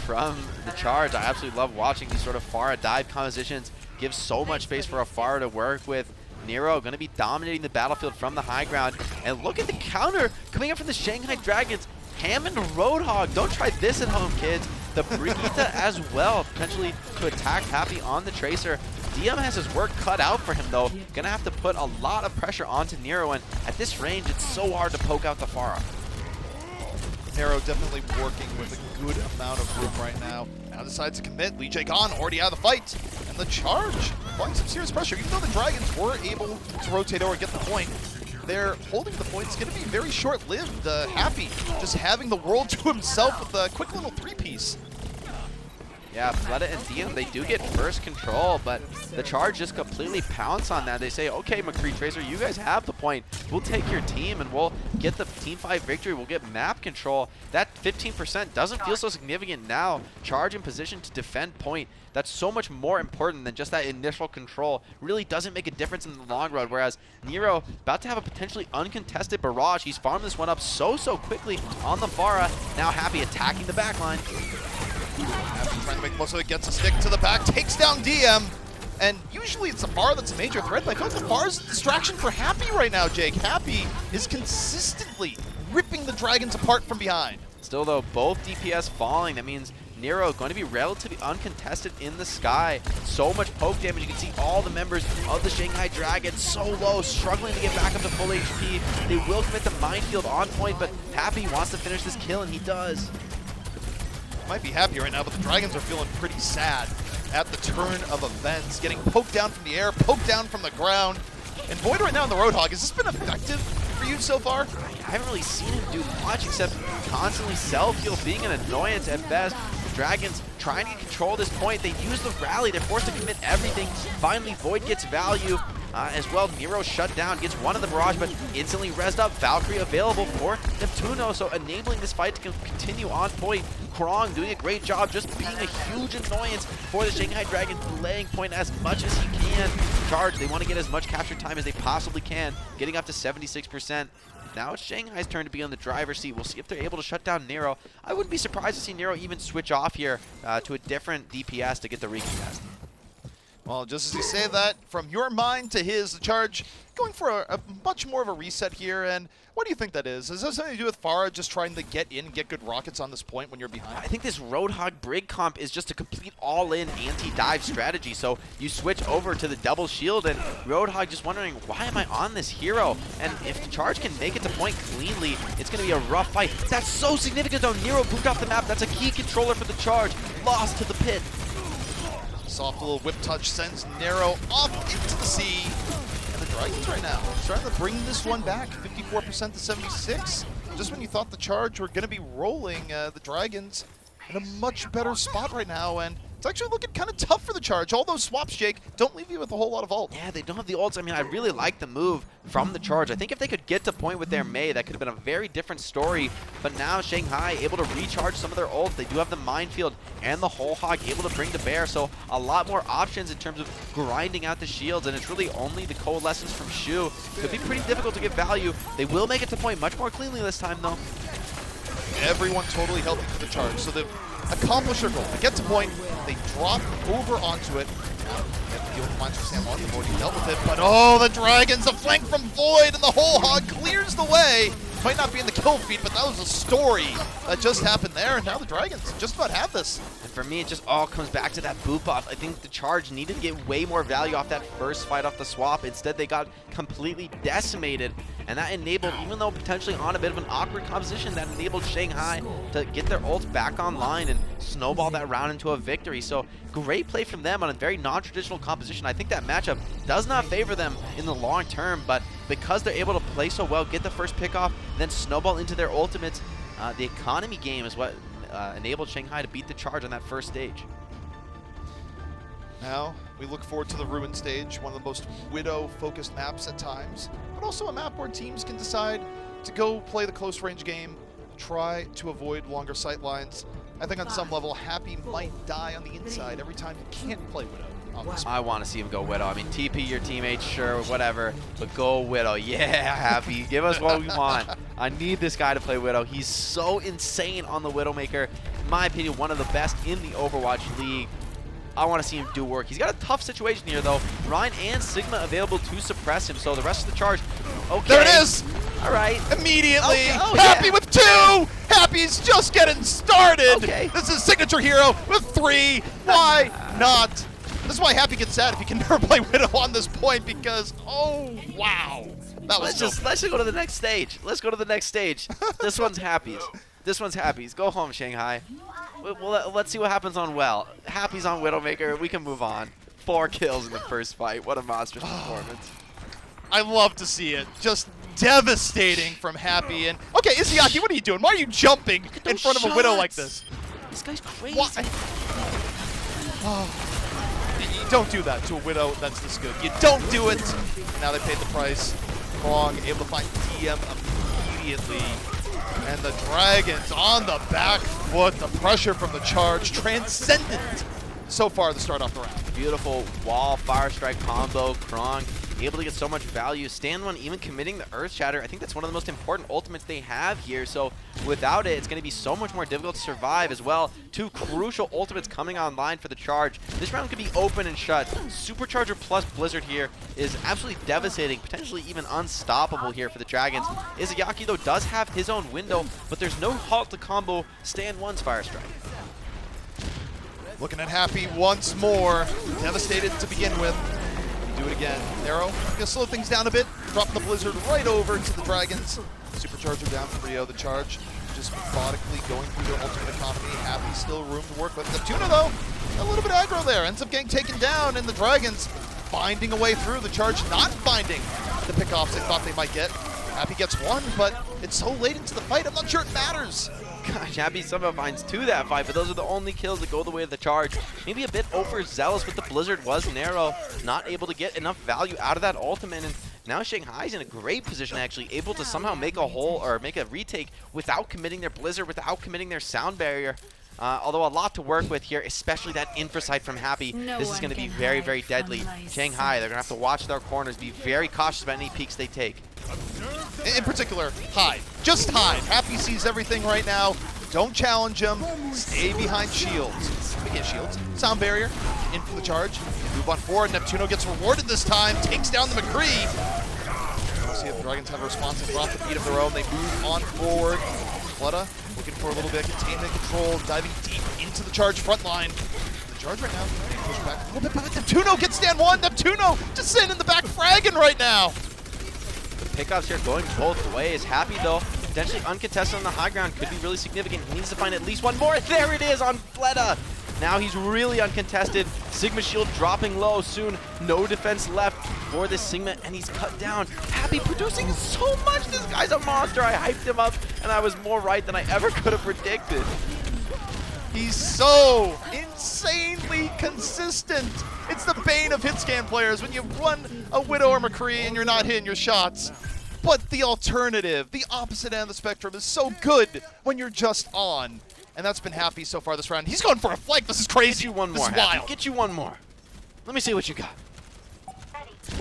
S1: from the Charge. I absolutely love watching these sort of Pharah dive compositions. Gives so much space for a Pharah to work with. Nero going to be dominating the battlefield from the high ground. And look at the counter coming up from the Shanghai Dragons. Hammond Roadhog. Don't try this at home, kids. The Brigitte as well, potentially to attack Happy on the Tracer. DM has his work cut out for him, though. Gonna have to put a lot of pressure onto Nero, and at this range, it's so hard to poke out the Pharah.
S2: Nero definitely working with a good amount of room right now. Now decides to commit. Lee Jae Gon already out of the fight. And the Charge applying some serious pressure. Even though the Dragons were able to rotate over and get the point, they're holding the point. It's going to be very short-lived. Happy just having the world to himself with a quick little three-piece.
S1: Yeah, Fleta and DM, they do get first control, but the Charge just completely pounce on that. They say, okay, McCree Tracer, you guys have the point. We'll take your team and we'll get the Team 5 victory. We'll get map control. That 15% doesn't feel so significant now. Charge in position to defend point. That's so much more important than just that initial control. Really doesn't make a difference in the long run, whereas Nero about to have a potentially uncontested barrage. He's farmed this one up so quickly on the Pharah. Now Happy attacking the backline.
S2: Happy trying to make the most of it, gets a stick to the back, takes down DM. And usually it's the Pharah that's a major threat, but I feel like the Pharah's a distraction for Happy right now, Jake. Happy is consistently ripping the Dragons apart from behind.
S1: Still though, both DPS falling. That means Nero going to be relatively uncontested in the sky. So much poke damage. You can see all the members of the Shanghai Dragons so low, struggling to get back up to full HP. They will commit the minefield on point, but Happy wants to finish this kill, and he does.
S2: Might be happy right now, but the Dragons are feeling pretty sad at the turn of events. Getting poked down from the air, poked down from the ground. And Void right now in the Roadhog, has this been effective for you so far?
S1: I haven't really seen him do much except constantly self-heal, being an annoyance at best. The Dragons trying to control this point. They use the rally. They're forced to commit everything. Finally, Void gets value. As well, Nero shut down, gets one of the barrage, but instantly rezzed up. Valkyrie available for Neptuno, so enabling this fight to continue on point. Krong doing a great job, just being a huge annoyance for the Shanghai Dragons, delaying point as much as he can. Charge, they want to get as much capture time as they possibly can, getting up to 76%. Now it's Shanghai's turn to be on the driver's seat. We'll see if they're able to shut down Nero. I wouldn't be surprised to see Nero even switch off here to a different DPS to get the recontest.
S2: Well, just as you say that, from your mind to his, the Charge going for a much more of a reset here. And what do you think that is? Is that something to do with Pharah just trying to get in, get good rockets on this point when you're behind?
S1: I think this Roadhog Brig comp is just a complete all-in anti-dive strategy. So you switch over to the double shield, and Roadhog just wondering, why am I on this hero? And if the Charge can make it to point cleanly, it's going to be a rough fight. That's so significant, though. Nero moved off the map. That's a key controller for the Charge. Lost to the pit.
S2: Soft little whip touch sends Nero off into the sea. And the Dragons right now starting to bring this one back, 54% to 76. Just when you thought the Charge were going to be rolling, the Dragons in a much better spot right now. And it's actually looking kind of tough for the Charge. All those swaps, Jake, don't leave you with a whole lot of ult.
S1: Yeah, they don't have the ults. I mean, I really like the move from the Charge. I think if they could get to point with their Mei, that could have been a very different story. But now Shanghai able to recharge some of their ults. They do have the minefield and the whole hog able to bring to bear. So a lot more options in terms of grinding out the shields. And it's really only the coalescence from Shu. Could be pretty difficult to get value. They will make it to point much more cleanly this time, though.
S2: Everyone totally healthy for the Charge. So they've accomplished their goal. They get to point, they drop over onto it. Get the deal with Monster Sam on. They've already dealt with it. But oh, the Dragons, a flank from Void, and the whole hog clears the way. Might not be in the kill feed, but that was a story that just happened there. And now the Dragons just about have this.
S1: And for me, it just all comes back to that boot buff. I think the Charge needed to get way more value off that first fight off the swap. Instead, they got completely decimated. And that enabled, even though potentially on a bit of an awkward composition, that enabled Shanghai to get their ults back online and snowball that round into a victory. So great play from them on a very non-traditional composition. I think that matchup does not favor them in the long term, but because they're able to play so well, get the first pick off, then snowball into their ultimates, the economy game is what enabled Shanghai to beat the Charge on that first stage.
S2: Now, We look forward to the Ruin stage, one of the most Widow-focused maps at times, but also a map where teams can decide to go play the close-range game, try to avoid longer sight lines. I think on some level, Happy might die on the inside every time he can't play Widow.
S1: I want to see him go Widow. I mean, TP your teammates, sure, whatever, but go Widow. Yeah, Happy. Give us what we want. I need this guy to play Widow. He's so insane on the Widowmaker. In my opinion, one of the best in the Overwatch League. I want to see him do work. He's got a tough situation here, though. Ryan and Sigma available to suppress him, so the rest of the charge, okay.
S2: There it is!
S1: All right.
S2: Immediately,
S1: Okay. Oh,
S2: Happy
S1: yeah.
S2: with 2! Happy's just getting started!
S1: Okay.
S2: This is Signature Hero with 3. Why not? This is why Happy gets sad if he can never play Widow on this point, because, oh, wow. That was
S1: Let's just go to the next stage. Let's go to the next stage. This one's Happy's. This one's Happy's. Go home, Shanghai. Well, let's see what happens on Well. Happy's on Widowmaker. We can move on. 4 kills in the first fight. What a monstrous performance.
S2: I love to see it. Just devastating from Happy. And okay, Izayaki, what are you doing? Why are you jumping in front of a Widow like this?
S1: This guy's crazy.
S2: Why? Oh. You don't do that to a Widow that's this good. You don't do it. And now they paid the price. Wrong, able to find DM immediately. And the Dragons on the back foot. The pressure from the charge transcendent so far to start off the round.
S1: Beautiful wall fire strike combo. Krong able to get so much value. Stand one even committing the Earth Shatter. I think that's one of the most important ultimates they have here. So without it, it's going to be so much more difficult to survive as well. 2 crucial ultimates coming online for the charge. This round could be open and shut. Supercharger plus Blizzard here is absolutely devastating, potentially even unstoppable here for the Dragons. Izayaki, though, does have his own window, but there's no halt to combo Stand one's fire strike.
S2: Looking at Happy once more. Devastated to begin with. Do it again. Narrow. Gonna slow things down a bit. Drop the Blizzard right over to the Dragons. Supercharger down for Rio. The charge just methodically going through their ultimate economy. Happy still room to work with. Neptuna, though, a little bit aggro there. Ends up getting taken down, and the Dragons finding a way through. The charge not finding the pickoffs they thought they might get. Happy gets 1, but it's so late into the fight, I'm not sure it matters.
S1: Gosh, Happy somehow finds 2 that fight, but those are the only kills that go the way of the charge. Maybe a bit overzealous with the Blizzard, was narrow, not able to get enough value out of that ultimate, and now Shanghai's in a great position actually, able to somehow make a hole or make a retake without committing their Blizzard, without committing their sound barrier. Although a lot to work with here, especially that infrasight from Happy. This is going to be very, very deadly. Shanghai, they're going to have to watch their corners, be very cautious about any peeks they take.
S2: In particular, hide. Just hide. Happy sees everything right now. Don't challenge him. Stay behind shields. Again, shields. Sound barrier. In for the charge. Move on forward. Neptuno gets rewarded this time. Takes down the McCree. We'll see if the Dragons have a response and drop the beat of their own. They move on forward. Flutta looking for a little bit of containment control. Diving deep into the charge front line. The charge right now. Push back a little bit, but Neptuno gets stand 1. Neptuno just sitting in the back fragging right now.
S1: Pickups here going both ways. Happy, though, potentially uncontested on the high ground. Could be really significant. He needs to find at least 1 more. There it is on Fletta. Now he's really uncontested. Sigma shield dropping low soon. No defense left for this Sigma, and he's cut down. Happy producing so much. This guy's a monster. I hyped him up, and I was more right than I ever could have predicted.
S2: He's so insanely consistent. It's the bane of hitscan players when you run a Widow or McCree and you're not hitting your shots. But the alternative, the opposite end of the spectrum, is so good when you're just on. And that's been Happy so far this round. He's going for a flank. This is crazy.
S1: Get you 1 more,
S2: this is
S1: Happy.
S2: wild.
S1: Get you 1 more. Let me see what you got.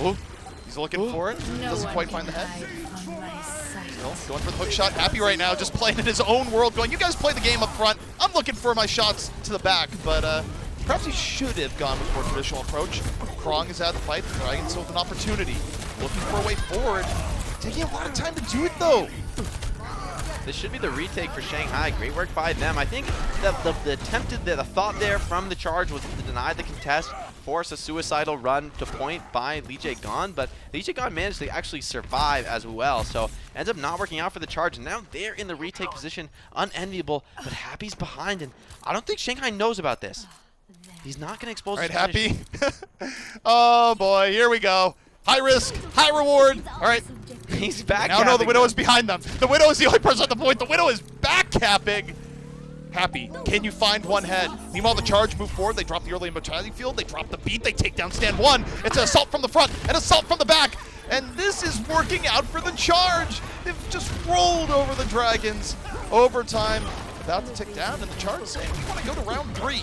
S2: Oh, he's looking for it. Doesn't quite find the head. Still going for the hook shot. Happy right now, just playing in his own world, going, you guys play the game up front. I'm looking for my shots to the back, but perhaps he should have gone with a more traditional approach. Krong is out of the fight. The Dragons still with an opportunity. Looking for a way forward. Taking a lot of time to do it, though.
S1: This should be the retake for Shanghai. Great work by them. I think that the thought there from the charge was to deny the contest, force a suicidal run to point by Lee Jae-gon, but Lee Jae-gon managed to actually survive as well, so ends up not working out for the charge, and now they're in the retake position, unenviable, but Happy's behind, and I don't think Shanghai knows about this. He's not going to expose his
S2: Happy. Oh boy, here we go. High risk, high reward. All right.
S1: He's back.
S2: Now no, the Widow is behind them. The Widow is the only person at the point. The Widow is back capping. Happy, can you find one head? Meanwhile, the Charge move forward. They drop the early immortality field. They drop the beat. They take down stand 1. It's an assault from the front, an assault from the back. And this is working out for the Charge. They've just rolled over the Dragons. Overtime about to tick down, and the Charge saying, we want to go to round 3.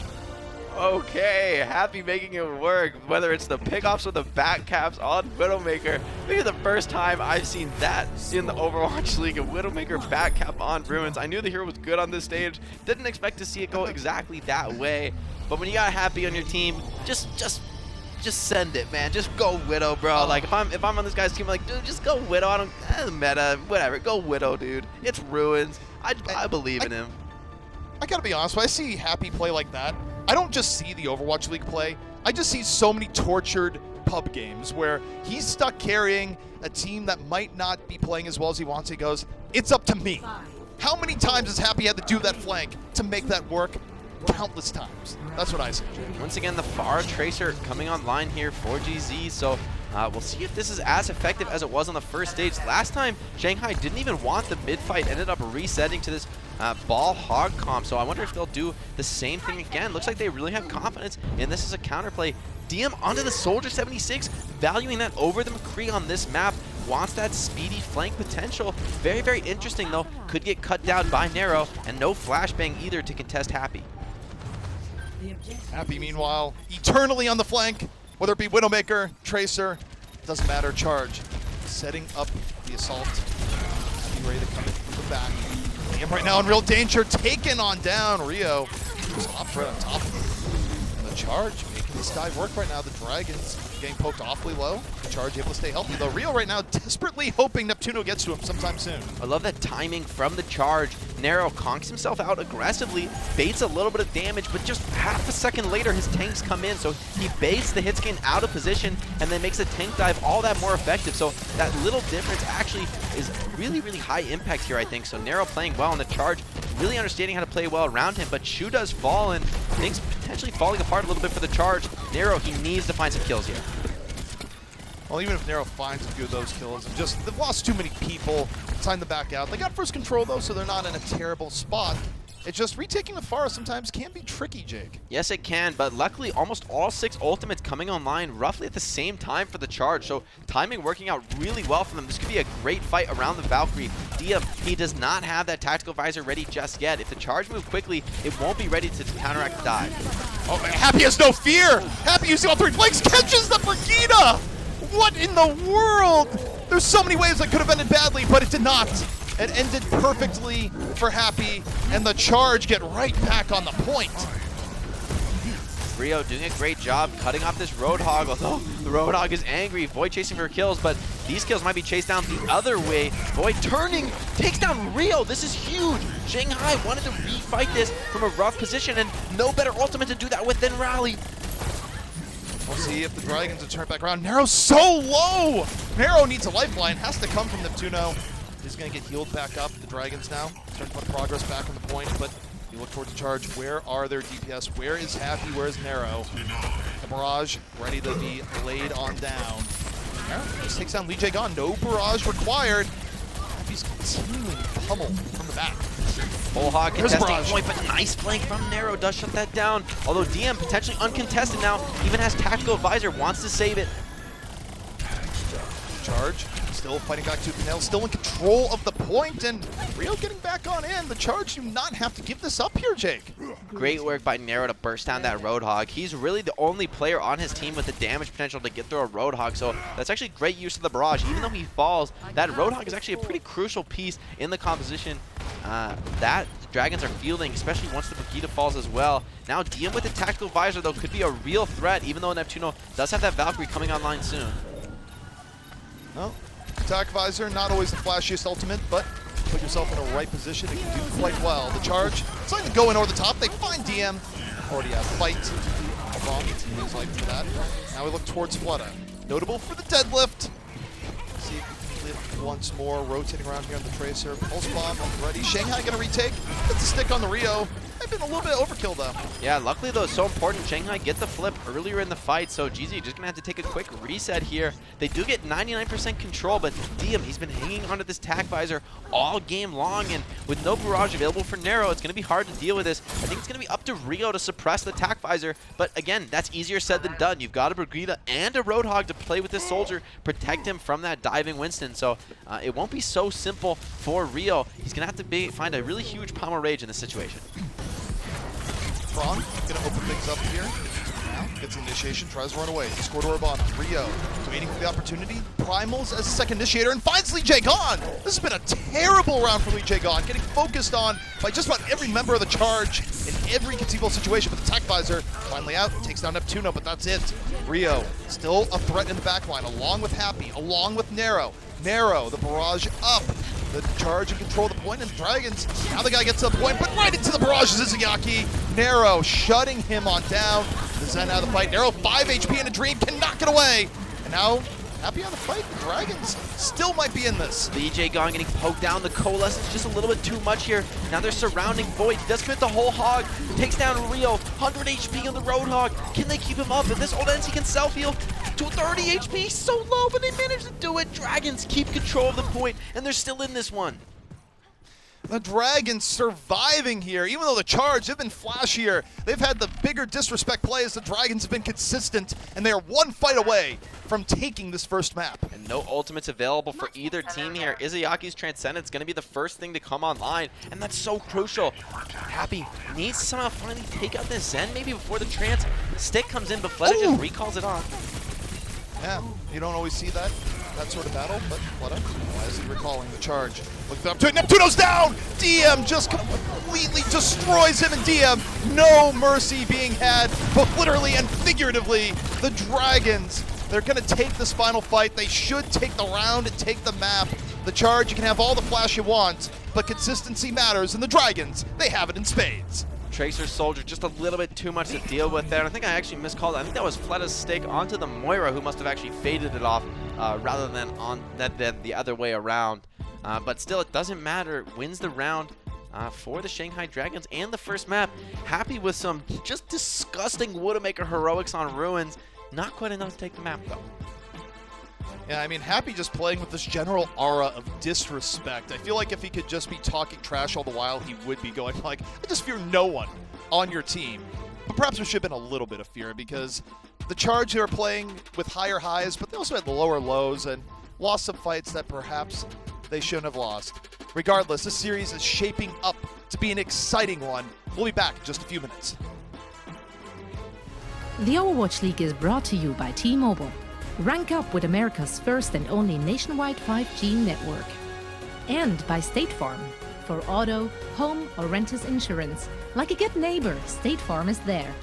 S1: Okay, Happy making it work, whether it's the pickoffs or the back caps on Widowmaker. Maybe the first time I've seen that in the Overwatch League, a Widowmaker back cap on Ruins. I knew the hero was good on this stage, didn't expect to see it go exactly that way, but when you got Happy on your team, just send it, man. Just go Widow, bro. Like, if I'm on this guy's team, I'm like, dude, just go Widow. I don't, meta, whatever, go Widow, dude. It's Ruins. I believe in him.
S2: I gotta be honest, when I see Happy play like that, I don't just see the Overwatch League play, I just see so many tortured pub games where he's stuck carrying a team that might not be playing as well as he wants. He goes, it's up to me. How many times has Happy had to do that flank to make that work? Countless times. That's what I see.
S1: Once again, the Far Tracer coming online here for GZ, so we'll see if this is as effective as it was on the first stage. Last time, Shanghai didn't even want the mid fight, ended up resetting to this ball hog comp, so I wonder if they'll do the same thing again. Looks like they really have confidence in this as a counterplay. DM onto the Soldier 76, valuing that over the McCree on this map. Wants that speedy flank potential. Very, very interesting though. Could get cut down by Nero, and no flashbang either to contest Happy.
S2: Happy, meanwhile, eternally on the flank, whether it be Widowmaker, Tracer, doesn't matter, Charge. Setting up the assault. Happy ready to come in from the back. Liam right now in real danger, taken on down. Rio just hops right on top of him. And the Charge making this dive work right now. The Dragons getting poked awfully low. The Charge able to stay healthy, though. Rio right now desperately hoping Neptuno gets to him sometime soon.
S1: I love that timing from the Charge. Nero conks himself out aggressively, baits a little bit of damage, but just half a second later his tanks come in, so he baits the hit scan out of position and then makes the tank dive all that more effective. So that little difference actually is really, really high impact here, I think. So Nero playing well on the Charge, really understanding how to play well around him, but Shu does fall and things potentially falling apart a little bit for the Charge. Nero, he needs to find some kills here.
S2: Well, even if Nero finds a few of those kills, they've lost too many people, time to back out. They got first control, though, so they're not in a terrible spot. It's just retaking the Pharah sometimes can be tricky, Jake.
S1: Yes, it can, but luckily almost all 6 ultimates coming online roughly at the same time for the Charge, so timing working out really well for them. This could be a great fight around the Valkyrie. Dia, he does not have that tactical visor ready just yet. If the Charge move quickly, it won't be ready to counteract the dive.
S2: Oh, man, Happy has no fear! Happy using all 3 flanks, catches the Brigida! What in the world? There's so many ways that could have ended badly, but it did not. It ended perfectly for Happy, and the Charge get right back on the point.
S1: Rio doing a great job cutting off this Roadhog, although the Roadhog is angry. Void chasing for kills, but these kills might be chased down the other way. Void turning, takes down Rio. This is huge. Shanghai wanted to refight this from a rough position, and no better ultimate to do that with than Rally.
S2: We'll see if the Dragons will turn back around. Nero's so low! Nero needs a lifeline, has to come from Neptuno. He's going to get healed back up. The Dragons now starting to put progress back on the point, but you look towards the Charge. Where are their DPS? Where is Happy? Where is Nero? The Barrage ready to be laid on down. Nero just takes down Lee Jae-gon. No barrage required. Happy's continuing pummel from the back.
S1: Bullhog contesting point, but nice flank from Nero does shut that down. Although DM potentially uncontested now, even has tactical advisor, wants to save it.
S2: Charge still fighting back tooth and nail, still in control of the point, and Rio getting back on in. The Charge do not have to give this up here, Jake.
S1: Great work by Nero to burst down that Roadhog. He's really the only player on his team with the damage potential to get through a Roadhog, so that's actually great use of the barrage. Even though he falls, that Roadhog is actually a pretty crucial piece in the composition that the Dragons are fielding, especially once the Brigida falls as well. Now DM with the tactical visor, though, could be a real threat, even though Neptuno does have that Valkyrie coming online soon.
S2: Well, attack visor, not always the flashiest ultimate, but put yourself in a right position, it can do quite well. The Charge, it's like to go in over the top, they find DM, already out of fight. Long continues life for that. Now we look towards Flutter. Notable for the deadlift. See if we can lift once more, rotating around here on the Tracer. Pulse Bomb on the ready. Shanghai gonna retake, gets a stick on the Rio. might have been a little bit overkill, though.
S1: Yeah, luckily, though, it's so important. Shanghai get the flip earlier in the fight, so GZ just going to have to take a quick reset here. They do get 99% control, but Diem, he's been hanging onto this tac visor all game long, and with no barrage available for Nero, it's going to be hard to deal with this. I think it's going to be up to Rio to suppress the tac visor, but again, that's easier said than done. You've got a Brigida and a Roadhog to play with this soldier, protect him from that diving Winston, so it won't be so simple for Rio. He's going to have to find a really huge Pommel Rage in this situation.
S2: Braun gonna open things up here. Now gets initiation, tries to run away. Discord Orban, Rio waiting for the opportunity. Primals as second initiator and finds Lee Jae-gon. This has been a terrible round for Lee Jae-gon, getting focused on by just about every member of the charge in every conceivable situation. But the tac visor finally out, takes down Neptuno, but that's it. Rio still a threat in the backline, along with Happy, along with Nero. Nero, the barrage up. The charge and control the point, and Dragons, now the guy gets to the point, but right into the barrage is Izayaki. Nero shutting him on down. The Zen out of the fight. Nero 5 HP in a dream, can knock it away. And now, Happy on the fight. The Dragons still might be in this.
S1: Lee Jae-gon getting poked down. The Coalesce is just a little bit too much here. Now they're surrounding Void. He does commit the whole hog. Takes down Rio. 100 HP on the Roadhog. Can they keep him up? If this old NC can self-heal to 30 HP, so low, but they managed to do it. Dragons keep control of the point, and they're still in this one.
S2: The Dragons surviving here, even though the Charge have been flashier. They've had the bigger disrespect plays. The Dragons have been consistent, and they are one fight away from taking this first map.
S1: And no ultimates available for either team here. Izayaki's Transcendence going to be the first thing to come online, and that's so crucial. Happy needs to somehow finally take out this Zen maybe before the Trance stick comes in, but Fleta just recalls it off.
S2: Yeah, you don't always see that sort of battle, but Fleta, why is he recalling the Charge? Look up to it, Neptuno's down! DM just completely destroys him, and DM, no mercy being had, both literally and figuratively. The Dragons, they're gonna take this final fight. They should take the round and take the map. The Charge, you can have all the flash you want, but consistency matters, and the Dragons, they have it in spades.
S1: Tracer Soldier just a little bit too much to deal with there. And I think I actually miscalled it. I think that was Fleta's stick onto the Moira, who must have actually faded it off rather than than the other way around. But still, it doesn't matter. Wins the round for the Shanghai Dragons and the first map. Happy with some just disgusting Widowmaker heroics on Ruins. Not quite enough to take the map, though.
S2: Yeah, I mean, Happy just playing with this general aura of disrespect. I feel like if he could just be talking trash all the while, he would be going like, I just fear no one on your team. But perhaps there should have been a little bit of fear, because the Charge, they were playing with higher highs, but they also had the lower lows and lost some fights that perhaps they shouldn't have lost. Regardless, this series is shaping up to be an exciting one. We'll be back in just a few minutes.
S3: The Overwatch League is brought to you by T-Mobile. Rank up with America's first and only nationwide 5G network. And by State Farm. For auto, home, or renters insurance, like a good neighbor, State Farm is there.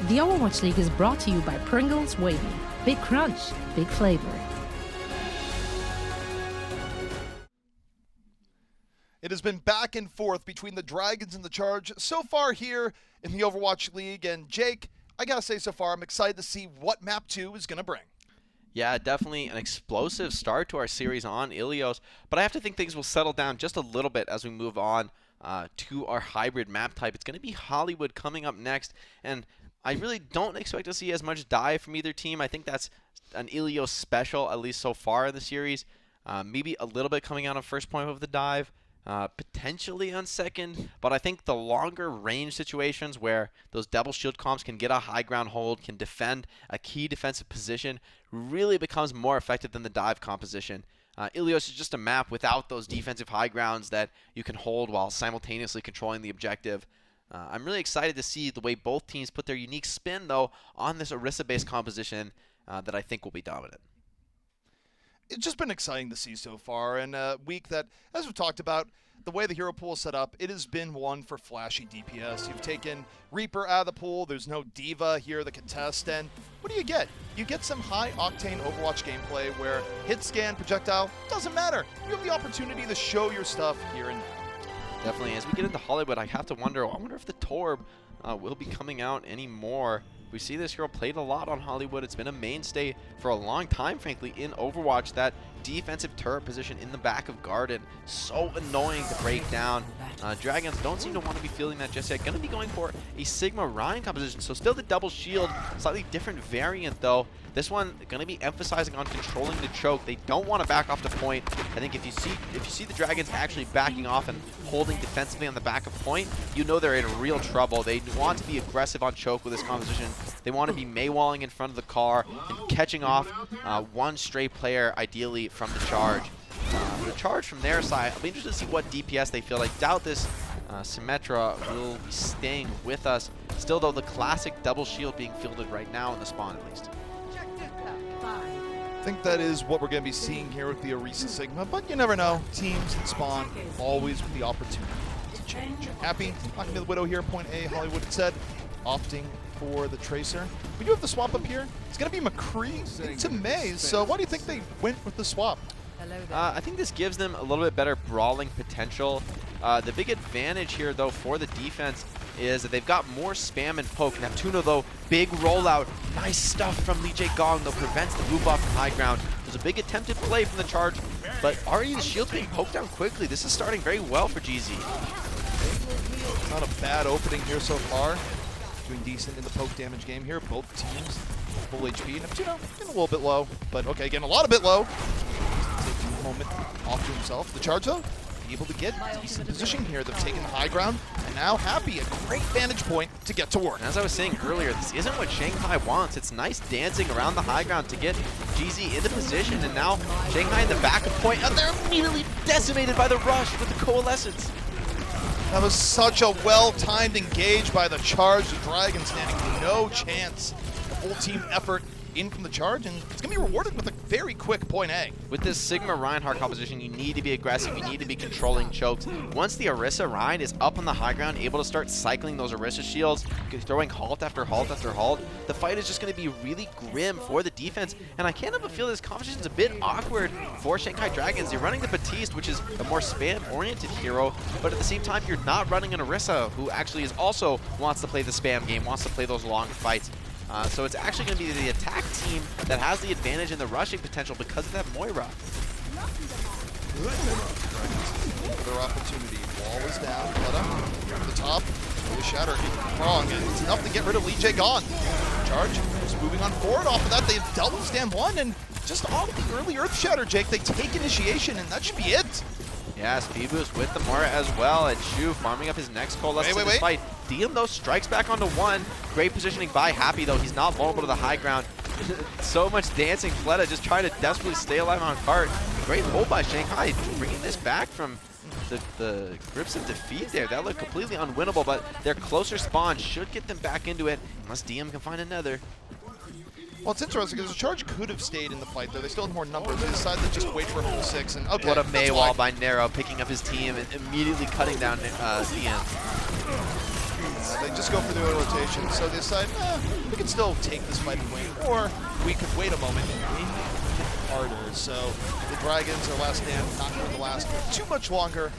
S3: The Overwatch League is brought to you by Pringles Wavy. Big crunch, big flavor.
S2: It has been back and forth between the Dragons and the Charge so far here in the Overwatch League. And Jake, I gotta say so far, I'm excited to see what Map 2 is gonna bring.
S1: Yeah, definitely an explosive start to our series on Ilios, but I have to think things will settle down just a little bit as we move on to our hybrid map type. It's going to be Hollywood coming up next, and I really don't expect to see as much dive from either team. I think that's an Ilios special, at least so far in the series. Maybe a little bit coming out on first point of the dive. Potentially on second, but I think the longer range situations where those double shield comps can get a high ground hold, can defend a key defensive position, really becomes more effective than the dive composition. Ilios is just a map without those defensive high grounds that you can hold while simultaneously controlling the objective. I'm really excited to see the way both teams put their unique spin, though, on this Orisa-based composition that I think will be dominant.
S2: It's just been exciting to see so far, and a week that, as we've talked about, the way the hero pool is set up, it has been one for flashy DPS. You've taken Reaper out of the pool, there's no Diva here that can test, and what do you get? You get some high-octane Overwatch gameplay where hit, scan, projectile, doesn't matter. You have the opportunity to show your stuff here and now.
S1: Definitely. As we get into Hollywood, I have to wonder, I wonder if the Torb will be coming out anymore. We see this hero played a lot on Hollywood. It's been a mainstay for a long time, frankly, in Overwatch. That defensive turret position in the back of Garden, so annoying to break down. Dragons don't seem to want to be feeling that just yet. Going to be going for a Sigma Ryan composition, so still the double shield, slightly different variant though. This one going to be emphasizing on controlling the choke. They don't want to back off the point. I think if you see the Dragons actually backing off and holding defensively on the back of point, you know they're in real trouble. They want to be aggressive on choke with this composition. They want to be Maywalling in front of the car and catching off one stray player, ideally from the Charge. The Charge from their side, I'll be interested to see what DPS they feel. I doubt this Symmetra will be staying with us. Still though, the classic double shield being fielded right now in the spawn at least.
S2: I think that is what we're going to be seeing here with the Orisa Sigma, but you never know. Teams and spawn, always with the opportunity to change. Happy, not going to be the Widow here, point A, Hollywood instead, opting for the Tracer. We do have the swap up here. It's going to be McCree into Maze, so why do you think they went with the swap?
S1: I think this gives them a little bit better brawling potential. The big advantage here, though, for the defense is that they've got more spam and poke. Neptuno, though, big rollout. Nice stuff from Lee Jae Gong, though, prevents the move off the high ground. There's a big attempted play from the Charge, but already the shield's being poked down quickly. This is starting very well for GZ.
S2: Not a bad opening here so far. Doing decent in the poke damage game here. Both teams full HP. Neptuno getting a little bit low, but okay, again, a lot of bit low. Taking a moment off to himself. The Charge, though, able to get decent position here. They've taken the high ground, and now Happy, a great vantage point to get to work.
S1: And as I was saying earlier, this isn't what Shanghai wants. It's nice dancing around the high ground to get GZ into position, and now Shanghai in the back of point, and they're immediately decimated by the rush with the Coalescence.
S2: That was such a well-timed engage by the Charge. The Dragon standing no chance. The full team effort in from the Charge, and it's going to be rewarded with a very quick point A.
S1: With this Sigma Reinhardt composition, you need to be aggressive, you need to be controlling chokes. Once the Orisa Ryan is up on the high ground, able to start cycling those Orisa shields, throwing halt after halt after halt, the fight is just going to be really grim for the defense, and I can't help but feel this composition is a bit awkward for Shanghai Dragons. You're running the Batiste, which is a more spam-oriented hero, but at the same time, you're not running an Orisa, who actually is also wants to play the spam game, wants to play those long fights. So it's actually going to be the attack team that has the advantage in the rushing potential because of that Moira.
S2: Another opportunity. Wall is down. Let him at the top. The shatter wrong, and it's enough to get rid of Lee Jae Gong. Charge is moving on forward. Off of that, they have double stand one, and just off the early Earth Shatter, Jake, they take initiation, and that should be it.
S1: Yeah, Speed Boost with the Moira as well, and Shu farming up his next Coalescence in this fight. Diem, though, strikes back onto one. Great positioning by Happy, though. He's not vulnerable to the high ground. So much dancing. Fleta just trying to desperately stay alive on cart. Great hold by Shanghai, bringing this back from the grips of defeat there. That looked completely unwinnable, but their closer spawn should get them back into it, unless Diem can find another.
S2: Well, it's interesting because the Charge could have stayed in the fight there. They still had more numbers. They decided to just wait for a full 6. And okay,
S1: what a Maywall by Nero, picking up his team and immediately cutting down Diem.
S2: They just go for the auto rotation, so they decide, we can still take this fight and win, or we could wait a moment and win harder. So the Dragons are last stand, not going to last too much longer,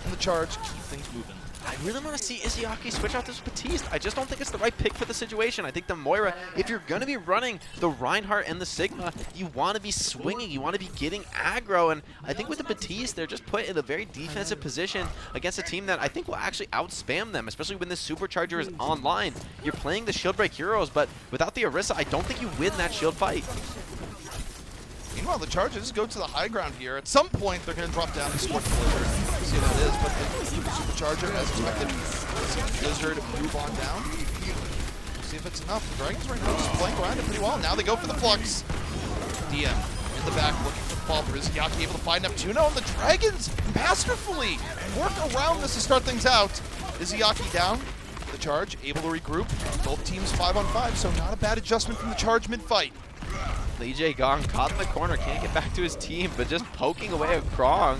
S2: and the Charge keep things moving.
S1: I really want to see Izzyaki switch out this Batiste. I just don't think it's the right pick for the situation. I think the Moira, if you're going to be running the Reinhardt and the Sigma, you want to be swinging. You want to be getting aggro. And I think with the Batiste, they're just put in a very defensive position against a team that I think will actually outspam them, especially when this Supercharger is online. You're playing the shield break heroes, but without the Orisa, I don't think you win that shield fight.
S2: Meanwhile, the Chargers go to the high ground here. At some point, they're going to drop down and support the Blizzard. See what that is, but the Supercharger, as expected, see the Blizzard move on down. We'll see if it's enough. The Dragons right now just playing around it pretty well. Now they go for the Flux. DM in the back looking for the fall. Izzyaki able to find Neptuno, and the Dragons masterfully work around this to start things out. Izzyaki down. The Charge able to regroup. Both teams 5-on-5, so not a bad adjustment from the Charge mid-fight.
S1: Lee Jae Gong caught in the corner, can't get back to his team, but just poking away at Krong.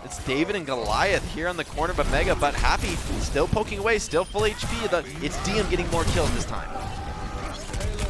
S1: It's David and Goliath here on the corner, but Mega, but Happy still poking away, still full HP. It's DM getting more kills this time.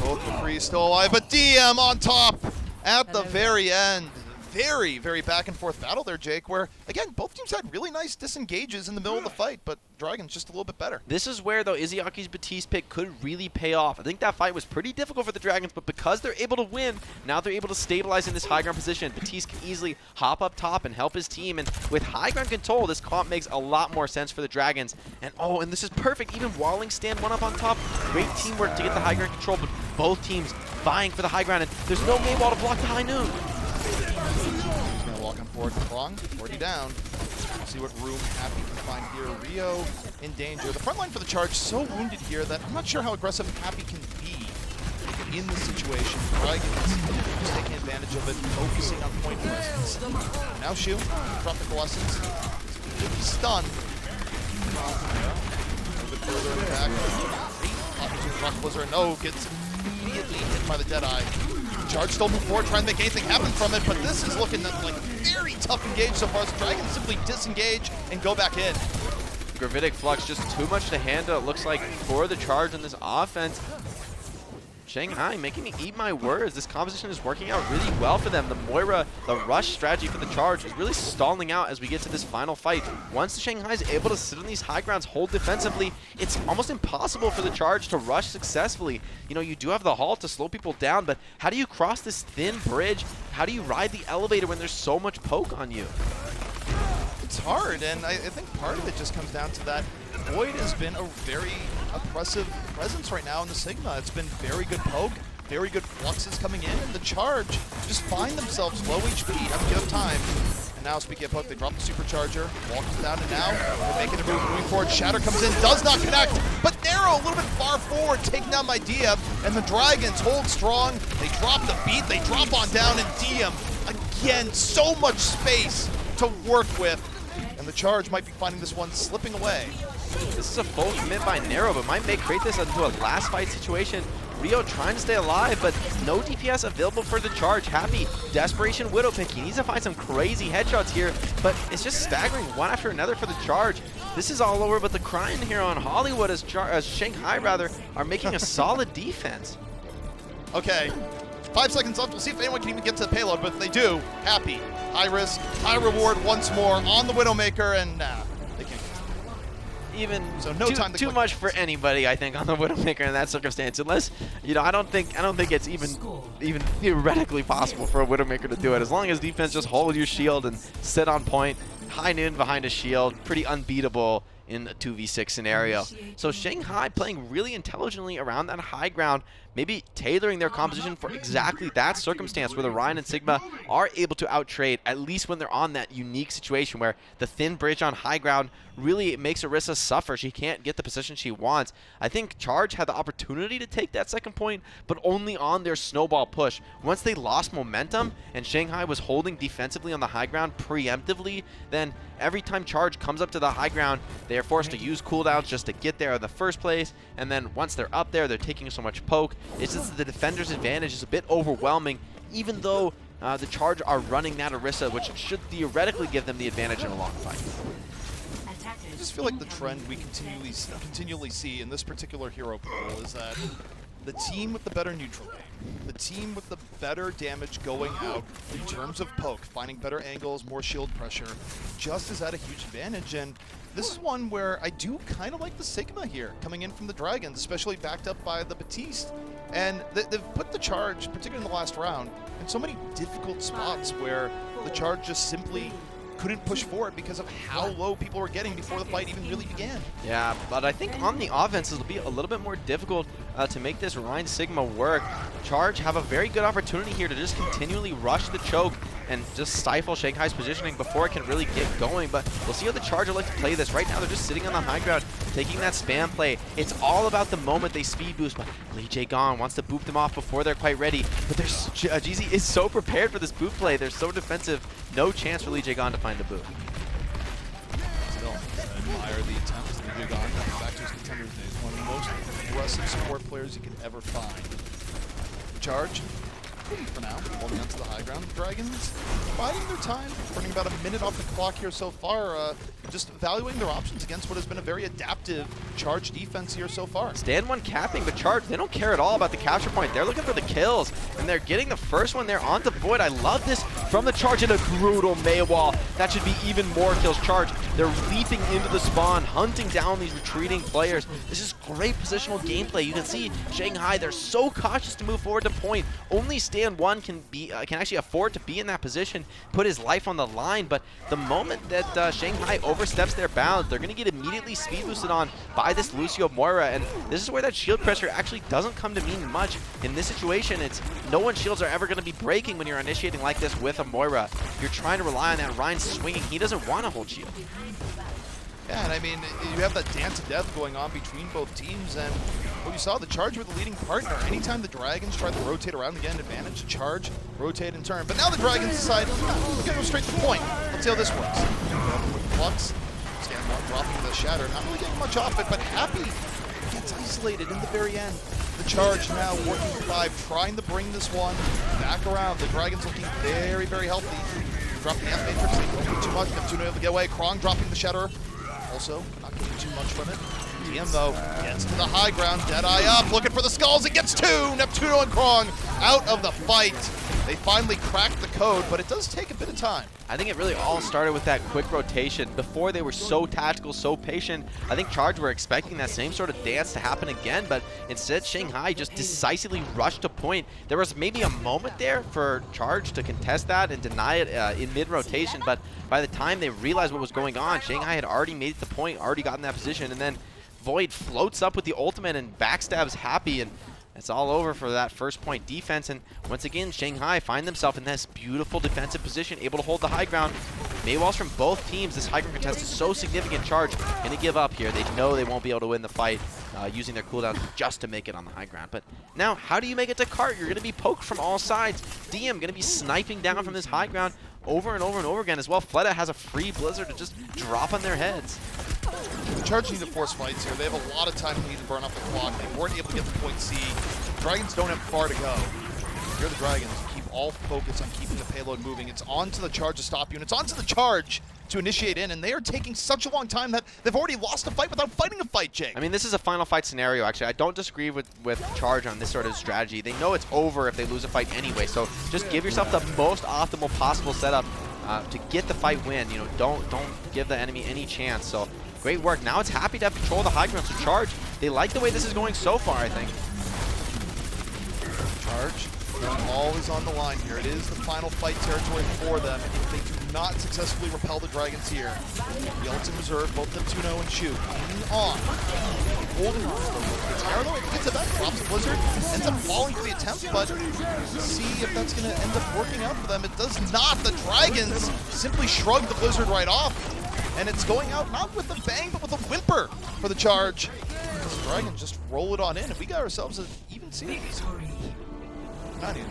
S2: Both McCree still alive, but DM on top at the very end. Very, very back and forth battle there, Jake, where, again, both teams had really nice disengages in the middle of the fight, but Dragons just a little bit better.
S1: This is where, though, Izzyaaki's Batiste pick could really pay off. I think that fight was pretty difficult for the Dragons, but because they're able to win, now they're able to stabilize in this high ground position. Batiste can easily hop up top and help his team, and with high ground control, this comp makes a lot more sense for the Dragons. And oh, and this is perfect, even walling stand one up on top. Great teamwork to get the high ground control, but both teams vying for the high ground, and there's no main wall to block the high noon.
S2: Walking forward, Krong, 40 down. See what room Happy can find here. Rio in danger. The front line for the Charge so wounded here that I'm not sure how aggressive Happy can be in this situation. Dragons just taking advantage of it, focusing on point presence. Now Shu, drop the Colossus. He's stunned. A little bit further in the back. Rock Blizzard, no, gets immediately hit by the Deadeye. Charge still move forward, trying to make anything happen from it, but this is looking like very tough engage so far. So Dragons simply disengage and go back in.
S1: Gravitic Flux, just too much to handle, it looks like, for the Charge in this offense. Shanghai making me eat my words. This composition is working out really well for them. The Moira, the rush strategy for the Charge is really stalling out as we get to this final fight. Once the Shanghai is able to sit on these high grounds, hold defensively, it's almost impossible for the Charge to rush successfully. You know, you do have the halt to slow people down, but how do you cross this thin bridge? How do you ride the elevator when there's so much poke on you?
S2: It's hard, and I think part of it just comes down to that Void has been a very oppressive presence right now in the Sigma. It's been very good poke, very good fluxes coming in, and the Charge just find themselves low HP, have to give time. And now, speaking of poke, they drop the Supercharger, wall comes down, and now they're making a move, moving forward. Shatter comes in, does not connect, but Narrow a little bit far forward, taking down by DM, and the Dragons hold strong. They drop the beat, they drop on down, and DM, again, so much space to work with. And the Charge might be finding this one slipping away.
S1: This is a full commit by Narrow, but might create this into a last fight situation. Rio trying to stay alive, but no DPS available for the Charge. Happy, desperation Widow pick. He needs to find some crazy headshots here, but it's just staggering one after another for the Charge. This is all over, but the crying here on Hollywood as Shanghai are making a solid defense.
S2: Okay, 5 seconds left. We'll see if anyone can even get to the payload, but if they do, Happy. High risk, high reward once more on the Widowmaker, and they can't.
S1: Even
S2: so no time to
S1: too much for anybody, I think, on the Widowmaker in that circumstance. Unless, you know, I don't think it's even theoretically possible for a Widowmaker to do it. As long as defense just hold your shield and sit on point, high noon behind a shield, pretty unbeatable in a 2v6 scenario. So Shanghai playing really intelligently around that high ground, maybe tailoring their composition for exactly that circumstance where the Ryan and Sigma are able to outtrade, at least when they're on that unique situation where the thin bridge on high ground really makes Orisa suffer. She can't get the position she wants. I think Charge had the opportunity to take that second point, but only on their snowball push. Once they lost momentum and Shanghai was holding defensively on the high ground preemptively, then every time Charge comes up to the high ground, they are forced to use cooldowns just to get there in the first place, and then once they're up there, they're taking so much poke. It's just the defender's advantage is a bit overwhelming, even though the Charge are running that Orisa, which should theoretically give them the advantage in a long fight.
S2: just feel like the trend we continually see in this particular hero pool is that the team with the better neutral game, the team with the better damage going out in terms of poke, finding better angles, more shield pressure, just is at a huge advantage. And this is one where I do kind of like the Sigma here, coming in from the Dragons, especially backed up by the Batiste. And they've put the Charge, particularly in the last round, in so many difficult spots where the Charge just simply couldn't push forward because of how low people were getting before the fight even really began.
S1: Yeah, but I think on the offense, it'll be a little bit more difficult to make this Rein Sigma work. Charge have a very good opportunity here to just continually rush the choke and just stifle Shanghai's positioning before it can really get going. But we'll see how the Charge would like to play this. Right now, they're just sitting on the high ground, taking that spam play. It's all about the moment they speed boost, but Lee Jae-gon wants to boop them off before they're quite ready. But GZ is so prepared for this boop play. They're so defensive. No chance for Lee Jae-gon to find the boop.
S2: Still, I admire the attempts of Lee Jae-gon coming back to his contenders days. One of the most aggressive support players you can ever find. Charge, for now, holding on to the high ground. The Dragons biding their time, burning about a minute off the clock here so far, just evaluating their options against what has been a very adaptive Charge defense here so far.
S1: Stand one capping, but Charge, they don't care at all about the capture point. They're looking for the kills, and they're getting the first one there onto Void. I love this from the Charge in a brutal Maywall. That should be even more kills. Charge, they're leaping into the spawn, hunting down these retreating players. This is great positional gameplay. You can see Shanghai, they're so cautious to move forward to point. Only Stand one can actually afford to be in that position, put his life on the line, but the moment that Shanghai oversteps their bounds, they're going to get immediately speed boosted on by this Lucio Moira, and this is where that shield pressure actually doesn't come to mean much. In this situation, it's no one's shields are ever going to be breaking when you're initiating like this with a Moira. You're trying to rely on that Rein swinging. He doesn't want to hold shield.
S2: Yeah, and I mean, you have that dance of death going on between both teams, and what you saw, the Charge were the leading partner. Anytime the Dragons tried to rotate around and get an advantage, Charge, rotate in turn. But now the Dragons decide, we're going to go straight to the point. Let's see how this works. Flux, Stand one, dropping the Shatter, not really getting much off it, but Happy gets isolated in the very end. The Charge now working 5, trying to bring this one back around. The Dragons looking very, very healthy. Dropping the F-Matrix, they don't get too much. Neptuno able to get away. Krong dropping the Shatter. Also, not getting too much from it. TM, though, gets to the high ground. Deadeye up, looking for the skulls. It gets 2. Neptuno and Krong out of the fight. They finally cracked the code, but it does take a bit of time.
S1: I think it really all started with that quick rotation. Before, they were so tactical, so patient. I think Charge were expecting that same sort of dance to happen again, but instead Shanghai just decisively rushed to point. There was maybe a moment there for Charge to contest that and deny it in mid-rotation, but by the time they realized what was going on, Shanghai had already made it to point, already gotten that position, and then Void floats up with the ultimate and backstabs Happy, and it's all over for that first point defense. And once again, Shanghai find themselves in this beautiful defensive position, able to hold the high ground. Maywalls from both teams. This high ground contest is so significant. Charge going to give up here. They know they won't be able to win the fight using their cooldowns just to make it on the high ground. But now, how do you make it to cart? You're going to be poked from all sides. DM going to be sniping down from this high ground over and over and over again as well. Fleta has a free Blizzard to just drop on their heads.
S2: The Charge need to force fights here. They have a lot of time to need to burn off the clock. They weren't able to get to point C. Dragons don't have far to go. Here are the Dragons. Keep all focus on keeping the payload moving. It's on to the Charge to stop you, and it's on to the Charge to initiate in, and they are taking such a long time that they've already lost a fight without fighting a fight, Jake.
S1: I mean, this is a final fight scenario, actually. I don't disagree with Charge on this sort of strategy. They know it's over if they lose a fight anyway, so just give yourself the most optimal possible setup to get the fight win. You know, don't give the enemy any chance. So great work. Now it's Happy to have control of the high ground. So Charge, they like the way this is going so far, I think.
S2: Charge, all is on the line here. It is the final fight territory for them. If they do not successfully repel the Dragons here, the ults in reserve, both Neptuno and Shu, hanging on. Holding on. It's Arrow, though, it gets it back, drops the Blizzard, ends up falling for the attempt, but see if that's going to end up working out for them. It does not. The Dragons simply shrug the Blizzard right off, and it's going out not with a bang, but with a whimper for the Charge. The Dragons just roll it on in, and we got ourselves an even series. Not even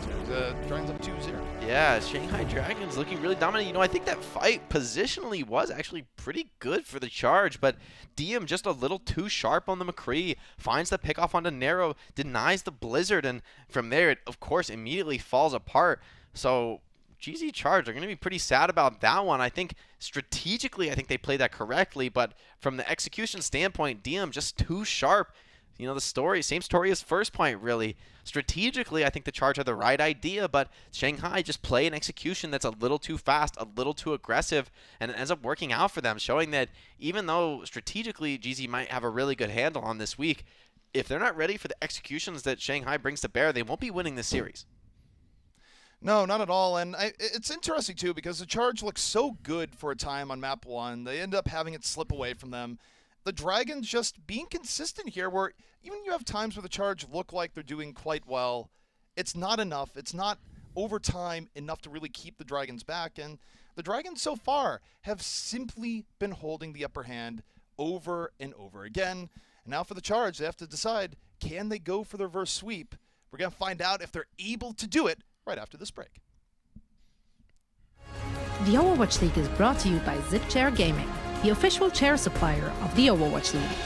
S2: Dragons up 2-0.
S1: Yeah, Shanghai Dragons looking really dominant. You know, I think that fight positionally was actually pretty good for the Charge, but DM just a little too sharp on the McCree, finds the pickoff onto Narrow, denies the Blizzard, and from there it, of course, immediately falls apart. So GZ Charge are going to be pretty sad about that one. I think strategically, I think they played that correctly, but from the execution standpoint, DM just too sharp. You know, same story as first point, really. Strategically, I think the Charge had the right idea, but Shanghai just played an execution that's a little too fast, a little too aggressive, and it ends up working out for them, showing that even though strategically GZ might have a really good handle on this week, if they're not ready for the executions that Shanghai brings to bear, they won't be winning this series.
S2: No, not at all. And it's interesting, too, because the Charge looks so good for a time on map 1. They end up having it slip away from them. The Dragons just being consistent here, where even you have times where the Charge look like they're doing quite well, it's not enough. It's not over time enough to really keep the Dragons back. And the Dragons so far have simply been holding the upper hand over and over again. And now for the Charge, they have to decide, can they go for the reverse sweep? We're going to find out if they're able to do it right after this break.
S3: The Overwatch League is brought to you by ZipChair Gaming, the official chair supplier of the Overwatch League.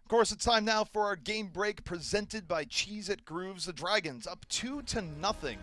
S2: Of course, it's time now for our game break presented by Cheese It Grooves. The Dragons up 2-0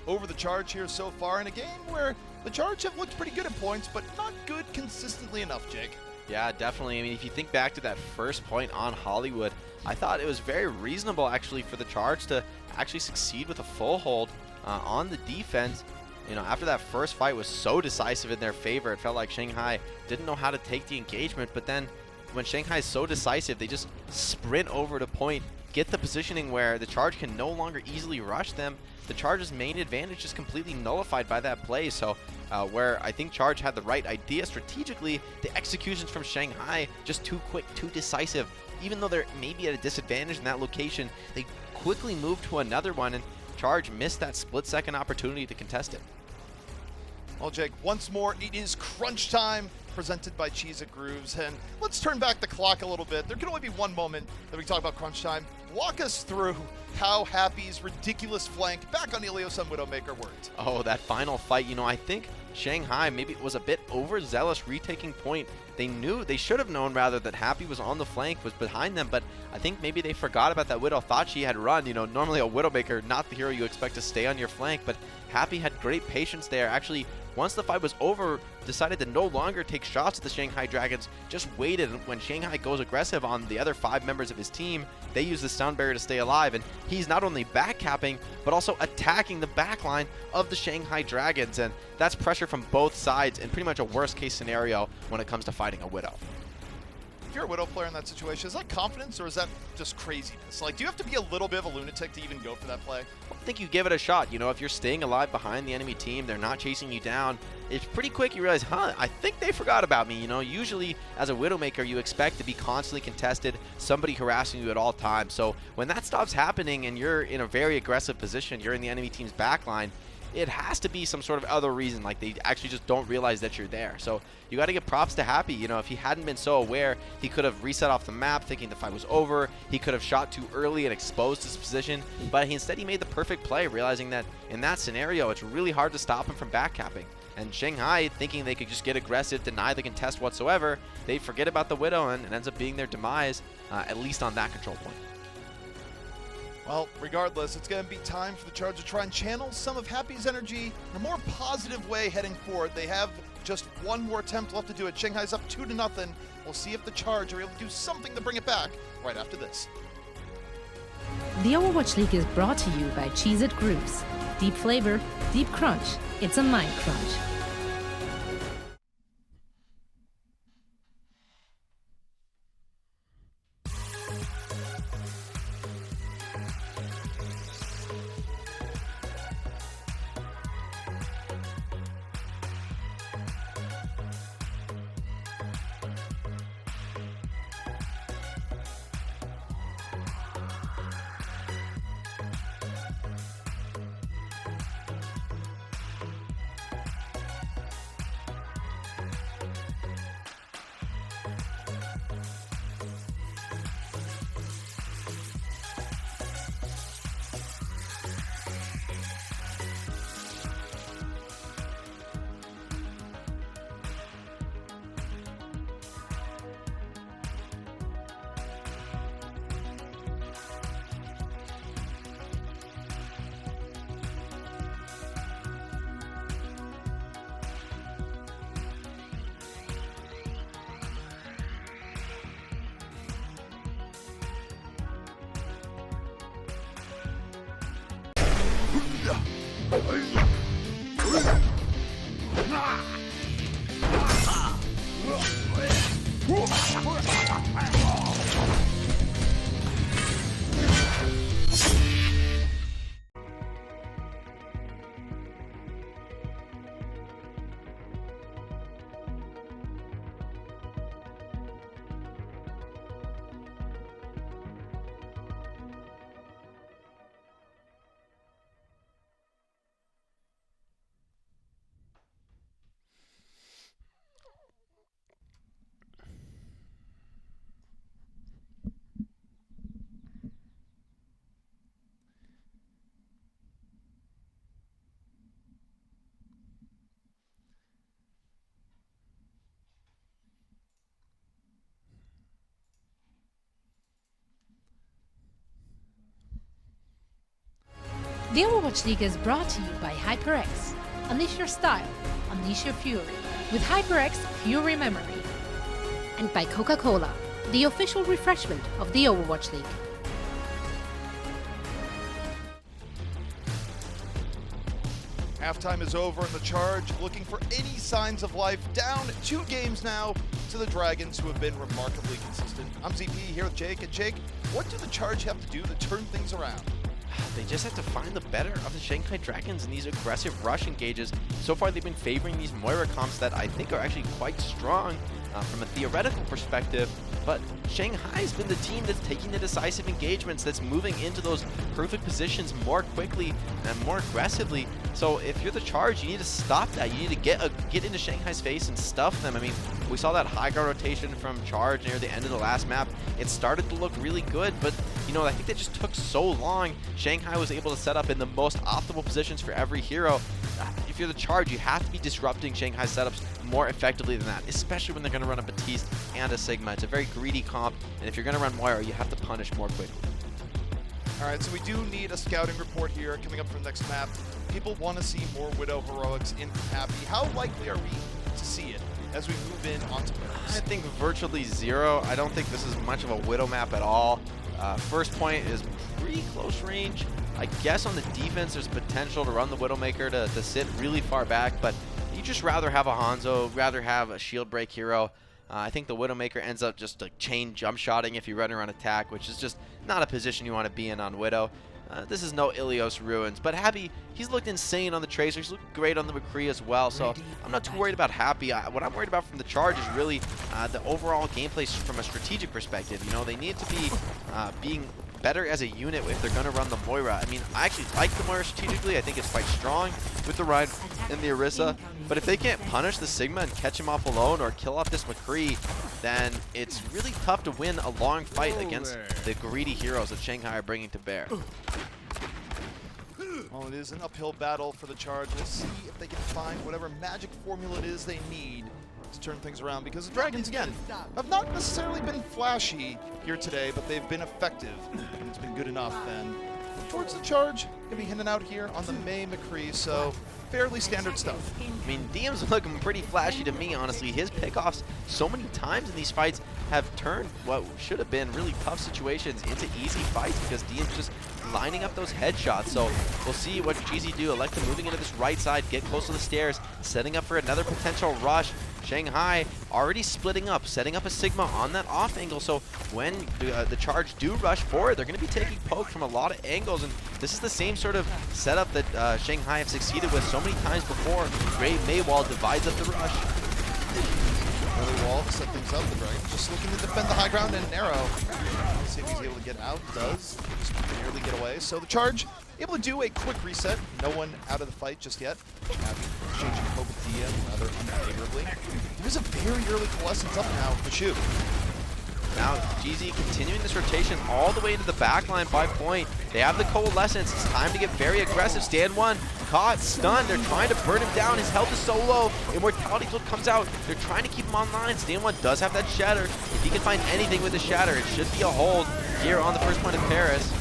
S2: over the Charge here so far in a game where the Charge have looked pretty good at points, but not good consistently enough, Jake.
S1: Yeah, definitely. I mean, if you think back to that first point on Hollywood, I thought it was very reasonable actually for the Charge to actually succeed with a full hold on the defense. You know, after that first fight was so decisive in their favor, it felt like Shanghai didn't know how to take the engagement, but then when Shanghai is so decisive, they just sprint over to point, get the positioning where the Charge can no longer easily rush them. The Charge's main advantage is completely nullified by that play. So where I think Charge had the right idea strategically, the executions from Shanghai just too quick, too decisive. Even though they're maybe at a disadvantage in that location, they quickly moved to another one, and Charge missed that split-second opportunity to contest it.
S2: Well, Jake, once more, it is crunch time, presented by Cheese It Grooves. And let's turn back the clock a little bit. There can only be one moment that we can talk about crunch time. Walk us through how Happy's ridiculous flank back on Ilios and Widowmaker worked.
S1: Oh, that final fight, you know, I think Shanghai maybe was a bit overzealous retaking point. They should have known rather that Happy was on the flank, was behind them, but I think maybe they forgot about that Widow, thought she had run. You know, normally a Widowmaker, not the hero you expect to stay on your flank, but Happy had great patience there, actually once the fight was over, decided to no longer take shots at the Shanghai Dragons, just waited. When Shanghai goes aggressive on the other 5 members of his team, they use the sound barrier to stay alive, and he's not only backcapping, but also attacking the backline of the Shanghai Dragons, and that's pressure from both sides in pretty much a worst-case scenario when it comes to fighting a Widow.
S2: If you're a Widow player in that situation, is that confidence or is that just craziness? Like, do you have to be a little bit of a lunatic to even go for that play?
S1: I think you give it a shot. You know, if you're staying alive behind the enemy team, they're not chasing you down, it's pretty quick you realize, I think they forgot about me. You know, usually as a Widowmaker, you expect to be constantly contested, somebody harassing you at all times. So when that stops happening and you're in a very aggressive position, you're in the enemy team's backline, it has to be some sort of other reason, like they actually just don't realize that you're there. So you got to give props to Happy. You know, if he hadn't been so aware, he could have reset off the map thinking the fight was over. He could have shot too early and exposed his position, but instead he made the perfect play, realizing that in that scenario, it's really hard to stop him from backcapping. And Shanghai, thinking they could just get aggressive, deny the contest whatsoever, they forget about the Widow, and it ends up being their demise, at least on that control point.
S2: Well, regardless, it's going to be time for the Charge to try and channel some of Happy's energy in a more positive way heading forward. They have just one more attempt left to do it. Shanghai's up 2-0. We'll see if the Charge are able to do something to bring it back right after this.
S3: The Overwatch League is brought to you by Cheez-It Groups. Deep flavor, deep crunch. It's a mind crunch. The Overwatch League is brought to you by HyperX. Unleash your style, unleash your fury with HyperX Fury Memory. And by Coca-Cola, the official refreshment of the Overwatch League.
S2: Halftime is over and the Charge looking for any signs of life. Down 2 games now to the Dragons, who have been remarkably consistent. I'm ZP here with Jake. And Jake, what do the Charge have to do to turn things around?
S1: They just have to find the better of the Shanghai Dragons in these aggressive rush engages. So far, they've been favoring these Moira comps that I think are actually quite strong from a theoretical perspective. But Shanghai's been the team that's taking the decisive engagements, that's moving into those perfect positions more quickly and more aggressively. So if you're the Charge, you need to stop that. You need to get into Shanghai's face and stuff them. I mean, we saw that high guard rotation from Charge near the end of the last map. It started to look really good, but you know, I think that just took so long. Shanghai was able to set up in the most optimal positions for every hero. If you're the Charge, you have to be disrupting Shanghai's setups more effectively than that, especially when they're going to run a Batiste and a Sigma. It's a very greedy comp, and if you're going to run Moira, you have to punish more quickly.
S2: All right, so we do need a scouting report here coming up for the next map. people want to see more Widow heroics in Happy. How likely are we to see it as we move in onto Paris?
S1: I think virtually zero. I don't think this is much of a Widow map at all. First point is pretty close range. I guess on the defense there's potential to run the Widowmaker to sit really far back, but you just rather have a Hanzo, rather have a shield break hero. I think the Widowmaker ends up just like chain jump shotting if you run around attack, which is just not a position you want to be in on Widow. This is no Ilios Ruins, but Happy, he's looked insane on the Tracer. He's looked great on the McCree as well, so I'm not too worried about Happy. What I'm worried about from the Charge is really the overall gameplay from a strategic perspective. You know, they need to be being better as a unit if they're going to run the Moira. I mean, I actually like the Moira strategically. I think it's quite strong with the Ride and the Orisa. But if they can't punish the Sigma and catch him off alone or kill off this McCree, then it's really tough to win a long fight against the greedy heroes that Shanghai are bringing to bear.
S2: Well, it is an uphill battle for the Charge. We'll see if they can find whatever magic formula it is they need to turn things around, because the Dragons, again, have not necessarily been flashy here today, but they've been effective, and it's been good enough. And towards the Charge, gonna be hitting out here on the May McCree, so fairly standard stuff.
S1: I mean, DM's looking pretty flashy to me, honestly. His pickoffs so many times in these fights have turned what should have been really tough situations into easy fights because DM's just lining up those headshots. So we'll see what GZ do. Electa moving into this right side, get close to the stairs, setting up for another potential rush. Shanghai already splitting up, setting up a Sigma on that off angle. So when the Charge do rush forward, they're going to be taking poke from a lot of angles. And this is the same sort of setup that Shanghai have succeeded with so many times before. Great Maywall divides up the rush.
S2: Early wall to set things up. The Dragon just looking to defend the high ground and narrow. Let's see if he's able to get out. Does. Just barely get away. So the Charge able to do a quick reset. No one out of the fight just yet. Happy changing poke with DM rather unfavorably. There's a very early coalescence up now for Shu.
S1: Now GZ continuing this rotation all the way into the backline by point. They have the coalescence. It's time to get very aggressive. Stand one, caught, stunned. They're trying to burn him down. His health is so low. Immortality Flip comes out. They're trying to keep him online. Stand one does have that shatter. If he can find anything with the shatter, it should be a hold here on the first point of Paris.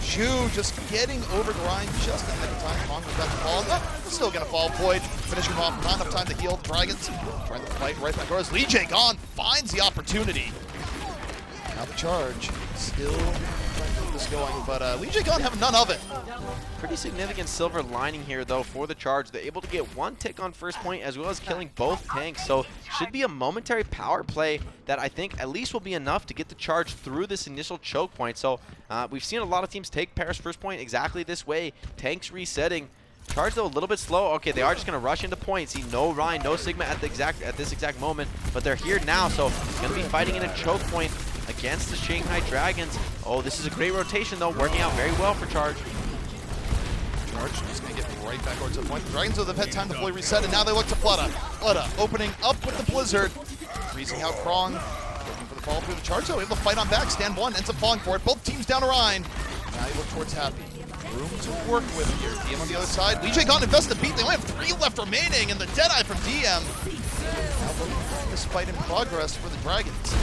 S2: Shu just getting over the line just in the time. Kong was about to fall. Still gonna fall. Void finishing him off. Not enough time to heal. Dragons trying to fight right back. Lee J gone. Finds the opportunity. Now the Charge still trying to keep this going, but Lee J gone having none of it.
S1: Pretty significant silver lining here, though, for the Charge. They're able to get one tick on first point as well as killing both tanks. So should be a momentary power play that I think at least will be enough to get the Charge through this initial choke point. So we've seen a lot of teams take Paris first point exactly this way. Tanks resetting. Charge, though, a little bit slow. Okay, they are just going to rush into point. See, no Ryan, no Sigma at this exact moment, but they're here now. So going to be fighting in a choke point against the Shanghai Dragons. Oh, this is a great rotation, though, working out very well for Charge.
S2: Charge just going to get right back over to the point. The Dragons have had time to fully reset, and now they look to Flutta. Flutta opening up with the Blizzard. Freezing out Krong. Looking for the follow through the Charge, though. Able to fight on back. Stand one ends up falling for it. Both teams down to Ryan. Now you look towards Happy. Room to work with here. DM on the other side. Lee J gone invest the beat. They only have 3 left remaining, and the Deadeye from DM. Now this fight in progress for the Dragons.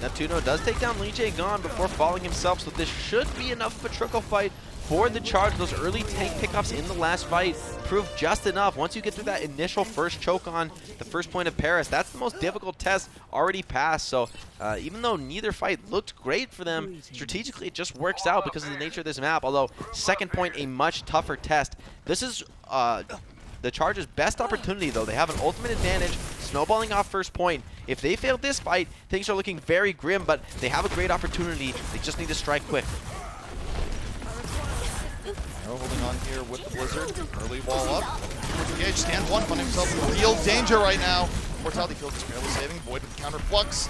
S1: Neptuno does take down Lee J Gone before falling himself, so this should be enough of a trickle fight for the Charge. Those early tank pickups in the last fight proved just enough. Once you get through that initial first choke on the first point of Paris, that's the most difficult test already passed. So even though neither fight looked great for them, strategically it just works out because of the nature of this map. Although second point, a much tougher test. This is the Charge's best opportunity, though. They have an ultimate advantage, snowballing off first point. If they fail this fight, things are looking very grim, but they have a great opportunity. They just need to strike quick.
S2: Arrow holding on here with the Blizzard. Early wall up. Engage, stand one, finding himself in real danger right now. Mortality Field just barely saving. Void with the counter flux.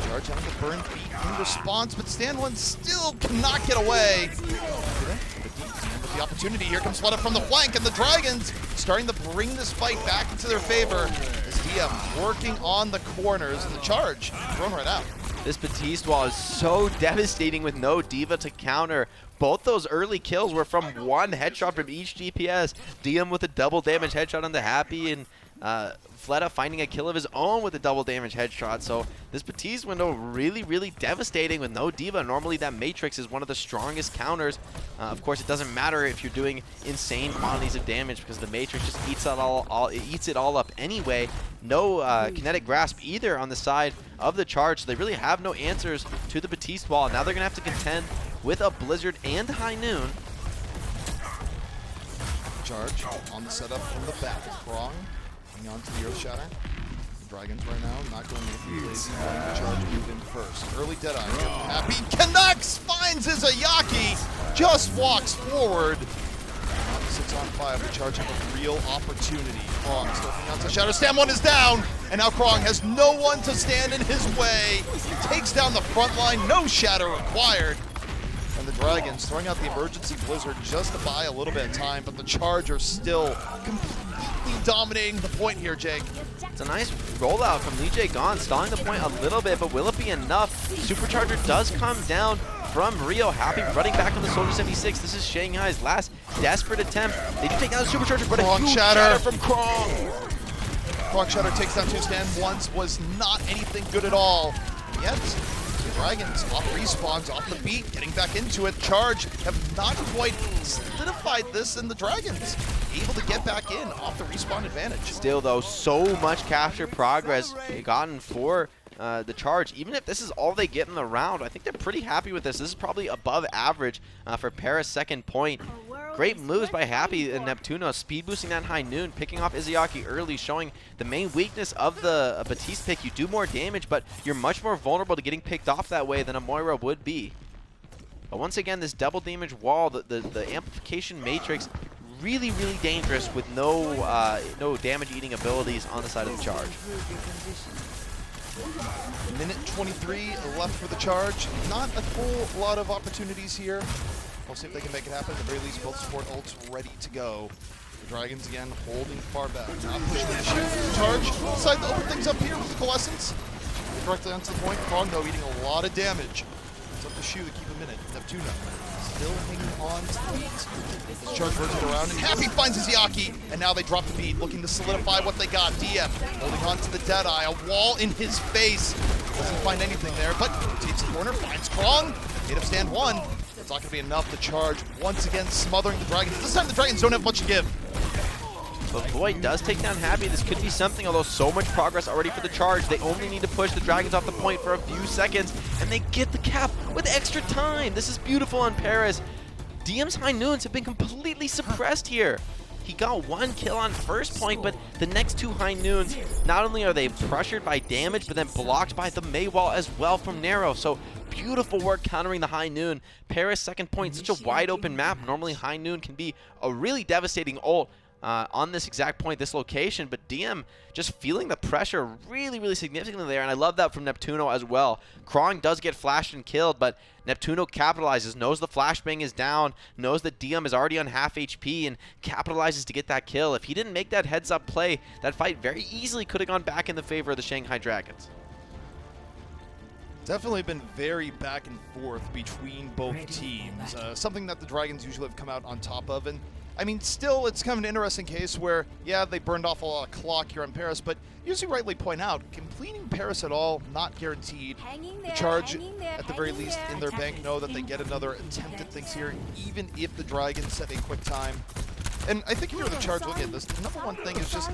S2: Charge having to burn beat in response, but stand one still cannot get away. With the opportunity, here comes Flutta from the flank, and the Dragons starting to bring this fight back into their favor as DM working on the corners, and the Charge thrown right out.
S1: This Batiste wall is so devastating with no Diva to counter. Both those early kills were from one headshot from each DPS. DM with a double damage headshot on the Happy, and Fleta finding a kill of his own with a double damage headshot. So this Batiste window really, really devastating with no Diva. Normally that Matrix is one of the strongest counters. Of course, it doesn't matter if you're doing insane quantities of damage because the Matrix just eats it all up anyway. No kinetic grasp either on the side of the Charge. So they really have no answers to the Batiste wall. Now they're going to have to contend with a Blizzard and High Noon.
S2: Charge on the setup from the back. Krong hanging on to the Earth Shatter. The Dragons right now not going to be lazy. Letting the Charge move in first. Early Deadeye. Happy. Canucks finds his Ayaki. Just walks forward. Now 6 on 5. The Charge have a real opportunity. Krong still hanging on to Shatter. Stand 1 is down. And now Krong has no one to stand in his way. He takes down the front line. No Shatter required. And the Dragons throwing out the emergency Blizzard just to buy a little bit of time, but the Charge are still completely dominating the point here, Jake.
S1: It's a nice rollout from Lee Jae Gon, stalling the point a little bit, but will it be enough? Supercharger does come down from Rio. Happy running back on the Soldier 76. This is Shanghai's last desperate attempt. They do take down the Supercharger, but a huge shatter from Krong.
S2: Krong Shatter takes down 2 stand. Once was not anything good at all. Yet the Dragons off respawns, off the beat, getting back into it. Charge have not quite solidified this, and the Dragons able to get back in off the respawn advantage.
S1: Still, though, so much capture progress gotten for the Charge. Even if this is all they get in the round, I think they're pretty happy with this. This is probably above average for Paris' second point. Great moves by Happy and Neptuno, speed boosting that High Noon, picking off Izayaki early, showing the main weakness of the Batiste pick. You do more damage, but you're much more vulnerable to getting picked off that way than a Moira would be. But once again, this double damage wall, the amplification matrix, really, really dangerous with no damage-eating abilities on the side of the Charge.
S2: Minute 23 left for the Charge. Not a whole lot of opportunities here. We'll see if they can make it happen. At the very least, both support ults ready to go. The Dragons again holding far back. Not pushing the issue. Charge decide to open things up here with Coalescence. Directly onto the point. Krong, though, eating a lot of damage. It's up to Shu to keep a minute. Neptuno still hanging on to the beat. This Charge rotates around, and Happy finds his Yaki. And now they drop the beat, looking to solidify what they got. DM holding on to the Deadeye. A wall in his face. Doesn't find anything there, but takes the corner, finds Krong. Made up stand 1. It's not going to be enough. The Charge once again smothering the Dragons. This time the Dragons don't have much to give.
S1: But Void does take down Happy. This could be something, although so much progress already for the Charge. They only need to push the Dragons off the point for a few seconds, and they get the cap with extra time. This is beautiful on Paris. DM's High Noons have been completely suppressed here. He got 1 kill on first point, but the next 2 High Noons, not only are they pressured by damage, but then blocked by the Mei wall as well from Narrow. So beautiful work countering the High Noon. Paris second point, such a wide open map. Normally High Noon can be a really devastating ult on this exact point, this location, but DM just feeling the pressure really, really significantly there, and I love that from Neptuno as well. Krong does get flashed and killed, but Neptuno capitalizes, knows the flashbang is down, knows that DM is already on half HP, and capitalizes to get that kill. If he didn't make that heads-up play, that fight very easily could have gone back in the favor of the Shanghai Dragons.
S2: Definitely been very back and forth between both teams. Something that the Dragons usually have come out on top of, and I mean, still, it's kind of an interesting case where, yeah, they burned off a lot of clock here on Paris, but you as you rightly point out, completing Paris at all, not guaranteed. The Charge, at the very least, in their bank, know that they get another attempt at things here, even if the Dragons set a quick time. And I think if you're the Charge, look at this, the number one thing is just,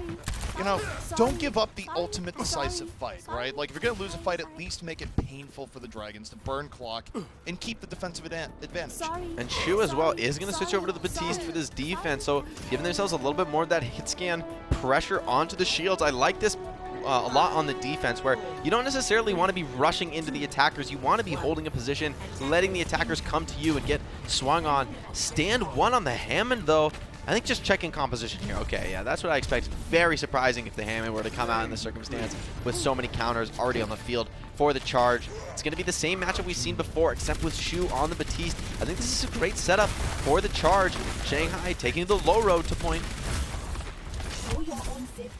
S2: you know, don't give up the ultimate decisive fight, right? Like, if you're going to lose a fight, at least make it painful for the Dragons to burn clock and keep the defensive advantage.
S1: And Shu as well is going to switch over to the Batiste for this defense, so giving themselves a little bit more of that hit scan pressure onto the shields. I like this a lot on the defense, where you don't necessarily want to be rushing into the attackers. You want to be holding a position, letting the attackers come to you and get swung on. Stand 1 on the Hammond, though. I think just checking composition here. Okay, yeah, that's what I expect. Very surprising if the Hammond were to come out in this circumstance with so many counters already on the field for the Charge. It's going to be the same matchup we've seen before, except with Shu on the Batiste. I think this is a great setup for the Charge. Shanghai taking the low road to point.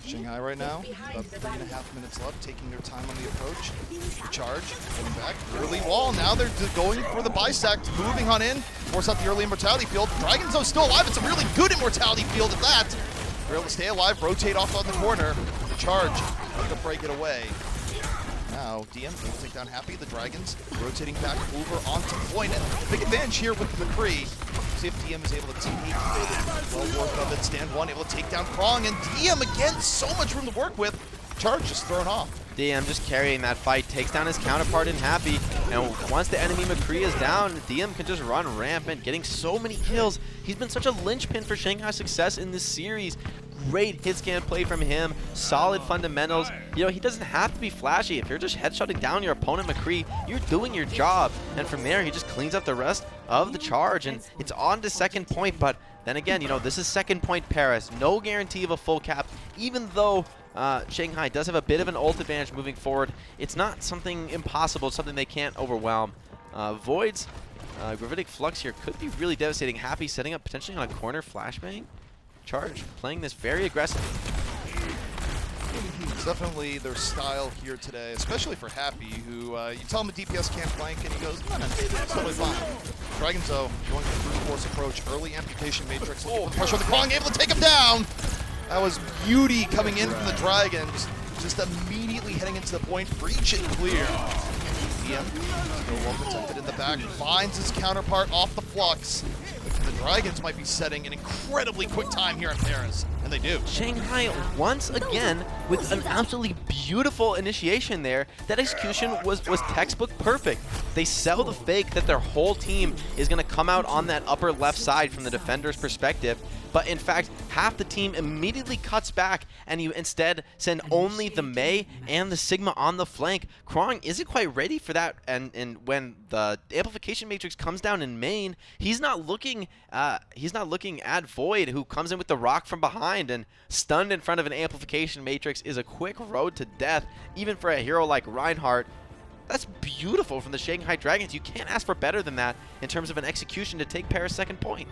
S2: Shanghai right now, about 3.5 minutes left, taking their time on the approach. The Charge going back, early wall. Now they're going for the bisect, moving on in, force out the early immortality field. Dragons though still alive. It's a really good immortality field at that. They're able to stay alive, rotate off on the corner. The Charge, able to break it away. Now, DM able to take down Happy. The Dragons rotating back over onto point. And big advantage here with the McCree. See if DM is able to take well work of it. Stand one, able to take down Krong. And DM, again, so much room to work with. Charge just thrown off.
S1: DM just carrying that fight, takes down his counterpart in Happy, and once the enemy McCree is down, DM can just run rampant, getting so many kills. He's been such a linchpin for Shanghai's success in this series. Great hit scan play from him, solid fundamentals. You know, he doesn't have to be flashy. If you're just headshotting down your opponent McCree, you're doing your job. And from there, he just cleans up the rest of the charge, and it's on to second point. But then again, you know, this is second point Paris. No guarantee of a full cap, even though Shanghai does have a bit of an ult advantage moving forward. It's not something impossible, it's something they can't overwhelm. Void's Gravitic Flux here could be really devastating. Happy setting up potentially on a corner flashbang. Charge playing this very aggressive.
S2: It's definitely their style here today, especially for Happy, who you tell him a DPS can't flank, and he goes, no, it's totally fine. Dragons, though, going for the brute force approach. Early amputation matrix, looking for the pressure on the Krong, able to take him down. That was beauty coming in from the Dragons, just immediately heading into the point, breach and clear. DM, still well protected in the back, finds his counterpart off the flux. The Dragons might be setting an incredibly quick time here in Paris, and they do.
S1: Shanghai once again with an absolutely beautiful initiation there. That execution was textbook perfect. They sell the fake that their whole team is going to come out on that upper left side from the defender's perspective, but in fact, half the team immediately cuts back, and you instead send only the Mei and the Sigma on the flank. Krong isn't quite ready for that, and when the amplification matrix comes down in main, he's not looking at Void, who comes in with the rock from behind, and stunned in front of an amplification matrix is a quick road to death, even for a hero like Reinhardt. That's beautiful from the Shanghai Dragons. You can't ask for better than that in terms of an execution to take Paris' second point.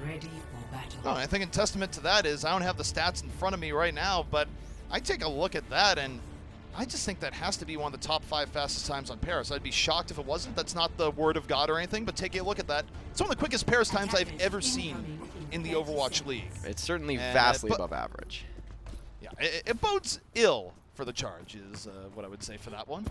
S2: No, I think a testament to that is, I don't have the stats in front of me right now, but I take a look at that, and I just think that has to be one of the top 5 fastest times on Paris. I'd be shocked if it wasn't. That's not the word of God or anything, but take a look at that. It's one of the quickest Paris times I've ever seen in the Overwatch League.
S1: It's certainly vastly above average.
S2: Yeah, it bodes ill for the Charge is what I would say for that one.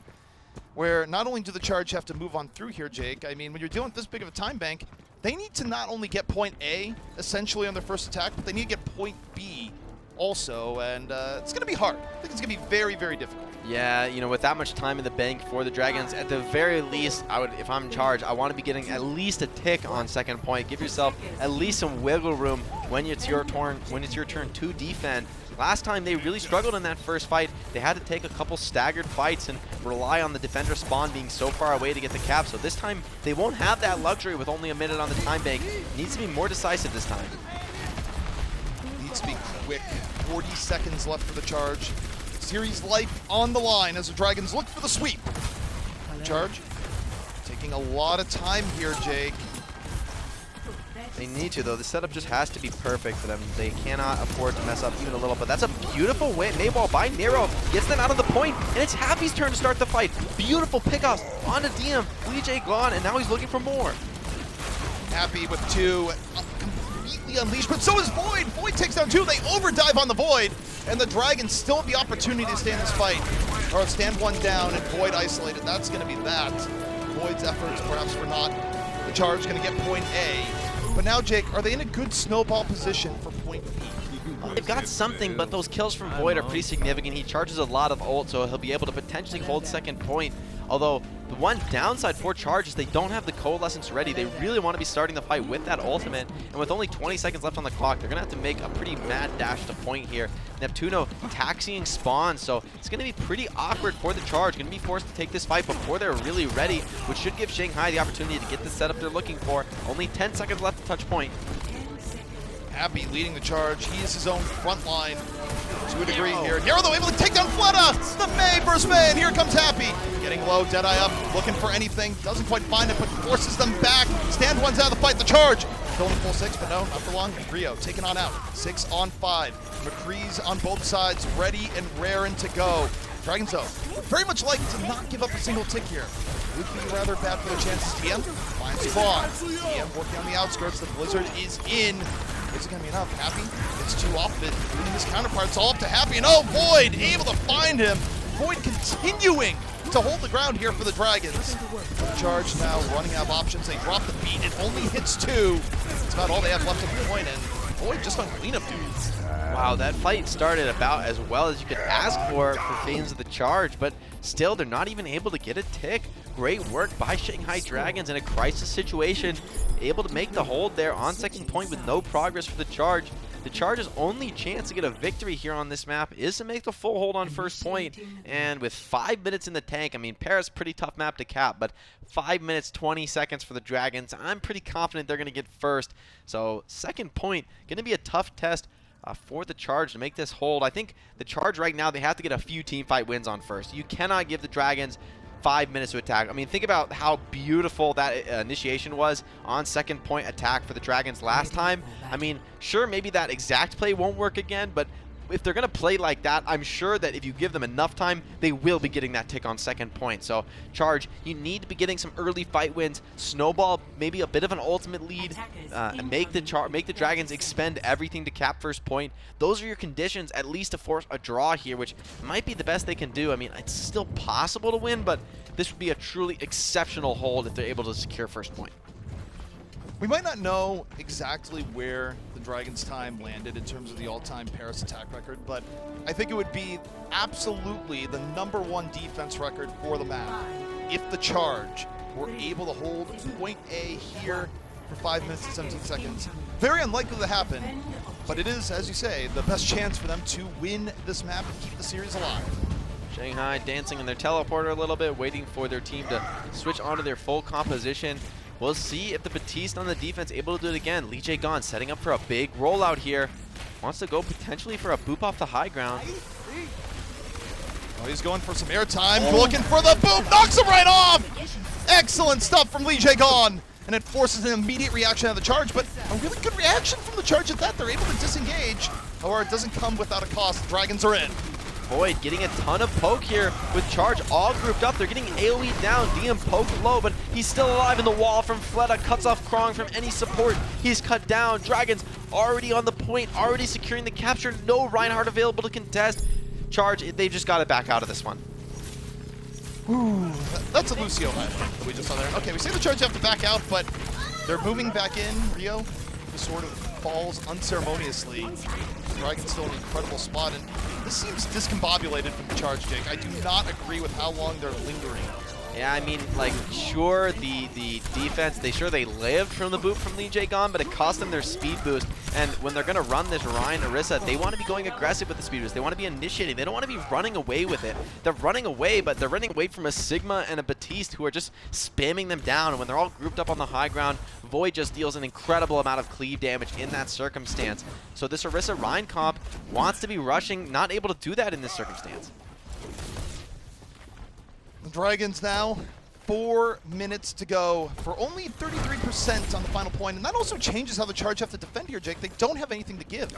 S2: Where not only do the Charge have to move on through here, Jake, I mean, when you're dealing with this big of a time bank, they need to not only get point A, essentially, on their first attack, but they need to get point B also, and it's going to be hard. I think it's going to be very, very difficult.
S1: Yeah, you know, with that much time in the bank for the Dragons, at the very least, I would, if I'm in charge, I want to be getting at least a tick on second point. Give yourself at least some wiggle room when it's your turn to defend. Last time they really struggled in that first fight. They had to take a couple staggered fights and rely on the defender spawn being so far away to get the cap. So this time they won't have that luxury with only a minute on the time bank. It needs to be more decisive this time.
S2: Needs to be quick. 40 seconds left for the Charge. Series life on the line as the Dragons look for the sweep. Charge taking a lot of time here, Jake.
S1: They need to, though. The setup just has to be perfect for them. They cannot afford to mess up even a little. But that's a beautiful win. Maywall by Nero gets them out of the point, and it's Happy's turn to start the fight. Beautiful pickups onto DM. Lee gone, and now he's looking for more.
S2: Happy with 2, completely unleashed, but so is Void. Void takes down 2. They overdive on the Void, and the Dragons still have the opportunity to stay in this fight, or stand 1 down and Void isolated. That's going to be that. Void's efforts perhaps were not. The Charge going to get point A. But now, Jake, are they in a good snowball position for point B?
S1: They've got something, but those kills from Void are pretty significant. He charges a lot of ult, so he'll be able to potentially hold second point. Although, the one downside for Charge is they don't have the coalescence ready. They really want to be starting the fight with that ultimate, and with only 20 seconds left on the clock, they're going to have to make a pretty mad dash to point here. Neptuno taxiing spawn, so it's going to be pretty awkward for the Charge. Going to be forced to take this fight before they're really ready, which should give Shanghai the opportunity to get the setup they're looking for. Only 10 seconds left to touch point.
S2: Happy leading the Charge. He is his own front line to a degree here. Nero, though, able to take down Fleta! The Mei versus Mei, and here comes Happy. Getting low, Deadeye up, looking for anything. Doesn't quite find it, but forces them back. Stand 1's out of the fight. The Charge going full 6, but no, not for long. Rio taken on out. 6 on 5. McCree's on both sides, ready and raring to go. Dragons, though, would very much like to not give up a single tick here. Would be rather bad for their chances. DM finds Spawn. DM working on the outskirts. The Blizzard is in. Is it going to be enough? Happy gets two off of it, including his counterparts, all up to Happy, and oh, Void able to find him. Void continuing to hold the ground here for the Dragons. The Charge now running out of options. They drop the beat. It only hits two. It's about all they have left at the point, and Void just on cleanup duty.
S1: Wow, that fight started about as well as you could ask for fans of the Charge, but still, they're not even able to get a tick. Great work by Shanghai Dragons in a crisis situation, able to make the hold there on second point with no progress for the Charge. The Charge's only chance to get a victory here on this map is to make the full hold on first point, and with 5 minutes in the tank, I mean, Paris, pretty tough map to cap, but 5 minutes, 20 seconds for the Dragons. I'm pretty confident they're going to get first, so second point, going to be a tough test for the Charge to make this hold. I think the Charge right now, they have to get a few team fight wins on first. You cannot give the Dragons 5 minutes to attack. I mean, think about how beautiful that initiation was on second point attack for the Dragons last time. I mean, sure, maybe that exact play won't work again, but if they're going to play like that, I'm sure that if you give them enough time, they will be getting that tick on second point. So, Charge, you need to be getting some early fight wins, snowball maybe a bit of an ultimate lead, and make the Dragons expend everything to cap first point. Those are your conditions, at least to force a draw here, which might be the best they can do. I mean, it's still possible to win, but this would be a truly exceptional hold if they're able to secure first point.
S2: We might not know exactly where the Dragons' time landed in terms of the all-time Paris attack record, but I think it would be absolutely the #1 defense record for the map if the Charge were able to hold point A here for 5 minutes and 17 seconds. Very unlikely to happen, but it is, as you say, the best chance for them to win this map and keep the series alive.
S1: Shanghai dancing in their teleporter a little bit, waiting for their team to switch onto their full composition. We'll see if the Batiste on the defense able to do it again. Lee Jae-gon setting up for a big rollout here. Wants to go potentially for a boop off the high ground.
S2: Oh, he's going for some airtime, looking for the boop, knocks him right off! Excellent stuff from Lee Jae-gon, and it forces an immediate reaction out of the Charge, but a really good reaction from the Charge at that. They're able to disengage, or it doesn't come without a cost. Dragons are in.
S1: Void getting a ton of poke here with Charge all grouped up. They're getting AoE down. DM poked low, but he's still alive in the wall from Fleta. Cuts off Krong from any support. He's cut down. Dragons already on the point, already securing the capture. No Reinhardt available to contest. Charge, they've just got to back out of this one.
S2: Ooh, that's a Lucio highlight that we just saw there. Okay, we see the Charge have to back out, but they're moving back in. Rio just sort of falls unceremoniously. Dragon's still in an incredible spot, and this seems discombobulated from the Charge, Jake. I do not agree with how long they're lingering.
S1: Yeah, I mean, like, sure, the defense, they lived from the boot from Lee Jae-gon, but it cost them their speed boost. And when they're going to run this Ryan Orisa, they want to be going aggressive with the speed boost. They want to be initiating. They don't want to be running away with it. They're running away, but they're running away from a Sigma and a Batiste who are just spamming them down. And when they're all grouped up on the high ground, Void just deals an incredible amount of cleave damage in that circumstance. So this Orisa Ryan comp wants to be rushing, not able to do that in this circumstance.
S2: The Dragons now, 4 minutes to go for only 33% on the final point, and that also changes how the Charge have to defend here, Jake. They don't have anything to give.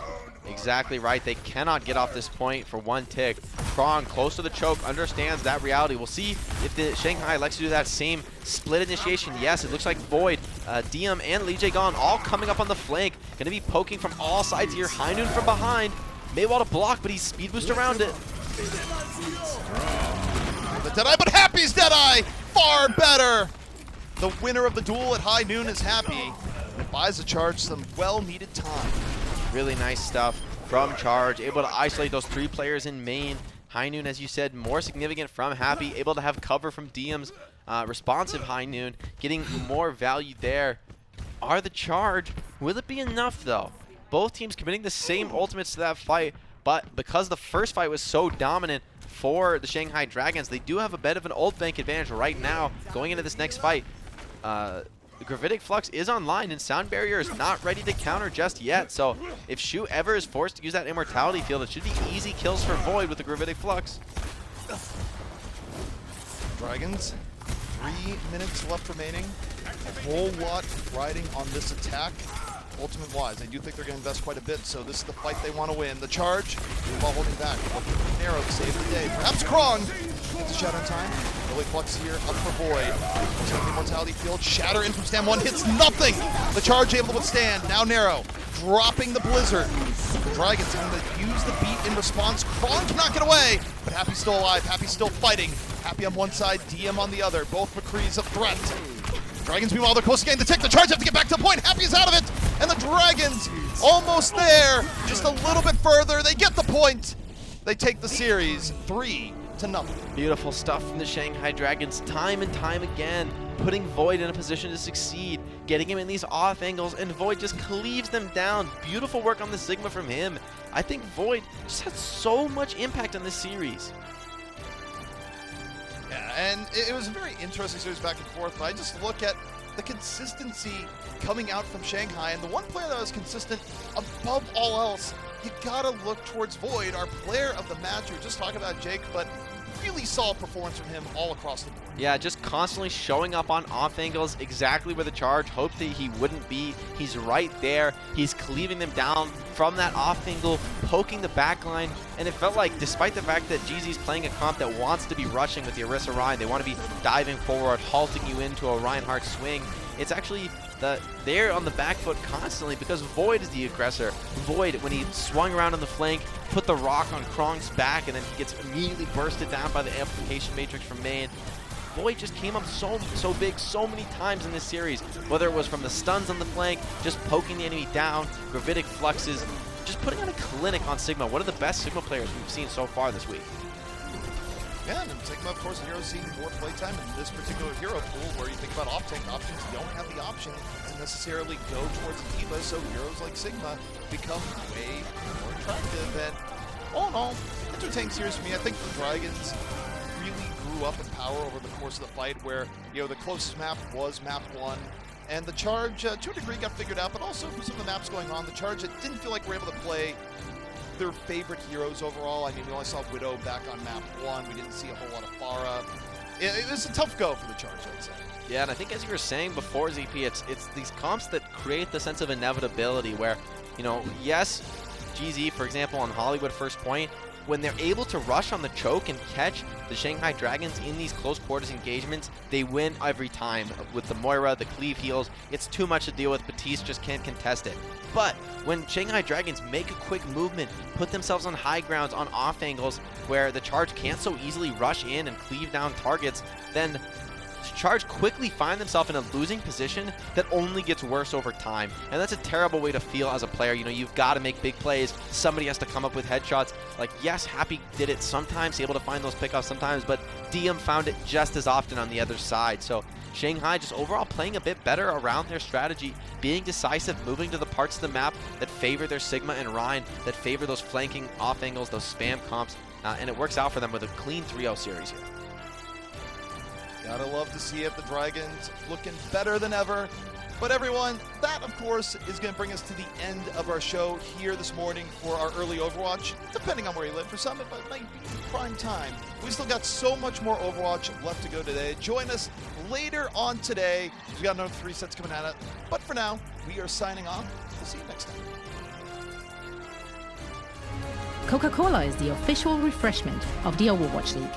S1: Exactly right. They cannot get off this point for one tick. Krong, close to the choke, understands that reality. We'll see if the Shanghai likes to do that same split initiation. Yes, it looks like Void, DM, and Lee Jae-gon all coming up on the flank. Going to be poking from all sides here. High Noon from behind. May well to block, but he's speed boost around it.
S2: The Deadeye, but Happy's Deadeye far better. The winner of the duel at High Noon is Happy. It buys the Charge some well-needed time.
S1: Really nice stuff from Charge, able to isolate those 3 players in main. High Noon, as you said, more significant from Happy, able to have cover from DM's responsive High Noon, getting more value there. Are the Charge, will it be enough though? Both teams committing the same ultimates to that fight, but because the first fight was so dominant for the Shanghai Dragons, they do have a bit of an ult bank advantage right now going into this next fight. Gravitic Flux is online, and Sound Barrier is not ready to counter just yet. So if Shu ever is forced to use that Immortality Field, it should be easy kills for Void with the Gravitic Flux.
S2: Dragons, 3 minutes left remaining. A whole lot riding on this attack. Ultimate-wise, I do think they're going to invest quite a bit, so this is the fight they want to win. The Charge, while holding back, narrow to save the day. Perhaps Krong gets a Shatter in time. Really Flux here, up for Void. Taking the Immortality Field, Shatter in from stand 1, hits nothing! The Charge able to withstand, now narrow. dropping the Blizzard. Dragons having to use the beat in response. Kron cannot get away, but Happy's still alive. Happy's still fighting. Happy on one side, DM on the other. Both McCree's a threat. Dragons, meanwhile, they're close to getting the tick. The Charge have to get back to the point. Happy's out of it, and the Dragons almost there. Just a little bit further. They get the point. They take the series 3-0.
S1: Beautiful stuff from the Shanghai Dragons time and time again, putting Void in a position to succeed, getting him in these off angles, and Void just cleaves them down. Beautiful work on the Sigma from him. I think Void just had so much impact on this series.
S2: Yeah, and it was a very interesting series back and forth, but I just look at the consistency coming out from Shanghai, and the one player that was consistent above all else, you gotta look towards Void, our player of the match. We were just talking about Jake, but really solid performance from him all across the board.
S1: Yeah, just constantly showing up on off angles, exactly where the Charge hoped that he wouldn't be. He's right there. He's cleaving them down from that off angle, poking the back line, and it felt like, despite the fact that GZ's playing a comp that wants to be rushing with the Orisa Ryan, they want to be diving forward, halting you into a Reinhardt swing, it's actually they're on the back foot constantly because Void is the aggressor. Void, when he swung around on the flank, put the rock on Krong's back, and then he gets immediately bursted down by the amplification matrix from main. Void just came up so big so many times in this series, whether it was from the stuns on the flank, just poking the enemy down, gravitic fluxes, just putting on a clinic on Sigma. One of the best Sigma players we've seen so far this week.
S2: Yeah, and Sigma, of course, the hero's seeing more playtime in this particular hero pool, where you think about off-tank options, don't have the option to necessarily go towards a diva, so heroes like Sigma become way more attractive. And all in all, entertaining series for me. I think the Dragons really grew up in power over the course of the fight, where, you know, the closest map was map 1, and the Charge, to a degree, got figured out, but also for some of the maps going on, the Charge, it didn't feel like we're able to play their favorite heroes overall. I mean, we only saw Widow back on map 1. We didn't see a whole lot of Pharah. It was a tough go for the Charge, I'd say.
S1: Yeah, and I think as you were saying before, ZP, it's these comps that create the sense of inevitability where, you know, yes, GZ, for example, on Hollywood First Point, when they're able to rush on the choke and catch the Shanghai Dragons in these close quarters engagements, they win every time. With the Moira, the cleave heals, it's too much to deal with. Batiste just can't contest it. But when Shanghai Dragons make a quick movement, put themselves on high grounds, on off angles, where the Charge can't so easily rush in and cleave down targets, then Charge quickly find themselves in a losing position that only gets worse over time. And that's a terrible way to feel as a player. You know, you've got to make big plays. Somebody has to come up with headshots. Like, yes, Happy did it sometimes, able to find those pickoffs sometimes, but DM found it just as often on the other side. So Shanghai just overall playing a bit better around their strategy, being decisive, moving to the parts of the map that favor their Sigma and Rhine, that favor those flanking off angles, those spam comps, and it works out for them with a clean 3-0 series here.
S2: Gotta love to see it. The Dragons looking better than ever. But everyone, that of course is going to bring us to the end of our show here this morning for our early Overwatch. Depending on where you live, for some it might be prime time. We still got so much more Overwatch left to go today. Join us later on today. We've got another 3 sets coming at it. But for now, we are signing off. We'll see you next time.
S3: Coca-Cola is the official refreshment of the Overwatch League.